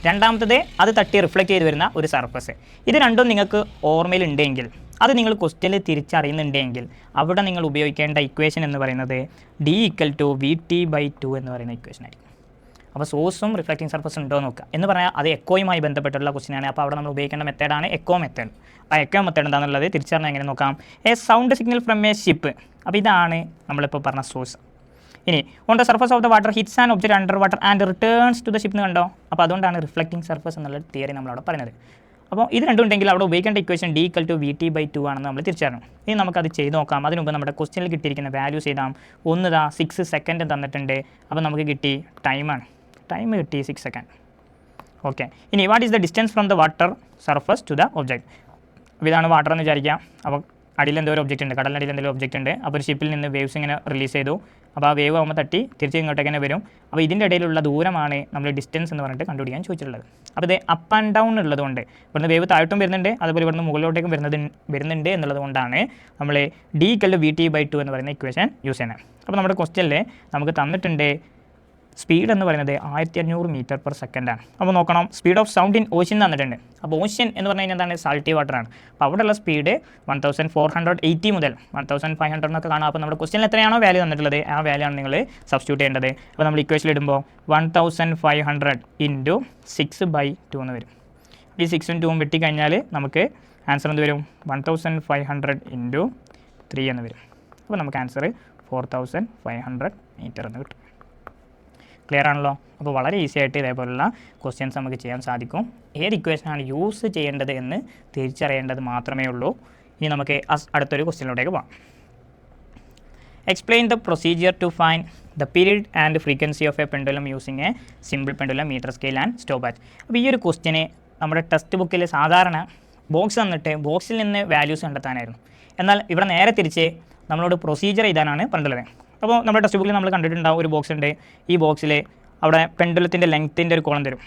രണ്ടാമത്തത് അത് തട്ടി റിഫ്ലക്റ്റ് ചെയ്ത് വരുന്ന ഒരു സർഫസ്. ഇത് രണ്ടും നിങ്ങൾക്ക് ഓർമ്മയിലുണ്ടെങ്കിൽ, അത് നിങ്ങൾ ക്വസ്റ്റ്യനിൽ തിരിച്ചറിയുന്നുണ്ടെങ്കിൽ അവിടെ നിങ്ങൾ ഉപയോഗിക്കേണ്ട ഇക്വേഷൻ എന്ന് പറയുന്നത് D = VT/2 എന്ന് പറയുന്ന ഇക്വേഷൻ ആയിരിക്കും. അപ്പോൾ സോഴ്സും റിഫ്ലക്റ്റിംഗ് സർഫസ് ഉണ്ടോ നോക്കുക എന്ന് പറഞ്ഞാൽ അത് എക്കോയുമായി ബന്ധപ്പെട്ടുള്ള ക്വസ്റ്റ്യനാണ്. അപ്പോൾ അവിടെ നമ്മൾ ഉപയോഗിക്കേണ്ട മെത്തേഡാണ് എക്കോ മെത്തേഡ്. ആ എക്കോ മെത്തേഡ് എന്താണെന്നുള്ളത് തിരിച്ചറിഞ്ഞാൽ എങ്ങനെ നോക്കാം? A sound signal from a ship. അപ്പോൾ ഇതാണ് നമ്മളിപ്പോൾ പറഞ്ഞ സോഴ്സ്. ഇനി on the surface of the water hits an object under water and returns to the ship എന്ന് കണ്ടോ. അപ്പോൾ അതുകൊണ്ടാണ് റിഫ്ലക്റ്റിംഗ് സർഫസ് എന്നുള്ള തിയറി നമ്മളവിടെ പറയുന്നത്. അപ്പോൾ ഇത് രണ്ടും ഉണ്ടെങ്കിൽ അവിടെ ഉപയോഗിക്കേണ്ട ഇക്വേഷൻ D=VT/2 ആണെന്ന് നമ്മൾ തിരിച്ചറിയണം. ഇനി നമുക്കത് ചെയ്ത് നോക്കാം. അതിന് മുമ്പ് നമ്മുടെ ക്വസ്റ്റ്യനിൽ കിട്ടിയിരിക്കുന്ന വാല്യൂസ് ചെയ്താം. 6 സെക്കൻഡ് തന്നിട്ടുണ്ട്. അപ്പോൾ നമുക്ക് കിട്ടി ടൈമാണ്. ടൈം കിട്ടി 6 സെക്കൻഡ്. ഓക്കെ, ഇനി what is the distance from the water surface to the object. അപ്പോൾ ഇതാണ് വാട്ടർ എന്ന് വിചാരിക്കാം. അപ്പോൾ അടിയിൽ എന്തോ ഒരു ഒബ്ജക്റ്റ് ഉണ്ട്, കടലിനടിയിൽ എന്തെങ്കിലും ഒബ്ജക്റ്റ് ഉണ്ട്. അപ്പോൾ ഒരു ഷിപ്പിൽ നിന്ന് വേവ്സ് ഇങ്ങനെ റിലീസ് ചെയ്തു. അപ്പോൾ ആ വേവ് ആകുമ്പോൾ തട്ടി തിരിച്ച് ഇങ്ങോട്ടേക്ക് തന്നെ വരും. അപ്പോൾ ഇതിൻ്റെ ഇടയിലുള്ള ദൂരമാണ് നമ്മൾ ഡിസ്റ്റൻസ് എന്ന് പറഞ്ഞിട്ട് കണ്ടുപിടിക്കാൻ ചോദിച്ചിട്ടുള്ളത്. അപ്പോൾ ഇത് അപ്പ് ആൻഡ് ഡൗൺ ഉള്ളതുകൊണ്ട് ഇവിടുന്ന് വേവ് താഴോട്ടും വരുന്നുണ്ട്, അതുപോലെ ഇവിടുന്ന് മുകളിലോട്ടേക്കും വരുന്നുണ്ട് എന്നുള്ളത് കൊണ്ടാണ് നമ്മൾ D=VT/2 എന്ന് പറയുന്ന ഇക്വേഷൻ യൂസ് ചെയ്യുന്നത്. അപ്പോൾ നമ്മുടെ ക്വസ്റ്റ്യനിൽ നമുക്ക് തന്നിട്ടുണ്ട് സ്പീഡ് എന്ന് പറയുന്നത് 1500 മീറ്റർ/സെക്കൻഡ് ആണ്. അപ്പോൾ നോക്കണം, speed of sound in ocean തന്നിട്ടുണ്ട്. അപ്പോൾ ഓഷ്യൻ എന്ന് പറഞ്ഞു കഴിഞ്ഞാൽ എന്താണ്, സാൾട്ടി വാട്ടർ ആണ്. അപ്പോൾ അവിടെയുള്ള സ്പീഡ് 1480 മുതൽ 1500 എന്നൊക്കെ കാണാം. അപ്പോൾ നമ്മുടെ ക്വസ്റ്റ്യനിൽ എത്രയാണോ വാല്യൂ തന്നിട്ടുള്ളത് ആ വാല്യൂ ആണ് നിങ്ങൾ സബ്സ്റ്റിറ്റ്യൂട്ട് ചെയ്യേണ്ടത്. അപ്പോൾ നമ്മൾ ഇക്വേഷൻ ഇടുമ്പോൾ 1500 × 6/2 എന്ന് വരും. ഈ 6ഉം 2ഉം വെട്ടിക്കഴിഞ്ഞാൽ നമുക്ക് ആൻസർ എന്ത് വരും, 1500 × 3 എന്ന് വരും. അപ്പോൾ നമുക്ക് ആൻസർ 4500 മീറ്റർ എന്ന് കിട്ടും. ക്ലിയർ ആണല്ലോ. അപ്പോൾ വളരെ ഈസി ആയിട്ട് ഇതേപോലുള്ള ക്വസ്റ്റ്യൻസ് നമുക്ക് ചെയ്യാൻ സാധിക്കും. ഏത് ഇക്വേഷനാണ് യൂസ് ചെയ്യേണ്ടത് എന്ന് തിരിച്ചറിയേണ്ടത് മാത്രമേ ഉള്ളൂ. ഇനി നമുക്ക് അടുത്തൊരു ക്വസ്റ്റ്യനിലോട്ടേക്ക് പോകാം. Explain the procedure to find the period and frequency of a pendulum using a simple pendulum metre scale and stopwatch. അപ്പോൾ ഈ ഒരു ക്വസ്റ്റ്യന് നമ്മുടെ ടെക്സ്റ്റ് ബുക്കിൽ സാധാരണ ബോക്സ് തന്നിട്ട് ബോക്സിൽ നിന്ന് വാല്യൂസ് കണ്ടെത്താനായിരുന്നു. എന്നാൽ ഇവിടെ നേരെ തിരിച്ച് നമ്മളോട് പ്രൊസീജിയർ എഴുതാനാണ് പറഞ്ഞിട്ടുള്ളത്. അപ്പോൾ നമ്മുടെ ടെക്സ്റ്റ് ബുക്കിൽ നമ്മൾ കണ്ടിട്ടുണ്ടാവും ഒരു ബോക്സ് ഉണ്ട്. ഈ ബോക്സിൽ അവിടെ പെൻഡുലത്തിൻ്റെ ലെങ്ത്തിൻ്റെ ഒരു കോളം തരും.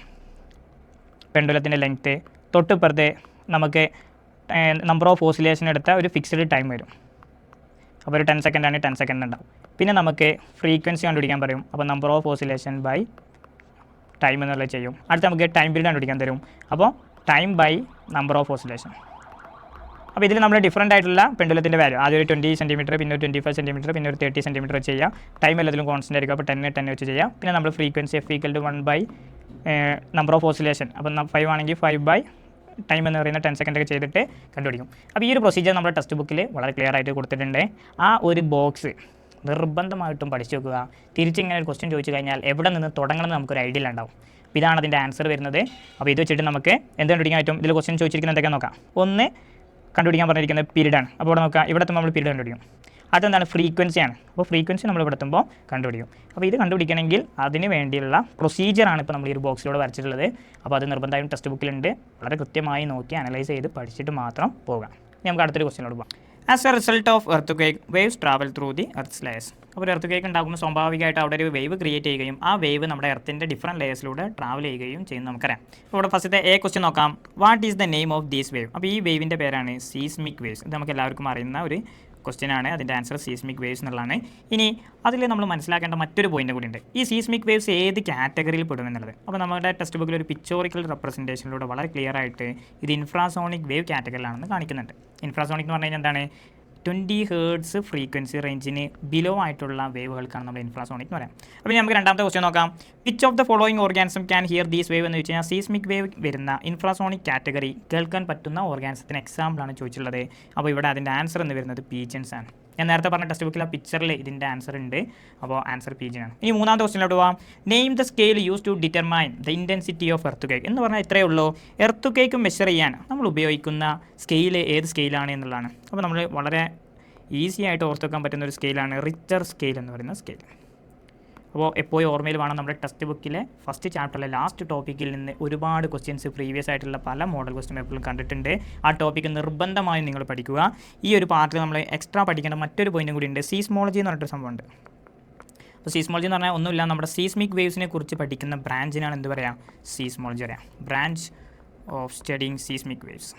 പെൻഡുലത്തിൻ്റെ ലെങ്ത്ത് തൊട്ടിപ്പുറത്ത് നമുക്ക് നമ്പർ ഓഫ് ഓസിലേഷൻ എടുത്ത ഒരു ഫിക്സ്ഡ് ടൈം വരും. അപ്പോൾ ഒരു 10 സെക്കൻഡ് ആണ്, 10 സെക്കൻഡ് ഉണ്ടാവും. പിന്നെ നമുക്ക് ഫ്രീക്വൻസി കണ്ടുപിടിക്കാൻ പറയും. അപ്പോൾ number of oscillation by time എന്നുള്ളത് ചെയ്യും. അടുത്ത് നമുക്ക് ടൈം പീരീഡ് കണ്ടുപിടിക്കാൻ തരും. അപ്പോൾ time by number of oscillation. അപ്പോൾ ഇതിൽ നമ്മൾ ഡിഫറൻ്റ് ആയിട്ടുള്ള പെൻഡുലത്തിൻ്റെ വാല്യൂ ആദ്യം ഒരു 20 സെൻറ്റിമീറ്റർ, പിന്നെ ഒരു 25 സെൻറ്റിമീറ്റർ, പിന്നെ ഒരു 30 സെൻറ്റിമീറ്റർ വെച്ച് ചെയ്യാം. ടൈം എല്ലാത്തിലും കോൺസ്റ്റൻ്റ് ആയിരിക്കും. അപ്പോൾ 10 വെച്ച് ചെയ്യാം. പിന്നെ നമ്മൾ frequency F=1 number of oscillation. അപ്പോൾ 5 ആണെങ്കിൽ 5 ടൈം എന്ന് പറയുന്ന 10 സെക്കൻഡ് ഒക്കെ ചെയ്തിട്ട് കണ്ടുപിടിക്കും. അപ്പോൾ ഈ ഒരു പ്രൊസീജിയർ നമ്മുടെ ടെക്സ്റ്റ് ബുക്കിൽ വളരെ ക്ലിയർ ആയിട്ട് കൊടുത്തിട്ടുണ്ട്. ആ ഒരു ബോക്സ് നിർബന്ധമായിട്ടും പഠിച്ചു വെക്കുക. തിരിച്ചിങ്ങനെ ഒരു ക്വസ്റ്റ്യൻ ചോദിച്ചു കഴിഞ്ഞാൽ എവിടെ നിന്ന് തുടങ്ങണമെന്ന് നമുക്കൊരു ഐഡിയ ഉണ്ടാവും. അപ്പോൾ ഇതാണ് അതിൻ്റെ ആൻസർ വരുന്നത്. അപ്പോൾ ഇത് വെച്ചിട്ട് നമുക്ക് എന്ത് കണ്ടുപിടിക്കാൻ പറ്റും. ഇതിൽ ക്വസ്റ്റ്യൻ ചോദിച്ചിരിക്കുന്നത് എന്തൊക്കെ നോക്കാം. ഒന്ന് കണ്ടുപിടിക്കാൻ പറഞ്ഞിരിക്കുന്നത് പീരീഡാണ്. അപ്പോൾ ഇവിടെ നോക്കാം, ഇവിടെ എത്തുമ്പോൾ നമ്മൾ പീരീഡ് കണ്ടുപിടിക്കും. അതെന്താണ്, ഫ്രീക്വൻസിയാണ്. അപ്പോൾ ഫ്രീക്വൻസി നമ്മൾ ഇവിടെ എത്തുമ്പോൾ കണ്ടുപിടിക്കും. അപ്പോൾ ഇത് കണ്ടുപിടിക്കണമെങ്കിൽ അതിന് വേണ്ടിയുള്ള പ്രൊസീജിയറാണ് ഇപ്പോൾ നമ്മൾ ഈ ഒരു ബോക്സിലൂടെ വരച്ചിട്ടുള്ളത്. അപ്പോൾ അത് നിർബന്ധമായും ടെക്സ്റ്റ് ബുക്കിലുണ്ട്. വളരെ കൃത്യമായി നോക്കി അനലൈസ് ചെയ്ത് പഠിച്ചിട്ട് മാത്രം പോകാം. നമുക്ക് അടുത്തൊരു ക്വസ്റ്റ്യനോട് പോകാം. As a result of earth quake waves travel through the earth layers. അപ്പോൾ ഒരു എർത്ത് ക്വേക്ക് ഉണ്ടാകുമ്പോൾ സ്വാഭാവികമായിട്ട് അവിടെ ഒരു വേവ് ക്രിയേറ്റ് ചെയ്യുകയും ആ വേവ് നമ്മുടെ എർത്തിൻ്റെ ഡിഫറൻറ്റ് ലെയേഴ്സിലൂടെ ട്രാവൽ ചെയ്യുകയും ചെയ്യുന്നത് നമുക്കറിയാം. അപ്പോൾ ഇവിടെ ഫസ്റ്റത്തെ ക്വസ്റ്റ്യൻ നോക്കാം. What is the name of these wave. അപ്പോൾ ഈ വേവിൻ്റെ പേരാണ് സീസ്മിക് വേവ്സ്. ഇത് നമുക്ക് എല്ലാവർക്കും അറിയുന്ന ഒരു ക്വസ്റ്റ്യൻ ആണ്. അതിൻ്റെ ആൻസർ സീസ്മിക് വേവ്സ് എന്നുള്ളതാണ്. ഇനി അതിൽ നമ്മൾ മനസ്സിലാക്കേണ്ട മറ്റൊരു പോയിന്റ് കൂടി ഉണ്ട്. ഈ സീസ്മിക് വേവ്സ് ഏത് കാറ്റഗറിയിൽ പെടും എന്നുള്ളത്. അപ്പോൾ നമ്മുടെ ടെക്സ്റ്റ് ബുക്കിൽ ഒരു പിക്ചോറിക്കൽ റെപ്രസെൻറ്റേഷനിലൂടെ വളരെ ക്ലിയർ ആയിട്ട് ഇത് ഇൻഫ്രാസോണിക് വേവ് കാറ്റഗറിയിലാണെന്ന് കാണിക്കുന്നുണ്ട്. ഇൻഫ്രാസോണിക് എന്ന് പറഞ്ഞു കഴിഞ്ഞാൽ എന്താണ്, 20 ഹേർട്സ് ഫ്രീക്വൻസി റേഞ്ചിന് ബിലോ ആയിട്ടുള്ള വേവുകൾക്കാണ് നമ്മൾ ഇൻഫ്രാസോണിക് എന്ന് പറയാം. അപ്പോൾ നമുക്ക് രണ്ടാമത്തെ ക്വസ്റ്റ്യൻ നോക്കാം. Which of the following organism can hear these wave എന്ന് വെച്ച് കഴിഞ്ഞാൽ സീസ്മിക് വേവ് വരുന്ന ഇൻഫ്രാസോണിക് കാറ്റഗറി കേൾക്കാൻ പറ്റുന്ന ഓർഗാനിസത്തിന് എക്സാമ്പിളാണ് ചോദിച്ചിട്ടുള്ളത്. അപ്പോൾ ഇവിടെ അതിൻ്റെ ആൻസർ എന്ന് വരുന്നത് പീജൻസ് ആണ്. ഞാൻ നേരത്തെ പറഞ്ഞ ടെക്സ്റ്റ് ബുക്കിൽ ആ പിക്ചറിൽ ഇതിൻ്റെ ആൻസർ ഉണ്ട്. അപ്പോൾ ആൻസർ പീജൻ ആണ്. ഇനി മൂന്നാമത്തെ ക്വസ്റ്റ്യനിലോട്ട് പോകാം. Name the scale use to determine the intensity of earthquake എന്ന് പറഞ്ഞാൽ ഇത്രയേ ഉള്ളൂ. എർത്ത് കേക്ക് മെഷർ ചെയ്യാൻ നമ്മൾ ഉപയോഗിക്കുന്ന സ്കെയിൽ ഏത് സ്കെയിലാണ് എന്നുള്ളതാണ്. അപ്പോൾ നമ്മൾ വളരെ ഈസി ആയിട്ട് ഓർത്ത് വെക്കാൻ പറ്റുന്ന ഒരു സ്കെയിലാണ് റിച്ചർ സ്കെയിൽ എന്ന് പറയുന്ന സ്കെയിൽ. അപ്പോൾ എപ്പോഴും ഓർമ്മയിൽ വേണം, നമ്മുടെ ടെക്സ്റ്റ് ബുക്കിലെ ഫസ്റ്റ് ചാപ്റ്ററിലെ ലാസ്റ്റ് ടോപ്പിക്കിൽ നിന്ന് ഒരുപാട് ക്വസ്റ്റ്യൻസ് പ്രീവിയസ് ആയിട്ടുള്ള പല മോഡൽ ക്വസ്റ്റ്യൻ പേപ്പറിലും കണ്ടിട്ടുണ്ട്. ആ ടോപ്പിക്ക് നിർബന്ധമായും നിങ്ങൾ പഠിക്കുക. ഈ ഒരു പാർട്ടിൽ നമ്മൾ എക്സ്ട്രാ പഠിക്കേണ്ട മറ്റൊരു പോയിന്റും കൂടി ഉണ്ട്. സീസ്മോളജി എന്ന് പറഞ്ഞിട്ടൊരു സംഭവമുണ്ട്. അപ്പോൾ സീസ്മോളജി എന്ന് പറഞ്ഞാൽ ഒന്നുമില്ല, നമ്മുടെ സീസ്മിക് വേവ്സിനെ കുറിച്ച് പഠിക്കുന്ന ബ്രാഞ്ചിനാണ് എന്ത് പറയുക, സീസ്മോളജി പറയാം. Branch of studying seismic waves.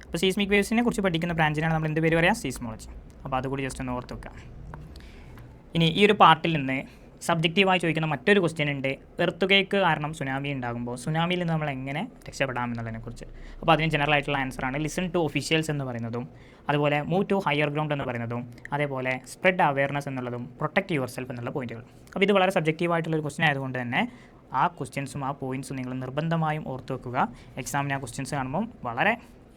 അപ്പോൾ സീസ്മിക് വേവ്സിനെ കുറിച്ച് പഠിക്കുന്ന ബ്രാഞ്ചിനാണ് നമ്മൾ എന്ത് പേര് പറയാം, സീസ്മോളജി. അപ്പോൾ അതുകൂടി ജസ്റ്റ് ഒന്ന് ഓർത്ത് വെക്കാം. ഇനി ഈ ഒരു പാർട്ടിൽ നിന്ന് സബ്ജക്റ്റീവായി ചോദിക്കുന്ന മറ്റൊരു ക്വസ്റ്റ്യൻ ഉണ്ട്. എർത്ത് കേക്ക് കാരണം സുനാമി ഉണ്ടാകുമ്പോൾ സുനാമിയിൽ നിന്ന് നമ്മൾ എങ്ങനെ രക്ഷപ്പെടാം എന്നുള്ളതിനെക്കുറിച്ച്. അപ്പോൾ അതിന് ജനറൽ ആയിട്ടുള്ള ആൻസറാണ് ലിസൺ ടു ഒഫീഷ്യൽസ് എന്ന് പറയുന്നതും, അതുപോലെ മൂവ് ടു ഹയർ ഗ്രൗണ്ട് എന്ന് പറയുന്നതും, അതേപോലെ സ്പ്രെഡ് അവയർനെസ് എന്നുള്ളതും, പ്രൊട്ടക്റ്റ് യുവർ സെൽഫ് എന്നുള്ള പോയിന്റുകൾ. അപ്പോൾ ഇത് വളരെ സബ്ജക്റ്റീവായിട്ടുള്ളൊരു ക്വസ്റ്റ്യൻ ആയതുകൊണ്ട് തന്നെ ആ ക്വസ്റ്റ്യൻസും ആ പോയിൻറ്റ്സും നിങ്ങൾ നിർബന്ധമായും ഓർത്ത് വെക്കുക. എക്സാമിന് ആ ക്വസ്റ്റ്യൻസ് കാണുമ്പോൾ വളരെ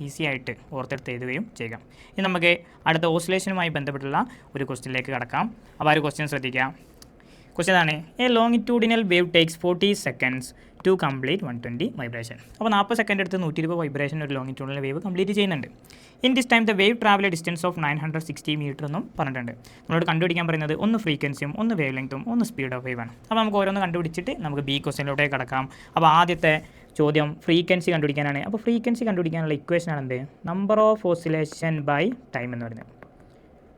ഈസി ആയിട്ട് ഓർത്തെടുത്ത് എഴുതുകയും ചെയ്യുക. ഇനി നമുക്ക് അടുത്ത ഓസിലേഷനുമായി ബന്ധപ്പെട്ടുള്ള ഒരു ക്വസ്റ്റ്യനിലേക്ക് കടക്കാം. അപ്പോൾ ആ ഒരു ക്വസ്റ്റ്യൻ ശ്രദ്ധിക്കാം. ക്വസ്റ്റ്യൻ ആണ് a longitudinal wave takes 40 seconds to complete 120 vibration. അപ്പോൾ 40 സെക്കൻഡ് എടുത്ത് 120 വൈബ്രേഷൻ ഒരു ലോങ്ങിറ്റ്യൂഡിനൽ വേവ് കംപ്ലീറ്റ് ചെയ്യുന്നുണ്ട്. In this time the wave travel a distance of 960 metre എന്നും പറഞ്ഞിട്ടുണ്ട്. നമ്മളോട് കണ്ടുപിടിക്കാൻ പറയുന്നത് ഒന്ന് ഫ്രീക്വൻസിയും ഒന്ന് വേവ് ലെങ്ത്തും ഒന്ന് സ്പീഡ് ഓഫ് വേവ് ആണ്. അപ്പോൾ നമുക്ക് ഓരോന്ന് കണ്ടുപിടിച്ചിട്ട് നമുക്ക് ബി ക്വസ്റ്റ്യനിലൂടെ കിടക്കാം. അപ്പോൾ ആദ്യത്തെ ചോദ്യം ഫ്രീക്വൻസി കണ്ടുപിടിക്കാനാണ്. അപ്പോൾ ഫ്രീക്വൻസി കണ്ടുപിടിക്കാനുള്ള ഇക്വേഷൻ ആണ് എന്ത്? Number of oscillation by time എന്ന് പറയുന്നത്.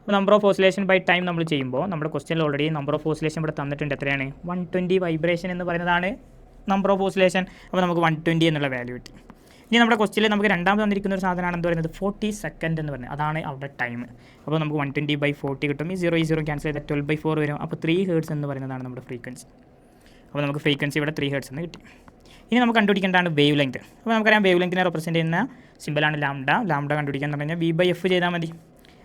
അപ്പോൾ number of oscillation by time നമ്മൾ ചെയ്യുമ്പോൾ നമ്മുടെ ക്വസ്റ്റ്യനിൽ ഓൾറെഡി നമ്പർ ഓഫ് ഓസിലേഷൻ ഇവിടെ തന്നിട്ടുണ്ട്. എത്രയാണ്? 120 വൈബ്രേഷൻ എന്ന് പറയുന്നതാണ് നമ്പർ ഓഫ് ഓസിലേഷൻ. അപ്പോൾ നമുക്ക് 120 എന്നുള്ള വാല്യൂ കിട്ടി. ഇനി നമ്മുടെ ക്വസ്റ്റ്യനിൽ നമുക്ക് രണ്ടാമത് തന്നിരിക്കുന്ന ഒരു സാധനമാണ് എന്ന് പറയുന്നത് 40 സെക്കൻഡ് എന്ന് പറയുന്നത്. അതാണ് അവിടെ ടൈം. അപ്പോൾ നമുക്ക് 120/40 കിട്ടും. ഈ 0 ക്യാൻസൽ ചെയ്താൽ 12/4 വരും. അപ്പോൾ 3 ഹേർട്സ് എന്ന് പറയുന്നതാണ് നമ്മുടെ ഫ്രീക്വൻസി. അപ്പോൾ നമുക്ക് ഫ്രീക്വൻസി ഇവിടെ 3 ഹേർട്സ് എന്ന് കിട്ടി. ഇനി നമുക്ക് കണ്ടുപിടിക്കേണ്ടതാണ് വേവ് ലെങ്ത്. അപ്പോൾ നമുക്കറിയാം വേവ് ലെങ്തിനെ റെപ്രസെൻറ്റ് ചെയ്യുന്ന സിമ്പിളാണ് ലാംഡ. ലാംഡ കണ്ടുപിടിക്കാൻ എന്ന് പറഞ്ഞാൽ V/F ചെയ്താൽ മതി.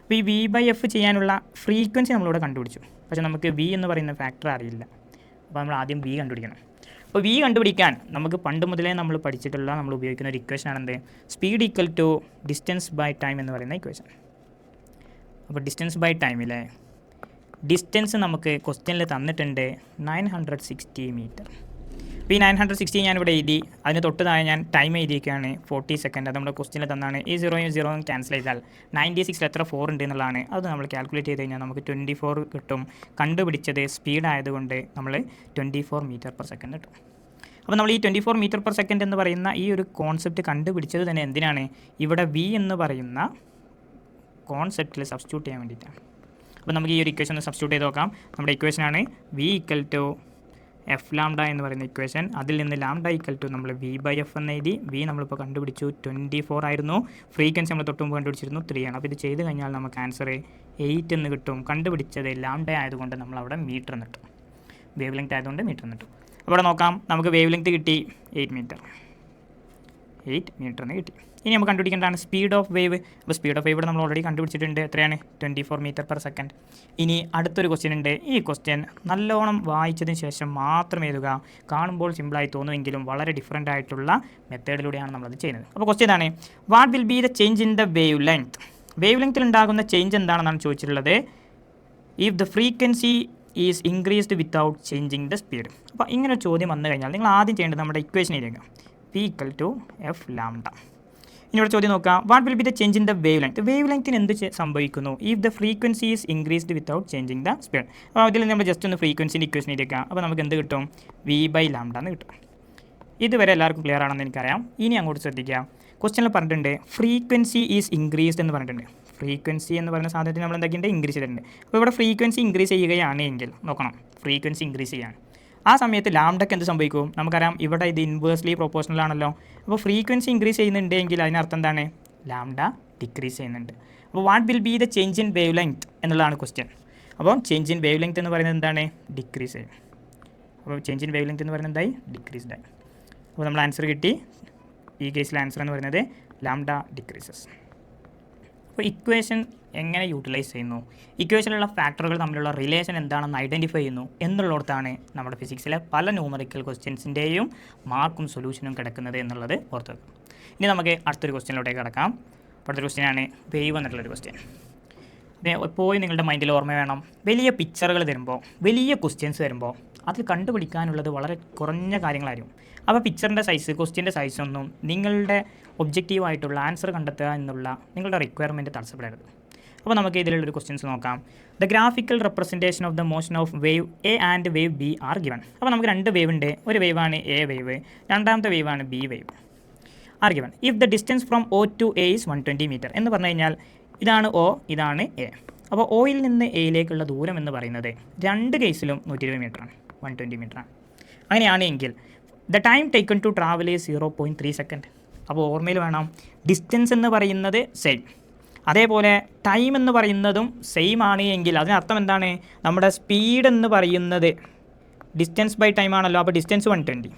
അപ്പോൾ ഈ V/F ചെയ്യാനുള്ള ഫ്രീക്വൻസി നമ്മളിവിടെ കണ്ടുപിടിച്ചു. പക്ഷേ നമുക്ക് V എന്ന് പറയുന്ന ഫാക്ടർ അറിയില്ല. അപ്പോൾ നമ്മൾ ആദ്യം V കണ്ടുപിടിക്കണം. അപ്പോൾ V കണ്ടുപിടിക്കാൻ നമുക്ക് പണ്ട് മുതലേ നമ്മൾ പഠിച്ചിട്ടുള്ള നമ്മൾ ഉപയോഗിക്കുന്ന ഒരു ഇക്വേഷൻ ആണ് എന്ത്? Speed equal to distance by time എന്ന് പറയുന്ന ഇക്വേഷൻ. അപ്പോൾ ഡിസ്റ്റൻസ് ബൈ ടൈമിലെ ഡിസ്റ്റൻസ് നമുക്ക് ക്വസ്റ്റ്യനിൽ തന്നിട്ടുണ്ട് 960 മീറ്റർ. അപ്പോൾ ഈ 960 ഞാനിവിടെ എഴുതി. അതിന് തൊട്ട് താഴെ ഞാൻ ടൈം എഴുതിയൊക്കെയാണ് 40 സെക്കൻഡ്. അത് നമ്മുടെ ക്വസ്റ്റ്യനിൽ തന്നാണ്. ഈ 0 ക്യാൻസൽ ചെയ്താൽ 96 എത്ര 4 ഉണ്ട് എന്നുള്ളതാണ്. അത് നമ്മൾ കാൽക്കുലേറ്റ് ചെയ്ത് കഴിഞ്ഞാൽ നമുക്ക് 24 കിട്ടും. കണ്ടുപിടിച്ചത് സ്പീഡ് ആയതുകൊണ്ട് നമ്മൾ 24 മീറ്റർ പെർ സെക്കൻഡ് കിട്ടും. അപ്പോൾ നമ്മൾ ഈ 24 മീറ്റർ പെർ സെക്കൻഡ് എന്ന് പറയുന്ന ഈ ഒരു കോൺസെപ്റ്റ് കണ്ടുപിടിച്ചത് തന്നെ എന്തിനാണ്? ഇവിടെ V എന്ന് പറയുന്ന കോൺസെപ്റ്റിൽ സബ്സ്റ്റിറ്റ്യൂട്ട് ചെയ്യാൻ വേണ്ടിയിട്ടാണ്. അപ്പോൾ നമുക്ക് ഈ ഒരു ഇക്വേഷൻ ഒന്ന് സബ്സ്റ്റിറ്റ്യൂട്ട് ചെയ്ത് നോക്കാം. നമ്മുടെ ഇക്വേഷനാണ് V equal to F lambda എന്ന് പറയുന്ന ഇക്വേഷൻ. അതിൽ നിന്ന് ലാംഡ ഈക്വൽ ടു നമ്മൾ V/F എന്ന് എഴുതി. V നമ്മളിപ്പോൾ കണ്ടുപിടിച്ചു 24 ആയിരുന്നു. ഫ്രീക്വൻസി നമ്മൾ തൊട്ട് മുമ്പ് കണ്ടുപിടിച്ചിരുന്നു 3 ആണ്. അപ്പോൾ ഇത് ചെയ്ത് കഴിഞ്ഞാൽ നമുക്ക് ആൻസർ 8 എന്ന് കിട്ടും. കണ്ടുപിടിച്ചത് ലാംഡ ആയതുകൊണ്ട് നമ്മളവിടെ മീറ്റർ എന്ന് കിട്ടും. വേവ് ലെങ്ത് ആയതുകൊണ്ട് മീറ്റർ എന്ന് കിട്ടും. അപ്പോൾ ഇവിടെ നോക്കാം. നമുക്ക് വേവ് ലെങ്ത് കിട്ടി 8 മീറ്റർ എന്ന് കിട്ടി. ഇനി നമുക്ക് കണ്ടുപിടിക്കേണ്ടതാണ് സ്പീഡ് ഓഫ് വേവ്. അപ്പോൾ സ്പീഡ് ഓഫ് വേവ് ഇവിടെ നമ്മൾ ഓൾറെഡി കണ്ടുപിടിച്ചിട്ടുണ്ട്. എത്രയാണ്? 24 മീറ്റർ പെർ സെക്കൻഡ്. ഇനി അടുത്തൊരു ക്വസ്റ്റ്യൻ ഉണ്ട്. ഈ ക്വസ്റ്റ്യൻ നല്ലോണം വായിച്ചതിന് ശേഷം മാത്രം എഴുതുക. കാണുമ്പോൾ സിമ്പിളായി തോന്നുമെങ്കിലും വളരെ ഡിഫറൻ്റ് ആയിട്ടുള്ള മെത്തേഡിലൂടെയാണ് നമ്മളത് ചെയ്യുന്നത്. അപ്പോൾ ക്വസ്റ്റ്യൻ ആണ് what will be the change in the wave length. Wave ലെങ്ത്തിൽ ഉണ്ടാകുന്ന ചേഞ്ച് എന്താണെന്നാണ് ചോദിച്ചിട്ടുള്ളത്. If the frequency is increased without changing the speed. അപ്പോൾ ഇങ്ങനെ ഒരു ചോദ്യം വന്നു കഴിഞ്ഞാൽ നിങ്ങൾ ആദ്യം ചെയ്യേണ്ടത് നമ്മുടെ ഇക്വേഷൻ എഴുതുക. P equal to F lambda. ഇനി ഇവിടെ ചോദ്യം നോക്കാം. What will be the change in the wave length. Wave ലെങ്ത്തിന് എന്ത് സംഭവിക്കുന്നു? If the frequency is increased without changing the speed. അപ്പോൾ അതിൽ നമ്മൾ ജസ്റ്റ് ഒന്ന് ഫ്രീക്വൻസിൻ്റെ ഇക്വേഷൻ എഴുതിയേക്കാം. അപ്പോൾ നമുക്ക് എന്ത് കിട്ടും? V/λ എന്ന് കിട്ടും. ഇതുവരെ എല്ലാവർക്കും ക്ലിയർ ആണെന്ന് എനിക്കറിയാം. ഇനി അങ്ങോട്ട് ശ്രദ്ധിക്കുക. ക്വസ്റ്റ്യനിൽ പറഞ്ഞിട്ടുണ്ട് ഫ്രീക്വൻസി ഈസ് ഇൻക്രീസ്ഡ് എന്ന് പറഞ്ഞിട്ടുണ്ട്. ഫ്രീക്വൻസി എന്ന് പറയുന്ന സാധനത്തിന് നമ്മൾ എന്താക്കിയിട്ട് ഇൻക്രീസ് ചെയ്തിട്ടുണ്ട്. അപ്പോൾ ഇവിടെ ഫ്രീക്വൻസി ഇൻക്രീസ് ചെയ്യുകയാണെങ്കിൽ നോക്കണം, ഫ്രീക്വൻസി ഇൻക്രീസ് ചെയ്യാണ്. ആ സമയത്ത് ലാംഡയ്ക്ക് എന്ത് സംഭവിക്കും? നമുക്കറിയാം ഇവിടെ ഇത് ഇൻവേഴ്സ്ലി പ്രൊപ്പോർഷണൽ ആണല്ലോ. അപ്പോൾ ഫ്രീക്വൻസി ഇൻക്രീസ് ചെയ്യുന്നുണ്ടെങ്കിൽ അതിനർത്ഥം എന്താണ്? ലാംഡ ഡിക്രീസ് ചെയ്യുന്നുണ്ട്. അപ്പോൾ what will be the change in wave length എന്നുള്ളതാണ് ക്വസ്റ്റ്യൻ. അപ്പോൾ ചേഞ്ച് ഇൻ വേവ് ലെങ്ത് എന്ന് പറയുന്നത് എന്താണ്? ഡിക്രീസ് ചെയ്യും. അപ്പോൾ ചേഞ്ച് ഇൻ വേവ് ലെങ്ത് എന്ന് പറയുന്നത് എന്തായി? ഡിക്രീസ്ഡ് ആയി. അപ്പോൾ നമ്മൾ ആൻസർ കിട്ടി. ഈ കേസിലെ ആൻസർ എന്ന് പറയുന്നത് ലാംഡ ഡിക്രീസസ്. അപ്പോൾ ഇക്വേഷൻ എങ്ങനെ യൂട്ടിലൈസ് ചെയ്യുന്നു, ഇക്വേഷനിലുള്ള ഫാക്ടറുകൾ തമ്മിലുള്ള റിലേഷൻ എന്താണെന്ന് ഐഡൻറ്റിഫൈ ചെയ്യുന്നു എന്നുള്ളിടത്താണ് നമ്മുടെ ഫിസിക്സിലെ പല ന്യൂമറിക്കൽ ക്വസ്റ്റ്യൻസിൻ്റെയും മാർക്കും സൊല്യൂഷനും കിടക്കുന്നത് എന്നുള്ളത് ഓർത്ത്. ഇനി നമുക്ക് അടുത്തൊരു ക്വസ്റ്റ്യനിലോട്ടേക്ക് കിടക്കാം. അടുത്തൊരു ക്വസ്റ്റ്യനാണ് വേവ് എന്നുള്ളൊരു ക്വസ്റ്റ്യൻ. എപ്പോഴും നിങ്ങളുടെ മൈൻഡിൽ ഓർമ്മ വേണം, വലിയ പിക്ചറുകൾ തരുമ്പോൾ, വലിയ ക്വസ്റ്റ്യൻസ് വരുമ്പോൾ അതിൽ കണ്ടുപിടിക്കാനുള്ളത് വളരെ കുറഞ്ഞ കാര്യങ്ങളായിരിക്കും. അപ്പോൾ പിക്ചറിൻ്റെ സൈസ്, ക്വസ്റ്റ്യൻ്റെ സൈസൊന്നും നിങ്ങളുടെ ഒബ്ജക്റ്റീവായിട്ടുള്ള ആൻസർ കണ്ടെത്തുക എന്നുള്ള നിങ്ങളുടെ റിക്വയർമെൻറ്റ് തടസ്സപ്പെടരുത്. അപ്പോൾ നമുക്ക് ഇതിലുള്ളൊരു ക്വസ്റ്റ്യൻസ് നോക്കാം. The graphical representation of the motion of wave A and wave B are given. അപ്പോൾ നമുക്ക് രണ്ട് വേവ് ഉണ്ട്. ഒരു വേവാണ് എ വേവ്, രണ്ടാമത്തെ വേവാണ് B wave. Are given if the distance from O to A is 120 metre. എന്ന് പറഞ്ഞു കഴിഞ്ഞാൽ ഇതാണ് ഒ, ഇതാണ് എ. അപ്പോൾ ഒയിൽ നിന്ന് എയിലേക്കുള്ള ദൂരം എന്ന് പറയുന്നത് രണ്ട് കേസിലും 120 മീറ്ററാണ്, 120 മീറ്ററാണ്. അങ്ങനെയാണെങ്കിൽ the time taken to travel is 0.3 second. അപ്പോൾ ഓർമ്മയിൽ വേണം, ഡിസ്റ്റൻസ് എന്ന് പറയുന്നത് സെയിം, അതേപോലെ ടൈം എന്ന് പറയുന്നതും സെയിം ആണ് എങ്കിൽ അതിനർത്ഥം എന്താണ്? നമ്മുടെ സ്പീഡ് എന്ന് പറയുന്നത് ഡിസ്റ്റൻസ് ബൈ ടൈം ആണല്ലോ. അപ്പോൾ ഡിസ്റ്റൻസ് 120.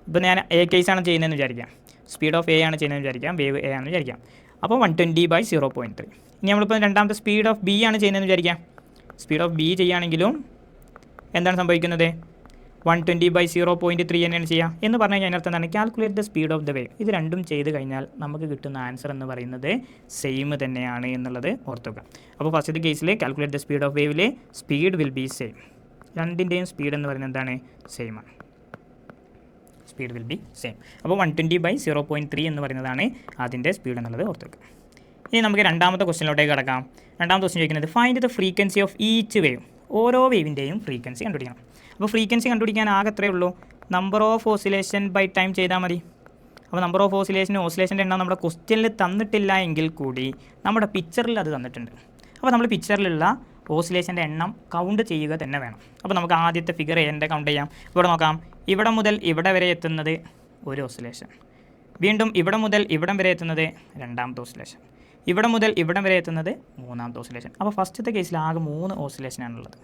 ഇപ്പോൾ ഞാൻ എ കേസാണ് ചെയ്യുന്നതെന്ന് വിചാരിക്കാം, സ്പീഡ് ഓഫ് എ ആണ് ചെയ്യുന്നതെന്ന് വിചാരിക്കാം, വേവ് എ ആണെന്ന് വിചാരിക്കാം. അപ്പോൾ 120/0.3. ഇനി നമ്മളിപ്പോൾ രണ്ടാമത്തെ സ്പീഡ് ഓഫ് ബി ആണ് ചെയ്യുന്നതെന്ന് വിചാരിക്കാം. സ്പീഡ് ഓഫ് ബി ചെയ്യുകയാണെങ്കിലും എന്താണ് സംഭവിക്കുന്നത്? 120/0.3 തന്നെയാണ് ചെയ്യുക. എന്ന് പറഞ്ഞു കഴിഞ്ഞാൽ അതിനർത്ഥം എന്താണ്? Calculate the speed of the wave. ഇത് രണ്ടും ചെയ്ത് കഴിഞ്ഞാൽ നമുക്ക് കിട്ടുന്ന ആൻസർ എന്ന് പറയുന്നത് സെയിം തന്നെയാണ് എന്നുള്ളത് ഓർത്തുക. അപ്പോൾ ഫസ്റ്റത്തെ കേസിൽ കാൽക്കുലേറ്റ് ദ സ്പീഡ് ഓഫ് വേവിൽ സ്പീഡ് വിൽ ബി സെയിം. രണ്ടിൻ്റെയും സ്പീഡ് എന്ന് പറയുന്നത് എന്താണ്? സെയിം ആണ്. Speed will be same. അപ്പോൾ 120/0.3 എന്ന് പറയുന്നതാണ് അതിൻ്റെ സ്പീഡ് എന്നുള്ളത് ഓർത്ത് വെക്കുക. ഇനി നമുക്ക് രണ്ടാമത്തെ ക്വസ്റ്റ്യനിലോട്ടേക്ക് കിടക്കാം. രണ്ടാമത്തെ ക്വസ്റ്റ്യൻ ചോദിക്കുന്നത് find the frequency of each wave. ഓരോ വേവിൻ്റെയും ഫ്രീക്വൻസി കണ്ടുപിടിക്കണം. അപ്പോൾ ഫ്രീക്വൻസി കണ്ടുപിടിക്കാൻ ആകെ എത്രയേ ഉള്ളൂ? Number of oscillation by time ചെയ്താൽ മതി. അപ്പോൾ നമ്പർ ഓഫ് ഓസിലേഷൻ്റെ എണ്ണം നമ്മുടെ ക്വസ്റ്റ്യനിൽ തന്നിട്ടില്ല എങ്കിൽ കൂടി നമ്മുടെ പിക്ചറിൽ അത് തന്നിട്ടുണ്ട്. അപ്പോൾ നമ്മൾ പിക്ചറിലുള്ള ഓസിലേഷൻ്റെ എണ്ണം കൗണ്ട് ചെയ്യുക തന്നെ വേണം. അപ്പോൾ നമുക്ക് ആദ്യത്തെ ഫിഗർ എൻ്റെ കൗണ്ട് ചെയ്യാം. ഇവിടെ നോക്കാം. ഇവിടെ മുതൽ ഇവിടെ വരെ എത്തുന്നത് ഒരു ഓസിലേഷൻ. വീണ്ടും ഇവിടെ മുതൽ ഇവിടം വരെ എത്തുന്നത് രണ്ടാമത്തെ ഓസിലേഷൻ. ഇവിടെ മുതൽ ഇവിടം വരെ എത്തുന്നത് മൂന്നാമത്തെ ഓസിലേഷൻ. അപ്പോൾ ഫസ്റ്റത്തെ കേസിൽ ആകെ 3 ഓസിലേഷനാണുള്ളത്.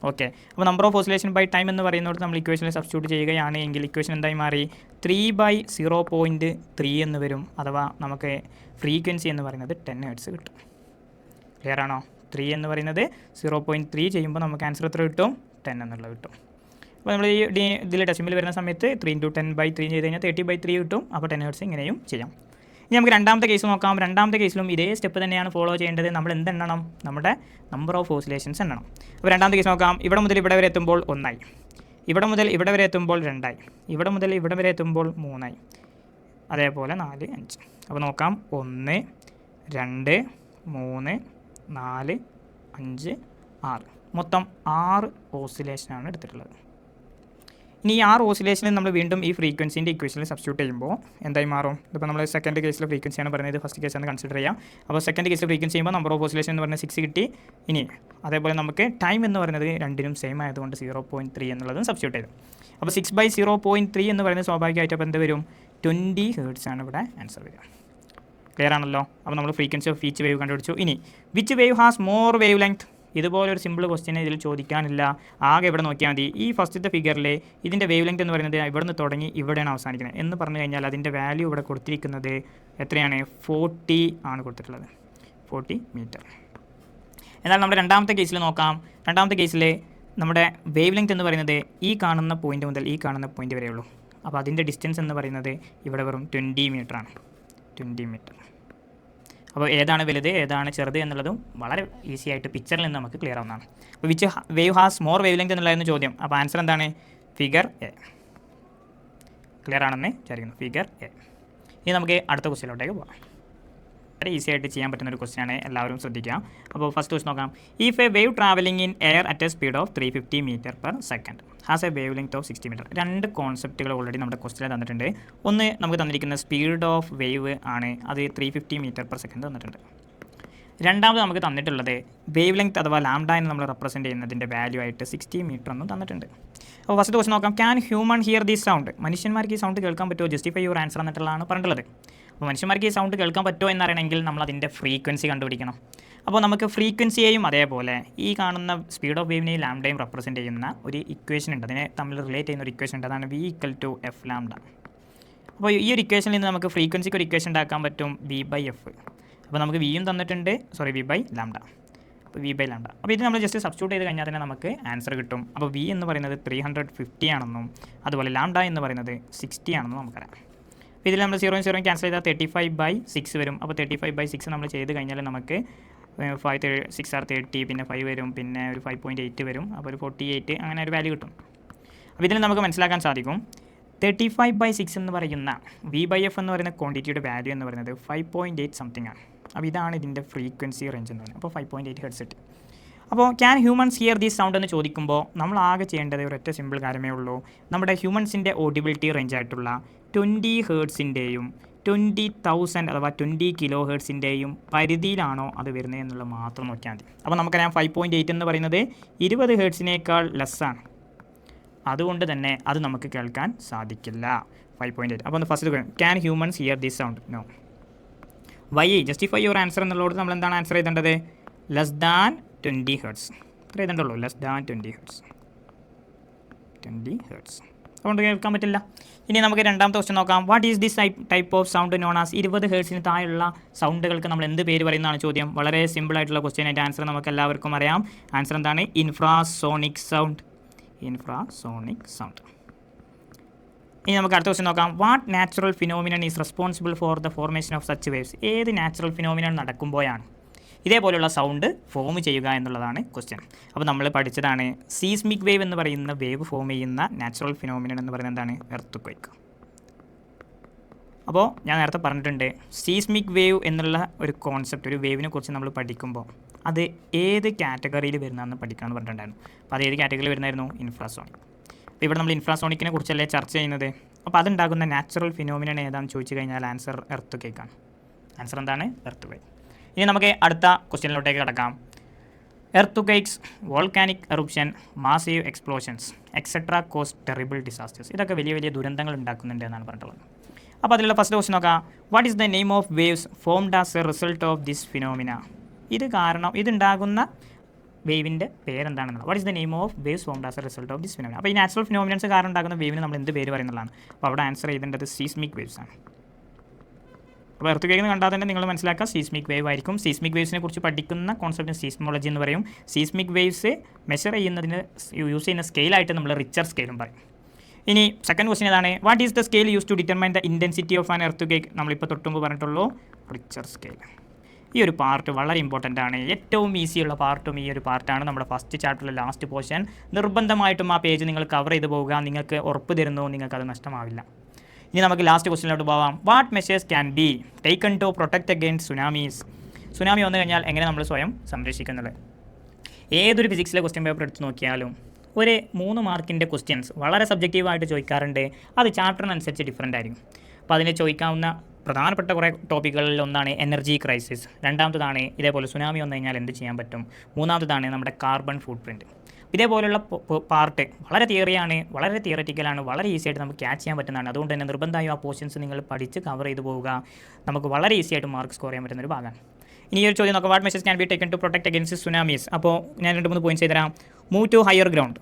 ഓക്കെ. അപ്പോൾ number of oscillation by time എന്ന് പറയുന്നത് നമ്മൾ ഇക്വേഷനിൽ സബ്സ്റ്റിറ്റ്യൂട്ട് ചെയ്യുകയാണ് എങ്കിൽ ഇക്വേഷൻ എന്തായി മാറി? 3/0.3 എന്ന് വരും. അഥവാ നമുക്ക് ഫ്രീക്വൻസി എന്ന് പറയുന്നത് 10 ഹെർട്സ് കിട്ടും. ക്ലിയർ ആണോ? 3 എന്ന് പറയുന്നത് 0.3 ചെയ്യുമ്പോൾ നമുക്ക് ആൻസർ എത്ര കിട്ടും? 10 എന്നുള്ളത് കിട്ടും. അപ്പോൾ നമ്മൾ ഇതിൽ ഡെസിമൽ വരുന്ന സമയത്ത് 3 × 10/3 ചെയ്ത് കഴിഞ്ഞാൽ 30/3 കിട്ടും. അപ്പോൾ 10 ഹെർട്സ് ഇങ്ങനെയും ചെയ്യാം. ഇനി നമുക്ക് രണ്ടാമത്തെ കേസ് നോക്കാം. രണ്ടാമത്തെ കേസിലും ഇതേ സ്റ്റെപ്പ് തന്നെയാണ് ഫോളോ ചെയ്യേണ്ടത്. നമ്മൾ എന്തെണ്ണണം? നമ്മുടെ നമ്പർ ഓഫ് ഓസിലേഷൻസ് എണ്ണണം. അപ്പോൾ രണ്ടാമത്തെ കേസ് നോക്കാം. ഇവിടെ മുതൽ ഇവിടെ വരെ എത്തുമ്പോൾ 1 ആയി. ഇവിടെ മുതൽ ഇവിടെ വരെ എത്തുമ്പോൾ 2 ആയി. ഇവിടെ മുതൽ ഇവിടെ വരെ എത്തുമ്പോൾ 3 ആയി. അതേപോലെ 4, 5. അപ്പോൾ നോക്കാം. 1, 2, 3, 4, 5, 6. മൊത്തം 6 ഓസിലേഷനാണ് എടുത്തിട്ടുള്ളത്. ഇനി ഈ 6 ഓസിലേഷനിൽ നമ്മൾ വീണ്ടും ഈ ഫ്രീക്വൻസിൻ്റെ ഇക്വേഷനിൽ സബ്സ്റ്റിറ്റ്യൂട്ട് ചെയ്യുമ്പോൾ എന്തായി മാറും? ഇപ്പോൾ നമ്മൾ സെക്കൻഡ് കേസിലെ ഫ്രീക്വൻസിയാണ് പറയുന്നത്, ഫസ്റ്റ് കേസാണ് കൺസിഡർ ചെയ്യാം. അപ്പോൾ സെക്കൻഡ് കേസിൽ ഫ്രീക്വൻസി ചെയ്യുമ്പോൾ നമ്പർ ഓഫ് ഓസിലേഷൻ എന്ന് പറയുന്നത് 6 കിട്ടി. ഇനി അതേപോലെ നമുക്ക് ടൈം എന്ന് പറയുന്നത് രണ്ടിനും സെയിം ആയതുകൊണ്ട് 0.3 എന്നുള്ളതും സബ്സ്റ്റിറ്റ്യൂട്ട് ചെയ്തു. അപ്പോൾ 6/0.3 എന്ന് പറയുന്നത് സ്വാഭാവികമായിട്ട് അപ്പോൾ എന്ത് വരും? 20 ഹെർട്സ് ആണ് ഇവിടെ ആൻസർ വരിക. ക്ലിയർ ആണല്ലോ? അപ്പോൾ നമ്മൾ ഫ്രീക്വൻസി ഓഫ് ഈച്ച് വേവ് കണ്ടുപിടിച്ചു. ഇനി which wave has more wave length? ഇതുപോലൊരു സിമ്പിൾ ക്വസ്റ്റ്യൻ ഇതിൽ ചോദിക്കാനില്ല. ആകെ ഇവിടെ നോക്കിയാൽ മതി. ഈ ഫസ്റ്റത്തെ ഫിഗറിൽ ഇതിൻ്റെ വേവ് ലെങ്ത് എന്ന് പറയുന്നത് ഇവിടെ നിന്ന് തുടങ്ങി ഇവിടെയാണ് അവസാനിക്കുന്നത് എന്ന് പറഞ്ഞു കഴിഞ്ഞാൽ അതിൻ്റെ വാല്യൂ ഇവിടെ കൊടുത്തിരിക്കുന്നത് എത്രയാണ്? 40 ആണ് കൊടുത്തിട്ടുള്ളത്. 40 മീറ്റർ. എന്നാൽ നമ്മുടെ രണ്ടാമത്തെ കേസിൽ നോക്കാം. രണ്ടാമത്തെ കേസിൽ നമ്മുടെ വേവ് ലെങ്ത് എന്ന് പറയുന്നത് ഈ കാണുന്ന പോയിൻ്റ് മുതൽ ഈ കാണുന്ന പോയിൻ്റ് വരെയുള്ളൂ. അപ്പോൾ അതിൻ്റെ ഡിസ്റ്റൻസ് എന്ന് പറയുന്നത് ഇവിടെ വെറും 20 മീറ്ററാണ്. 20 മീറ്റർ. അപ്പോൾ ഏതാണ് വലുത് ഏതാണ് ചെറുത് എന്നുള്ളതും വളരെ ഈസി ആയിട്ട് പിക്ചറിൽ നിന്ന് നമുക്ക് ക്ലിയർ ആവുന്നതാണ്. അപ്പോൾ which wave has more wave length എന്നുള്ളതായിരുന്നു ചോദ്യം. അപ്പോൾ ആൻസർ എന്താണ്? Figure A. ക്ലിയർ ആണെന്ന് വിചാരിക്കുന്നു. Figure A. ഇനി നമുക്ക് അടുത്ത ക്വസ്റ്റ്യനിലോട്ടേക്ക് പോകാം. വളരെ ഈസി ആയിട്ട് ചെയ്യാൻ പറ്റുന്ന ഒരു ക്വസ്റ്റ്യനാണ്. എല്ലാവരും ശ്രദ്ധിക്കാം. അപ്പോൾ ഫസ്റ്റ് ക്വസ്റ്റ്യൻ നോക്കാം. If a wave travelling in air at a speed of 350 metre per second has a wave length of 60 metre. രണ്ട് കോൺസെപ്റ്റുകൾ ഓൾറെഡി നമ്മുടെ ക്വസ്റ്റ്യനിൽ തന്നിട്ടുണ്ട്. ഒന്ന് നമുക്ക് തന്നിരിക്കുന്ന സ്പീഡ് ഓഫ് വേവ് ആണ്, അത് 350 മീറ്റർ പെർ സെക്കൻഡ് തന്നിട്ടുണ്ട്. രണ്ടാമത് നമുക്ക് തന്നിട്ടുള്ളത് വേവ് ലെങ്ത് അഥവാ ലാംഡ എന്ന് നമ്മൾ റെപ്രസെൻറ്റ് ചെയ്യുന്നതിൻ്റെ വാല്യൂ ആയിട്ട് 60 മീറ്റർ എന്നും തന്നിട്ടുണ്ട്. അപ്പോൾ ഫസ്റ്റ് ക്വസ്റ്റ്യൻ നോക്കാം. Can human here the sound? മനുഷ്യന്മാർക്ക് ഈ സൗണ്ട് കേൾക്കാൻ പറ്റുമോ? ജസ്റ്റിഫൈ യുവർ ആൻസർ എന്നിട്ടുള്ളതാണ് പറഞ്ഞിട്ടുള്ളത്. അപ്പോൾ മനുഷ്യന്മാർക്ക് ഈ സൗണ്ട് കേൾക്കാൻ പറ്റുമോ എന്നറിയണമെങ്കിൽ നമ്മൾ അതിൻ്റെ ഫ്രീക്വൻസി കണ്ടുപിടിക്കണം. അപ്പോൾ നമുക്ക് ഫ്രീക്വൻസിയെയും അതേപോലെ ഈ കാണുന്ന സ്പീഡ് ഓഫ് വേവിനെയും ലാംഡയും റെപ്രസെൻറ്റ് ചെയ്യുന്ന ഒരു ഇക്വേഷൻ ഉണ്ട്. അതിനെ തമ്മിൽ റിലേറ്റ് ചെയ്യുന്ന ഒരു ഇക്വേഷൻ ഉണ്ട്. അതാണ് V = F ലാംഡ. അപ്പോൾ ഈ ഒരു ഇക്വേഷനിൽ നിന്ന് നമുക്ക് ഫ്രീക്വൻസിക്ക് ഒരു ഇക്വേഷൻ ഉണ്ടാക്കാൻ പറ്റും V/F. അപ്പോൾ നമുക്ക് വിയും തന്നിട്ടുണ്ട്, V/λ. അപ്പോൾ V/λ. അപ്പോൾ ഇത് നമ്മൾ ജസ്റ്റ് സബ്സ്റ്റിറ്റ്യൂട്ട് ചെയ്ത് കഴിഞ്ഞാൽ തന്നെ നമുക്ക് ആൻസർ കിട്ടും. അപ്പോൾ V എന്ന് പറയുന്നത് 350 ആണെന്നും അതുപോലെ ലാംഡ എന്ന് പറയുന്നത് 60 ആണെന്നും നമുക്കറിയാം. അപ്പോൾ ഇതിൽ നമ്മൾ 0 0 ക്യാൻസൽ ചെയ്താൽ 35/6 വരും. അപ്പോൾ 35/6 നമ്മൾ ചെയ്ത് കഴിഞ്ഞാൽ നമുക്ക് 6 are 30, പിന്നെ 5 വരും, പിന്നെ ഒരു 5.8 വരും. അപ്പോൾ ഒരു 48 അങ്ങനെ ഒരു വാല്യൂ കിട്ടും. അപ്പോൾ ഇതിൽ നമുക്ക് മനസ്സിലാക്കാൻ സാധിക്കും 35/6 എന്ന് പറയുന്ന V/F എന്ന് പറയുന്ന ക്വാണ്ടിറ്റിയുടെ വാല്യൂ എന്ന് പറയുന്നത് 5.8 സംതിങ് ആണ്. അപ്പോൾ ഇതാണ് ഇതിൻ്റെ ഫ്രീക്വൻസി റേഞ്ച് എന്ന് പറയുന്നത്. അപ്പോൾ 5.8 ഹെർട്സ് കിട്ടി. അപ്പോൾ can humans here these sound എന്ന് ചോദിക്കുമ്പോൾ നമ്മൾ ആകെ ചെയ്യേണ്ടത് ഒരൊറ്റ സിമ്പിൾ കാര്യമേ ഉള്ളൂ. നമ്മുടെ ഹ്യൂമൻസിൻ്റെ ഓഡിബിലിറ്റി റേഞ്ച് ആയിട്ടുള്ള 20 ഹേർട്സിൻ്റെയും 20,000 അഥവാ 20 കിലോ ഹേർട്സിൻ്റെയും പരിധിയിലാണോ അത് വരുന്നത് എന്നുള്ളത് മാത്രം നോക്കിയാൽ മതി. അപ്പോൾ നമുക്കറിയാം 5.8 എന്ന് പറയുന്നത് 20 ഹേർട്സിനേക്കാൾ ലെസ്സാണ്. അതുകൊണ്ട് തന്നെ അത് നമുക്ക് കേൾക്കാൻ സാധിക്കില്ല. 5.8. അപ്പോൾ first can humans hear this sound? No. Why? Justify your answer എന്നുള്ളത് നമ്മൾ എന്താണ് ആൻസർ ചെയ്തേണ്ടത്? Less than 20 hertz. അത്ര ചെയ്തേണ്ടുള്ളൂ. Less than 20 hertz. 20 ഹെർട്സ് അതുകൊണ്ട് കേൾക്കാൻ പറ്റില്ല. ഇനി നമുക്ക് രണ്ടാമത്തെ ക്വസ്റ്റ്യൻ നോക്കാം. What is this type of sound known as? 20 ഹെർട്സിന് താഴെയുള്ള സൗണ്ടുകൾക്ക് നമ്മൾ എന്ത് പേര് പറയുന്നതാണ് ചോദ്യം. വളരെ സിമ്പിൾ ആയിട്ടുള്ള ക്വസ്റ്റ്യൻ. അതിൻ്റെ ആൻസർ നമുക്ക് എല്ലാവർക്കും അറിയാം. ആൻസർ എന്താണ്? Infrasonic sound. Infrasonic sound. ഇനി നമുക്ക് അടുത്ത ക്വസ്റ്റ്യൻ നോക്കാം. What natural phenomenon is responsible for the formation of such waves? ഏത് നാച്ചുറൽ ഫിനോമിനൺ നടക്കുമ്പോഴാണ് ഇതേപോലെയുള്ള സൗണ്ട് ഫോം ചെയ്യുക എന്നുള്ളതാണ് ക്വസ്റ്റ്യൻ. അപ്പോൾ നമ്മൾ പഠിച്ചതാണ് സീസ്മിക് വേവ് എന്ന് പറയുന്ന വേവ് ഫോം ചെയ്യുന്ന നാച്ചുറൽ ഫിനോമിനൻ എന്ന് പറയുന്നത് എന്താണ്? എർത്ത്. അപ്പോൾ ഞാൻ നേരത്തെ പറഞ്ഞിട്ടുണ്ട്, സീസ്മിക് വേവ് എന്നുള്ള ഒരു കോൺസെപ്റ്റ്, ഒരു വേവിനെ കുറിച്ച് നമ്മൾ പഠിക്കുമ്പോൾ അത് ഏത് കാറ്റഗറിയിൽ വരുന്നതെന്ന് പഠിക്കണമെന്ന് പറഞ്ഞിട്ടുണ്ടായിരുന്നു. അപ്പോൾ അത് ഏത് കാറ്റഗറിയിൽ വരുന്നതായിരുന്നു? ഇൻഫ്രാസോണിക്. അപ്പോൾ ഇവിടെ നമ്മൾ ഇൻഫ്രാസോണിക്കിനെ കുറിച്ചല്ലേ ചർച്ച ചെയ്യുന്നത്. അപ്പോൾ അതുണ്ടാകുന്ന നാച്ചുറൽ ഫിനോമിനൻ ഏതാണെന്ന് ചോദിച്ചു കഴിഞ്ഞാൽ ആൻസർ എർത്ത് ക്വേക്കാണ്. ആൻസർ എന്താണ്? Earthquake. ഇനി നമുക്ക് അടുത്ത ക്വസ്റ്റ്യനിലോട്ടേക്ക് കിടക്കാം. Earthquakes, volcanic eruption, massive explosions etcetera cause terrible disasters, ഇതൊക്കെ വലിയ വലിയ ദുരന്തങ്ങൾ ഉണ്ടാക്കുന്നുണ്ട് എന്നാണ് പറഞ്ഞിട്ടുള്ളത്. അപ്പോൾ അതിലുള്ള ഫസ്റ്റ് ക്വസ്റ്റ്യൻ നോക്കാം. What is the name of waves formed as a result of this phenomena? ഇതുണ്ടാകുന്ന വേവിൻ്റെ പേരെന്താണെന്നുള്ളത്. What is the name of waves formed as a result of this phenomena? അപ്പോൾ ഈ നാച്ചുറൽ ഫിനോമിനൻസ് കാരണം ഉണ്ടാകുന്ന വേവിന് നമ്മൾ എന്ത് പേര് പറയുന്നതാണ്? അപ്പോൾ അവിടെ ആൻസർ ചെയ്തേണ്ടത് സീസ്മിക് വേവ്സ് ആണ്. അപ്പോൾ എർത്ത് ക്വേക്ക് എന്ന് കണ്ടാൽ തന്നെ നിങ്ങൾ മനസ്സിലാക്കുക സീസ്മിക് വേവ് ആയിരിക്കും. സീസ്മിക് വേവ്സിനെ കുറിച്ച് പഠിക്കുന്ന കോൺസെപ്റ്റ് സീസ്മോളജി എന്ന് പറയും. സീസ്മിക് വേവ്സ് മെഷർ ചെയ്യുന്നതിന് യൂസ് ചെയ്യുന്ന സ്കെയിലായിട്ട് നമ്മൾ റിച്ചർ സ്കെയിലും പറയും. ഇനി സെക്കൻഡ് ക്വസ്റ്റ്യൻ ഏതാണ്? What is the scale use to determine the intensity of an earthquake? നമ്മളിപ്പോൾ തൊട്ടുമ്പ് പറഞ്ഞിട്ടുള്ളൂ റിച്ചർ സ്കെയിൽ. ഈ ഒരു പാർട്ട് വളരെ ഇമ്പോർട്ടൻ്റ് ആണ്. ഏറ്റവും ഈസിയുള്ള പാർട്ടും ഈ ഒരു പാർട്ടാണ്. നമ്മുടെ ഫസ്റ്റ് ചാപ്റ്ററിലെ ലാസ്റ്റ് പോർഷൻ. നിർബന്ധമായിട്ടും ആ പേജ് നിങ്ങൾ കവർ ചെയ്ത് പോവുക. നിങ്ങൾക്ക് ഉറപ്പ് തരുന്നു നിങ്ങൾക്കത് നഷ്ടമാവില്ല. ഇനി നമുക്ക് ലാസ്റ്റ് ക്വസ്റ്റ്യനിലോട്ട് പോവാം. What measures can be taken to protect against tsunamis? Tsunami വന്നു കഴിഞ്ഞാൽ എങ്ങനെ നമ്മൾ സ്വയം സംരക്ഷിക്കുന്നത്? ഏതൊരു ഫിസിക്സിലെ ക്വസ്റ്റ്യൻ പേപ്പർ എടുത്ത് നോക്കിയാലും ഒരു 3 മാർക്കിൻ്റെ ക്വസ്റ്റ്യൻസ് വളരെ സബ്ജക്റ്റീവായിട്ട് ചോദിക്കാറുണ്ട്. അത് ചാപ്റ്ററിനനുസരിച്ച് ഡിഫറൻ്റ് ആയിരിക്കും. അപ്പോൾ അതിന് ചോദിക്കാവുന്ന പ്രധാനപ്പെട്ട കുറേ ടോപ്പിക്കുകളിൽ ഒന്നാണ് എനർജി ക്രൈസിസ്, രണ്ടാമത്തതാണ് ഇതേപോലെ സുനാമി വന്നു കഴിഞ്ഞാൽ എന്ത് ചെയ്യാൻ പറ്റും, മൂന്നാമത്തതാണ് നമ്മുടെ കാർബൺ ഫുട് പ്രിൻറ്റ്. ഇതേപോലെയുള്ള പാർട്ട് വളരെ തിയറിയാണ്, വളരെ തിയററ്റിക്കലാണ്, വളരെ ഈസി ആയിട്ട് നമുക്ക് ക്യാച്ച് ചെയ്യാൻ പറ്റുന്നതാണ്. അതുകൊണ്ട് തന്നെ നിർബന്ധമായും ആ പോർഷൻസ് നിങ്ങൾ പഠിച്ച് കവർ ചെയ്ത് പോവുക. നമുക്ക് വളരെ ഈസി ആയിട്ട് മാർക്ക് സ്കോർ ചെയ്യാൻ പറ്റുന്ന ഒരു ഭാഗമാണ്. ഇനി ഒരു ചോദ്യം നോക്കാം. What measures can be taken to protect against tsunamis? അപ്പോൾ ഞാൻ 2-3 പോയിന്റ്സ് ചെയ്തുതരാം. മൂവ് ടു ഹയർ ഗ്രൗണ്ട്,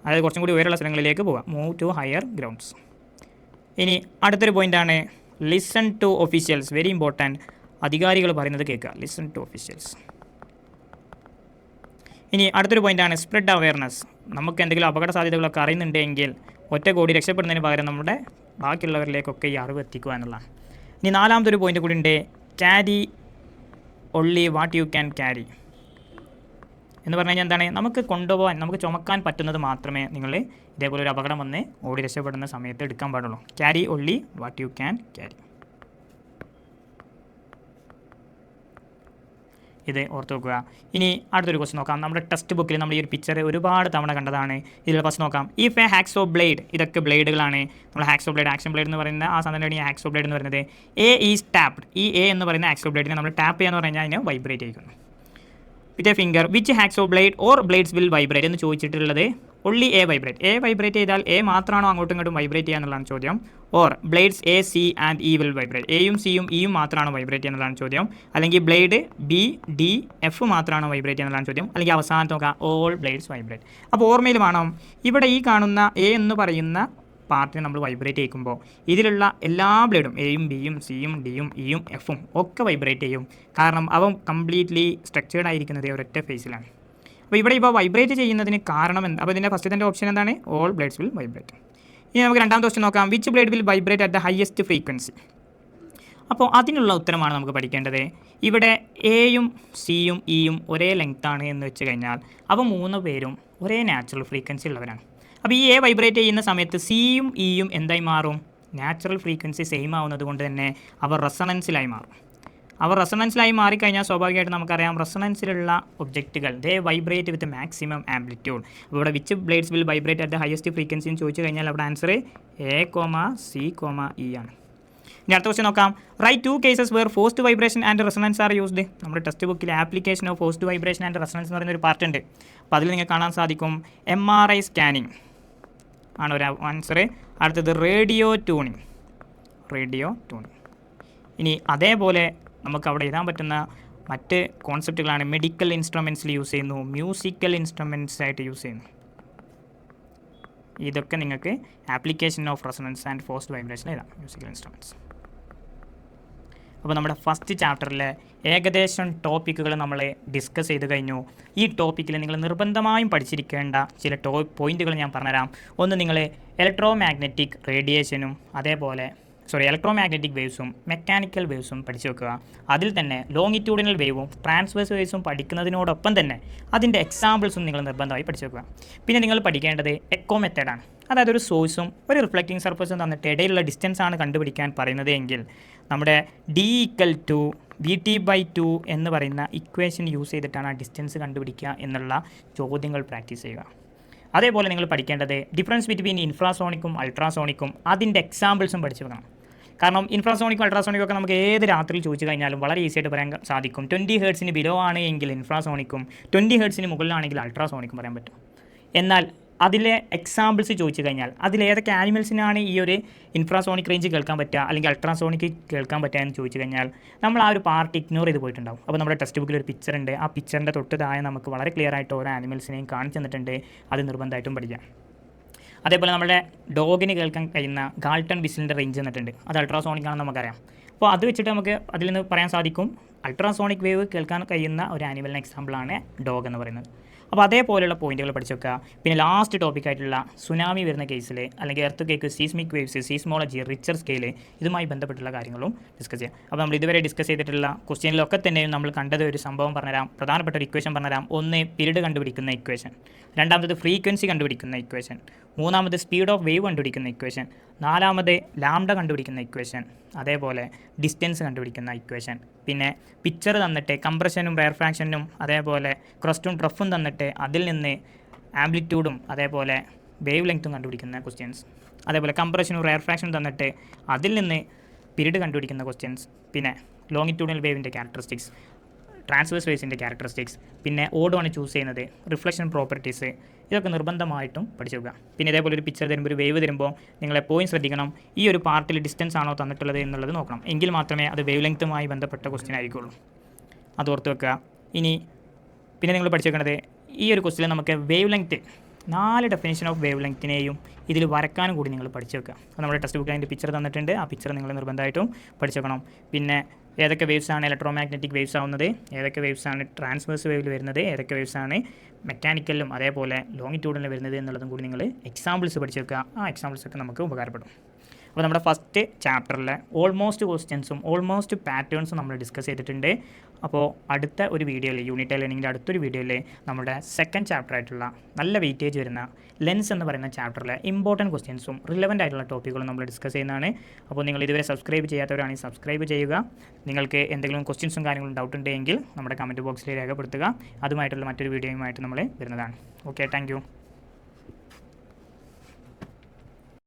അതായത് കുറച്ചും കൂടി ഉയരമുള്ള സ്ഥലങ്ങളിലേക്ക് പോകാം. Move to higher grounds. ഇനി അടുത്തൊരു പോയിൻ്റാണ് listen to officials. Very important. അധികാരികൾ പറയുന്നത് കേൾക്കുക. Listen to officials. ഇനി അടുത്തൊരു പോയിൻ്റാണ് സ്പ്രെഡ് അവയർനെസ്. നമുക്ക് എന്തെങ്കിലും അപകട സാധ്യതകളൊക്കെ അറിയുന്നുണ്ടെങ്കിൽ ഒറ്റ കൂടി രക്ഷപ്പെടുന്നതിന് പകരം നമ്മുടെ ബാക്കിയുള്ളവരിലേക്കൊക്കെ ഈ അറിവ് എത്തിക്കുക എന്നുള്ളതാണ്. ഇനി നാലാമതൊരു പോയിൻ്റ് കൂടി ഉണ്ട്. Carry only what you can carry എന്ന് പറഞ്ഞു കഴിഞ്ഞാൽ എന്താണ്? നമുക്ക് കൊണ്ടുപോകാൻ, നമുക്ക് ചുമക്കാൻ പറ്റുന്നത് മാത്രമേ നിങ്ങൾ ഇതേപോലെ ഒരു അപകടം വന്ന് ഓടി രക്ഷപ്പെടുന്ന സമയത്ത് എടുക്കാൻ പാടുള്ളൂ. Carry only what you can carry. ഇത് ഓർത്ത് വെക്കുക. ഇനി അടുത്തൊരു ക്വസ്റ്റ്യൻ നോക്കാം. നമ്മുടെ ടെക്സ്റ്റ് ബുക്കിൽ നമ്മൾ ഈ ഒരു പിക്ചർ ഒരുപാട് തവണ കണ്ടതാണ്. ഇതിൽ ഫസ്റ്റ് നോക്കാം. ഇഫ് എ ഹാക്സോ ബ്ലേഡ്, ഇതൊക്കെ ബ്ലേഡുകളാണ്. നമ്മൾ ഹാക്സോ ബ്ലേഡ്, ആക്ഷൻ ബ്ലേഡ് എന്ന് പറയുന്ന ആ സാധനമാണ് ഈ ഹാക്സോ ബ്ലേഡ് എന്ന് പറയുന്നത്. A is tapped. ഈ എ എന്ന് പറയുന്ന ഹാക്സോ ബ്ലേഡിനെ നമ്മൾ ടാപ്പ് ചെയ്യാന്ന് പറഞ്ഞു കഴിഞ്ഞാൽ അതിനെ വൈബ്രേറ്റ് ചെയ്യിക്കുന്നു. With a finger which hacksaw blade or blades will vibrate എന്ന് ചോദിച്ചിട്ടുള്ളത് only A vibrate. A vibrate ചെയ്താൽ എ മാത്രമാണോ അങ്ങോട്ടും ഇങ്ങോട്ടും വൈബ്രേറ്റ് ചെയ്യുക എന്നുള്ളതാണ് ചോദ്യം. Or blades A C and E will vibrate. എയും സിയും ഇയും മാത്രമാണോ വൈബ്രേറ്റ് ചെയ്യുക എന്നുള്ളതാണ് ചോദ്യം. അല്ലെങ്കിൽ ബ്ലേഡ് ബി ഡി എഫ് മാത്രമാണോ വൈബ്രേറ്റ് ചെയ്യുക എന്നുള്ളതാണ് ചോദ്യം. അല്ലെങ്കിൽ അവസാനത്ത് നോക്കാം ഓൾ ബ്ലേഡ്സ് വൈബ്രേറ്റ്. അപ്പോൾ ഓർമ്മയിൽ വേണം, ഇവിടെ ഈ കാണുന്ന എ എന്ന് പറയുന്ന പാർട്ടിനെ നമ്മൾ വൈബ്രേറ്റ് ചെയ്യിക്കുമ്പോൾ ഇതിലുള്ള എല്ലാ ബ്ലേഡും എയും ബിയും സിയും ഡിയും ഇയും എഫും ഒക്കെ വൈബ്രേറ്റ് ചെയ്യും. കാരണം അവ കംപ്ലീറ്റ്ലി സ്ട്രക്ചേർഡ് ആയിരിക്കുന്നത് ഒരൊറ്റ ഫേസിലാണ്. അപ്പോൾ ഇവിടെ ഇപ്പോൾ വൈബ്രേറ്റ് ചെയ്യുന്നതിന് കാരണം എന്താ? അപ്പോൾ ഇതിൻ്റെ ഫസ്റ്റത്തെ ഓപ്ഷൻ എന്താണ്? All blades will vibrate. ഇനി നമുക്ക് രണ്ടാമത്തെ ക്വസ്റ്റ്യൻ നോക്കാം. Which blade will vibrate at the highest frequency? അപ്പോൾ അതിനുള്ള ഉത്തരമാണ് നമുക്ക് പഠിക്കേണ്ടത്. ഇവിടെ എയും സിയും ഇയും ഒരേ ലെങ്ത്താണ് എന്ന് വെച്ച് കഴിഞ്ഞാൽ അവ 3 പേരും ഒരേ നാച്ചുറൽ ഫ്രീക്വൻസി ഉള്ളവരാണ്. അപ്പോൾ ഈ എ വൈബ്രേറ്റ് ചെയ്യുന്ന സമയത്ത് സിയും ഇയും എന്തായി മാറും? നാച്ചുറൽ ഫ്രീക്വൻസി സെയിം ആവുന്നത് കൊണ്ട് തന്നെ അവർ റെസണൻസിലായി മാറും. അവർ റെസണൻസിലായി മാറിക്കഴിഞ്ഞാൽ സ്വാഭാവികമായിട്ട് നമുക്കറിയാം റെസണൻസിലുള്ള ഒബ്ജക്റ്റുകൾ ദേ വൈബ്രേറ്റ് വിത്ത് മാക്സിമം ആംപ്ലിറ്റ്യൂഡ്. ഇവിടെ which blades will vibrate at the highest frequency എന്ന് ചോദിച്ചു കഴിഞ്ഞാൽ അവിടെ ആൻസർ എ, സി, ഇ ആണ്. ഇനി അടുത്ത ക്വസ്റ്റ്യൻ നോക്കാം. Write 2 cases where forced vibration and resonance are used. നമ്മുടെ ടെക്സ്റ്റ് ബുക്കിൽ application of forced vibration and resonance എന്ന് പറയുന്ന ഒരു പാർട്ട് ഉണ്ട്. അപ്പോൾ അതിൽ നിങ്ങൾക്ക് കാണാൻ സാധിക്കും MRI സ്കാനിങ് ആണ് ഒരു ആൻസർ. അടുത്തത് റേഡിയോ ട്യൂണിങ്. ഇനി അതേപോലെ നമുക്ക് അവിടെ എഴുതാൻ പറ്റുന്ന മറ്റ് കോൺസെപ്റ്റുകളാണ് മെഡിക്കൽ ഇൻസ്ട്രുമെൻറ്റ്സിൽ യൂസ് ചെയ്യുന്നു, മ്യൂസിക്കൽ ഇൻസ്ട്രുമെൻറ്റ്സ് ആയിട്ട് യൂസ് ചെയ്യുന്നു. ഇതൊക്കെ നിങ്ങൾക്ക് application of resonance and forced vibration എഴുതാം, മ്യൂസിക്കൽ ഇൻസ്ട്രുമെൻറ്റ്സ്. അപ്പോൾ നമ്മുടെ ഫസ്റ്റ് ചാപ്റ്ററിലെ ഏകദേശം ടോപ്പിക്കുകൾ നമ്മൾ ഡിസ്കസ് ചെയ്ത് കഴിഞ്ഞു. ഈ ടോപ്പിക്കിൽ നിങ്ങൾ നിർബന്ധമായും പഠിച്ചിരിക്കേണ്ട ചില പോയിന്റുകൾ ഞാൻ പറഞ്ഞുതരാം. ഒന്ന്, നിങ്ങൾ ഇലക്ട്രോ മാഗ്നറ്റിക് റേഡിയേഷനും അതേപോലെ ഇലക്ട്രോമാഗ്നറ്റിക് വേവ്സും മെക്കാനിക്കൽ വേവ്സും പഠിച്ചു വെക്കുക. അതിൽ തന്നെ ലോങ്ങിറ്റ്യൂഡിനൽ വേവും ട്രാൻസ്വേഴ്സ് വേവ്സും പഠിക്കുന്നതിനോടൊപ്പം തന്നെ അതിൻ്റെ എക്സാമ്പിൾസും നിങ്ങൾ നിർബന്ധമായി പഠിച്ചു വെക്കുക. പിന്നെ നിങ്ങൾ പഠിക്കേണ്ടത് എക്കോ മെത്തേഡാണ്. അതായത് ഒരു സോഴ്സും ഒരു റിഫ്ലക്റ്റിംഗ് സർഫസും തന്നിട്ട് ഇടയിലുള്ള ഡിസ്റ്റൻസ് ആണ് കണ്ടുപിടിക്കാൻ പറയുന്നത് എങ്കിൽ നമ്മുടെ d=VT/2 എന്ന് പറയുന്ന ഇക്വേഷൻ യൂസ് ചെയ്തിട്ടാണ് ആ ഡിസ്റ്റൻസ് കണ്ടുപിടിക്കുക എന്നുള്ള ചോദ്യങ്ങൾ പ്രാക്ടീസ് ചെയ്യുക. അതേപോലെ നിങ്ങൾ പഠിക്കേണ്ടത് ഡിഫറൻസ് ബിറ്റ്വീൻ ഇൻഫ്രാസോണിക്കും അൾട്രാസോണിക്കും അതിൻ്റെ എക്സാമ്പിൾസും പഠിച്ചു വെക്കണം. കാരണം ഇൻഫ്രാസോണിക്കും അൾട്രാസോണിക്കും ഒക്കെ നമുക്ക് ഏത് രാത്രിയിൽ ചോദിച്ചു കഴിഞ്ഞാലും വളരെ ഈസി ആയിട്ട് പറയാൻ സാധിക്കും. 20 ഹെർട്സിന് ബിലോ ആണ് എങ്കിൽ ഇൻഫ്രാസോണിക്കും 20 ഹെർട്സിന് മുകളിലാണെങ്കിൽ അൾട്രാസോണിക്കും പറയാൻ പറ്റും. എന്നാൽ അതിലെ എക്സാമ്പിൾസ് ചോദിച്ചു കഴിഞ്ഞാൽ അതിലേതൊക്കെ ആനിമൽസിനാണ് ഈ ഒരു ഇൻഫ്രാസോണിക് റേഞ്ച് കേൾക്കാൻ പറ്റുക അല്ലെങ്കിൽ അൾട്രാസോണിക് കേൾക്കാൻ പറ്റുക എന്ന് ചോദിച്ചു കഴിഞ്ഞാൽ നമ്മൾ ആ ഒരു പാർട്ട് ഇഗ്നോർ ചെയ്ത് പോയിട്ടുണ്ടാവും. അപ്പോൾ നമ്മുടെ ടെക്സ്റ്റ് ബുക്കിൽ ഒരു പിക്ചർ ഉണ്ട്. ആ പിക്ചറിൻ്റെ തൊട്ട് താഴെ നമുക്ക് വളരെ ക്ലിയർ ആയിട്ട് ഓരോ ആനിമൽസിനെയും കാണിച്ചു തന്നിട്ടുണ്ട്. അത് നിർബന്ധമായിട്ടും പഠിക്കാം. അതേപോലെ നമ്മുടെ ഡോഗിന് കേൾക്കാൻ കഴിയുന്ന ഗാൾട്ടൺ വിസിലിൻ്റെ റേഞ്ച് തന്നിട്ടുണ്ട്. അത് അൾട്രാസോണിക് ആണെന്ന് നമുക്കറിയാം. അപ്പോൾ അത് വെച്ചിട്ട് നമുക്ക് അതിൽ നിന്ന് പറയാൻ സാധിക്കും അൾട്രാസോണിക് വേവ് കേൾക്കാൻ കഴിയുന്ന ഒരു ആനിമലിന് എക്സാമ്പിളാണ് ഡോഗ് എന്ന് പറയുന്നത്. അപ്പോൾ അതേപോലെയുള്ള പോയിന്റുകൾ പഠിച്ചു വെക്കുക. പിന്നെ ലാസ്റ്റ് ടോപ്പിക്കായിട്ടുള്ള സുനാമി വരുന്ന കേസിൽ അല്ലെങ്കിൽ earth cake, seismic waves, seismology, richer scale ഇതുമായി ബന്ധപ്പെട്ടുള്ള കാര്യങ്ങളും ഡിസ്കസ് ചെയ്യാം. അപ്പോൾ നമ്മൾ ഇതുവരെ ഡിസ്കസ് ചെയ്തിട്ടുള്ള ക്വസ്റ്റ്യനിലൊക്കെ തന്നെ നമ്മൾ കണ്ടത് ഒരു സംഭവം പറഞ്ഞുതരാം. പ്രധാനപ്പെട്ട ഒരു ഇക്വേഷൻ പറഞ്ഞുതരാം. ഒന്ന് പീരീഡ് കണ്ടുപിടിക്കുന്ന ഇക്വേഷൻ, രണ്ടാമത് ഫ്രീക്വൻസി കണ്ടുപിടിക്കുന്ന ഇക്വേഷൻ, മൂന്നാമത് സ്പീഡ് ഓഫ് വേവ് കണ്ടുപിടിക്കുന്ന ഇക്വേഷൻ, നാലാമത് ലാംഡ കണ്ടുപിടിക്കുന്ന ഇക്വേഷൻ, അതേപോലെ ഡിസ്റ്റൻസ് കണ്ടുപിടിക്കുന്ന ഇക്വേഷൻ, പിന്നെ പിക്ചർ തന്നിട്ട് കംപ്രഷനും റെയർഫ്രാക്ഷനും അതേപോലെ ക്രസ്റ്റും ട്രഫും തന്നിട്ട് അതിൽ നിന്ന് ആംപ്ലിറ്റ്യൂഡും അതേപോലെ വേവ് ലെങ്ത്തും കണ്ടുപിടിക്കുന്ന ക്വസ്റ്റ്യൻസ്, അതേപോലെ കംപ്രഷനും റെയർഫ്രാക്ഷനും തന്നിട്ട് അതിൽ നിന്ന് പീരീഡ് കണ്ടുപിടിക്കുന്ന ക്വസ്റ്റ്യൻസ്, പിന്നെ ലോങ്ങിറ്റ്യൂഡിനൽ വേവിൻ്റെ ക്യാരക്ടറിസ്റ്റിക്സ്, ട്രാൻസ്വേഴ്സ് വേവ്സിൻ്റെ ക്യാരക്ടറിസ്റ്റിക്സ്, പിന്നെ ഓഡ് ആണ് ചൂസ് ചെയ്യുന്നത്, റിഫ്ലക്ഷൻ പ്രോപ്പർട്ടീസ്, ഇതൊക്കെ നിർബന്ധമായിട്ടും പഠിച്ചു വെക്കുക. പിന്നെ ഇതേപോലെ ഒരു പിക്ചർ തരുമ്പോൾ ഒരു വേവ് തരുമ്പോൾ നിങ്ങൾ എപ്പോഴും ശ്രദ്ധിക്കണം ഈ ഒരു പാർട്ടിൽ ഡിസ്റ്റൻസ് ആണോ തന്നിട്ടുള്ളത് എന്നുള്ളത് നോക്കണം. എങ്കിൽ മാത്രമേ അത് വേവ് ലെങ്ത്തുമായി ബന്ധപ്പെട്ട ക്വസ്റ്റ്യൻ ആയിരിക്കുള്ളൂ. അത് ഓർത്ത് വെക്കുക. ഇനി പിന്നെ നിങ്ങൾ പഠിച്ചു വെക്കേണ്ടത് ഈ ഒരു ക്വസ്റ്റ്യനിൽ നമുക്ക് wave length 4 definition of wave ലെങ്ത്തിനെയും ഇതിൽ വരക്കാനും കൂടി നിങ്ങൾ പഠിച്ചു വെക്കുക. അപ്പോൾ നമ്മുടെ ടെക്സ്റ്റ് ബുക്കിൽ അതിൻ്റെ പിക്ചർ തന്നിട്ടുണ്ട്. ആ പിക്ചർ നിങ്ങൾ നിർബന്ധമായിട്ടും പഠിച്ചു വെക്കണം. പിന്നെ ഏതൊക്കെ വേവ്സാണ് ഇലക്ട്രോമാഗ്നറ്റിക് വേവ്സ് ആവുന്നത്, ഏതൊക്കെ വേവ്സാണ് ട്രാൻസ്വേഴ്സ് വേവിൽ വരുന്നത്, ഏതൊക്കെ വേവ്സാണ് മെക്കാനിക്കലും അതേപോലെ ലോങ്ങിറ്റ്യൂഡിൽ വരുന്നത് എന്നുള്ളതും കൂടി നിങ്ങൾ എക്സാമ്പിൾസ് പഠിച്ചു വെക്കുക. ആ എക്സാമ്പിൾസൊക്കെ നമുക്ക് ഉപകാരപ്പെടും. അപ്പോൾ നമ്മുടെ ഫസ്റ്റ് ചാപ്റ്ററിലെ ഓൾമോസ്റ്റ് ക്വസ്റ്റ്യൻസും ഓൾമോസ്റ്റ് പാറ്റേൺസും നമ്മൾ ഡിസ്കസ് ചെയ്തിട്ടുണ്ട്. അപ്പോൾ അടുത്ത ഒരു വീഡിയോയിൽ യൂണിറ്റ് ലേണിങ്ങിൻ്റെ അടുത്തൊരു വീഡിയോയിൽ നമ്മുടെ സെക്കൻഡ് ചാപ്റ്റർ ആയിട്ടുള്ള നല്ല വെയിറ്റേജ് വരുന്ന ലെൻസ് എന്ന് പറയുന്ന ചാപ്റ്ററിലെ ഇമ്പോർട്ടൻറ്റ് ക്വസ്റ്റ്യൻസും റിലവൻ്റ് ആയിട്ടുള്ള ടോപ്പിക്കുകളും നമ്മൾ ഡിസ്കസ് ചെയ്യുന്നതാണ്. അപ്പോൾ നിങ്ങൾ ഇതുവരെ സബ്സ്ക്രൈബ് ചെയ്യാത്തവരാണെങ്കിൽ സബ്സ്ക്രൈബ് ചെയ്യുക. നിങ്ങൾക്ക് എന്തെങ്കിലും ക്വസ്റ്റ്യൻസും കാര്യങ്ങളും ഡൗട്ട് ഉണ്ടെങ്കിൽ നമ്മുടെ കമൻറ്റ് ബോക്സിൽ രേഖപ്പെടുത്തുക. അതുമായിട്ടുള്ള മറ്റൊരു വീഡിയോയുമായിട്ട് നമ്മൾ വരുന്നതാണ്. Okay, thank you.